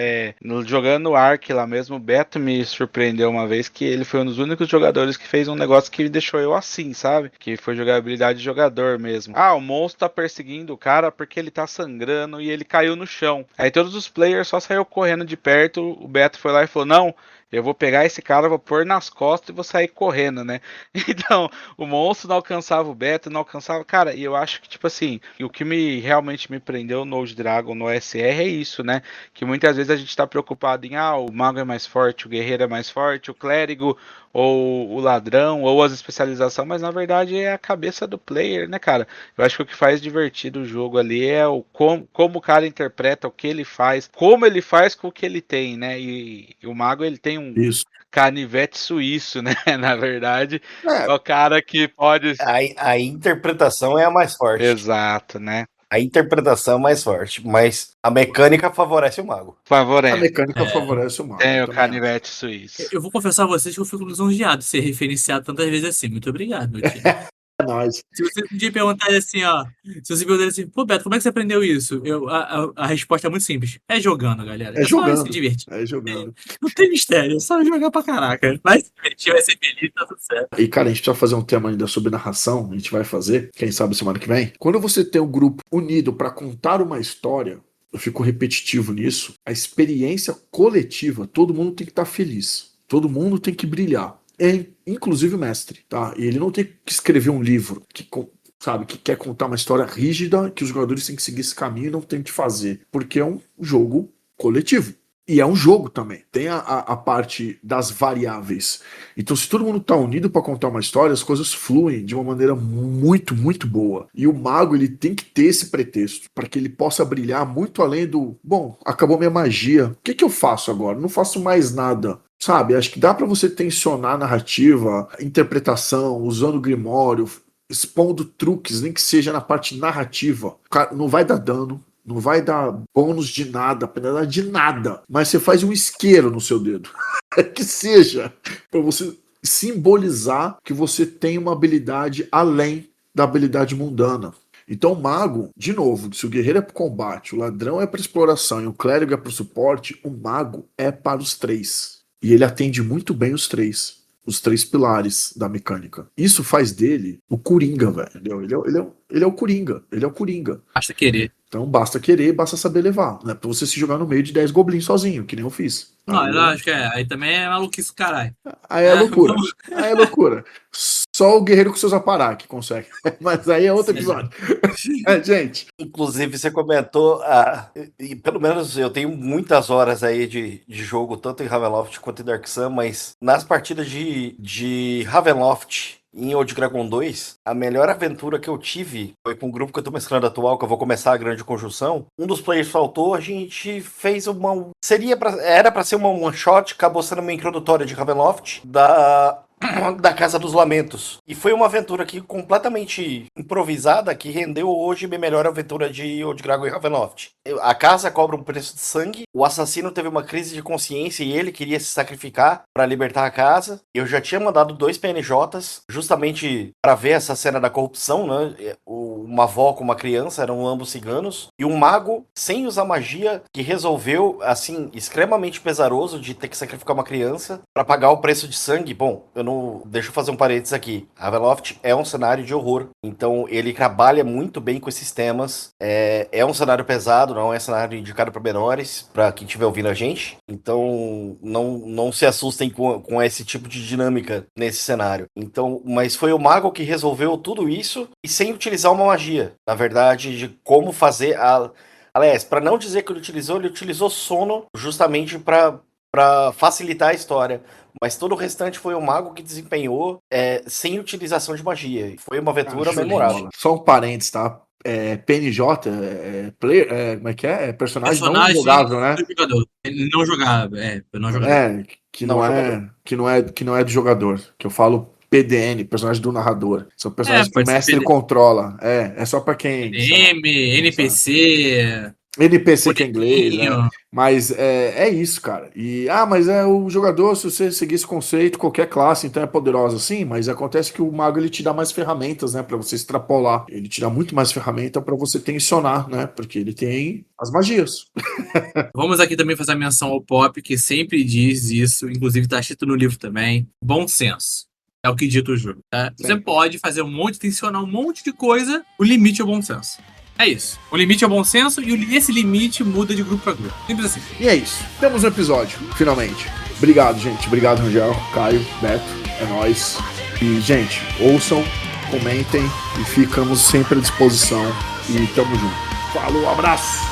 [SPEAKER 2] jogando o Ark lá mesmo, o Beto me surpreendeu uma vez que ele foi um dos únicos jogadores que fez um negócio que deixou eu assim, sabe? Que foi jogabilidade de jogador mesmo. O monstro tá perseguindo o cara porque ele tá sangrando e ele caiu no chão. Aí todos os players só saíram correndo de perto, o Beto foi lá e falou, não, eu vou pegar esse cara, vou pôr nas costas e vou sair correndo, né? Então, o monstro não alcançava o Beto, não alcançava... Cara, e eu acho que, tipo assim, o que realmente me prendeu no Old Dragon, no SR, é isso, né? Que muitas vezes a gente tá preocupado em, o mago é mais forte, o guerreiro é mais forte, o clérigo, ou o ladrão, ou as especializações, mas na verdade é a cabeça do player, né, cara? Eu acho que o que faz divertido o jogo ali é como o cara interpreta, o que ele faz, como ele faz com o que ele tem, né? E o mago, ele tem um canivete suíço, né? Na verdade, é o cara que pode...
[SPEAKER 7] A interpretação é a mais forte.
[SPEAKER 2] Exato, né?
[SPEAKER 7] A interpretação é mais forte, mas a mecânica favorece o mago.
[SPEAKER 3] A mecânica favorece o mago.
[SPEAKER 2] É o canivete suíço.
[SPEAKER 6] Eu vou confessar a vocês que eu fico lisonjeado de ser referenciado tantas vezes assim. Muito obrigado, meu tio.
[SPEAKER 3] É nóis.
[SPEAKER 6] Se você um dia perguntar assim, se você perguntar assim, pô, Beto, como é que você aprendeu isso? A resposta é muito simples. É jogando, galera.
[SPEAKER 3] É jogando.
[SPEAKER 6] Só se divertir.
[SPEAKER 3] É jogando.
[SPEAKER 6] Não tem mistério, é só jogar pra caraca. Vai se divertir, vai ser feliz, tá tudo certo.
[SPEAKER 3] E, cara, a gente precisa fazer um tema ainda sobre narração. A gente vai fazer, quem sabe, semana que vem. Quando você tem um grupo unido pra contar uma história, eu fico repetitivo nisso, a experiência coletiva, todo mundo tem que estar feliz. Todo mundo tem que brilhar. Inclusive o mestre, tá? E ele não tem que escrever um livro que quer contar uma história rígida, que os jogadores têm que seguir esse caminho e não tem que fazer, porque é um jogo coletivo. E é um jogo também. Tem a parte das variáveis. Então, se todo mundo tá unido para contar uma história, as coisas fluem de uma maneira muito, muito boa. E o mago, ele tem que ter esse pretexto para que ele possa brilhar muito além do, bom, acabou minha magia. O que eu faço agora? Não faço mais nada. Sabe? Acho que dá para você tensionar a narrativa, a interpretação, usando o grimório, expondo truques, nem que seja na parte narrativa. Não vai dar dano. Não vai dar bônus de nada, penalidade de nada. Mas você faz um isqueiro no seu dedo. Que seja, para você simbolizar que você tem uma habilidade além da habilidade mundana. Então o mago, de novo, se o guerreiro é para combate, o ladrão é para exploração e o clérigo é para o suporte, o mago é para os três. E ele atende muito bem os três pilares da mecânica. Isso faz dele o Coringa, velho. Ele é o Coringa. Ele é o Coringa.
[SPEAKER 4] Basta querer.
[SPEAKER 3] Então basta querer, basta saber levar. Não é pra você se jogar no meio de 10 goblins sozinho, que nem eu fiz.
[SPEAKER 4] Não, eu acho que aí também é maluquice, caralho.
[SPEAKER 3] Aí é loucura. Aí é loucura. Só o guerreiro com seus apará que consegue. Mas aí é outro episódio. Gente.
[SPEAKER 7] Inclusive, você comentou, e pelo menos eu tenho muitas horas aí de jogo, tanto em Ravenloft quanto em Dark Sun, mas nas partidas de Ravenloft em Old Dragon 2, a melhor aventura que eu tive foi com o grupo que eu tô mestrando atual, que eu vou começar a grande conjunção. Um dos players faltou, a gente fez era pra ser uma one shot, acabou sendo uma introdutória de Ravenloft da Casa dos Lamentos. E foi uma aventura aqui completamente improvisada que rendeu hoje minha melhor aventura de Old Dragon e Ravenloft. A casa cobra um preço de sangue, o assassino teve uma crise de consciência e ele queria se sacrificar para libertar a casa. Eu já tinha mandado 2 PNJs justamente para ver essa cena da corrupção, né? Uma avó com uma criança, eram ambos ciganos, e um mago sem usar magia que resolveu, assim, extremamente pesaroso de ter que sacrificar uma criança para pagar o preço de sangue. Bom, deixa eu fazer um parênteses aqui. Ravenloft é um cenário de horror, então ele trabalha muito bem com esses temas. É um cenário pesado, não é um cenário indicado para menores, para quem estiver ouvindo a gente. Então não se assustem com esse tipo de dinâmica nesse cenário. Então, mas foi o mago que resolveu tudo isso e sem utilizar uma magia. Na verdade, de como fazer Aliás, para não dizer que ele utilizou sono justamente para facilitar a história. Mas todo o restante foi o mago que desempenhou sem utilização de magia. Foi uma aventura memorável.
[SPEAKER 3] Só um parênteses, tá? PNJ, player, como é que é? Personagem não jogável, né?
[SPEAKER 4] Jogador. Não jogável, não jogável.
[SPEAKER 3] Que não é do jogador. Que eu falo PDN, personagem do narrador. São personagens que o mestre controla. É só pra quem...
[SPEAKER 4] DM, NPC...
[SPEAKER 3] NPC que é inglês, né? Mas é isso, cara. Mas o jogador, se você seguir esse conceito, qualquer classe, então é poderosa, sim, mas acontece que o mago, ele te dá mais ferramentas, né, pra você extrapolar. Ele te dá muito mais ferramenta pra você tensionar, né, porque ele tem as magias.
[SPEAKER 4] Vamos aqui também fazer a menção ao Pop, que sempre diz isso, inclusive tá escrito no livro também, bom senso. É o que dita o jogo, tá? Você pode fazer tensionar um monte de coisa, o limite é o bom senso. É isso. O limite é o bom senso e esse limite muda de grupo pra grupo. Simples assim.
[SPEAKER 3] E é isso. Temos um episódio, finalmente. Obrigado, gente. Obrigado, Rangel, Caio, Beto. É nóis. E, gente, ouçam, comentem e ficamos sempre à disposição. E tamo junto. Falou, abraço!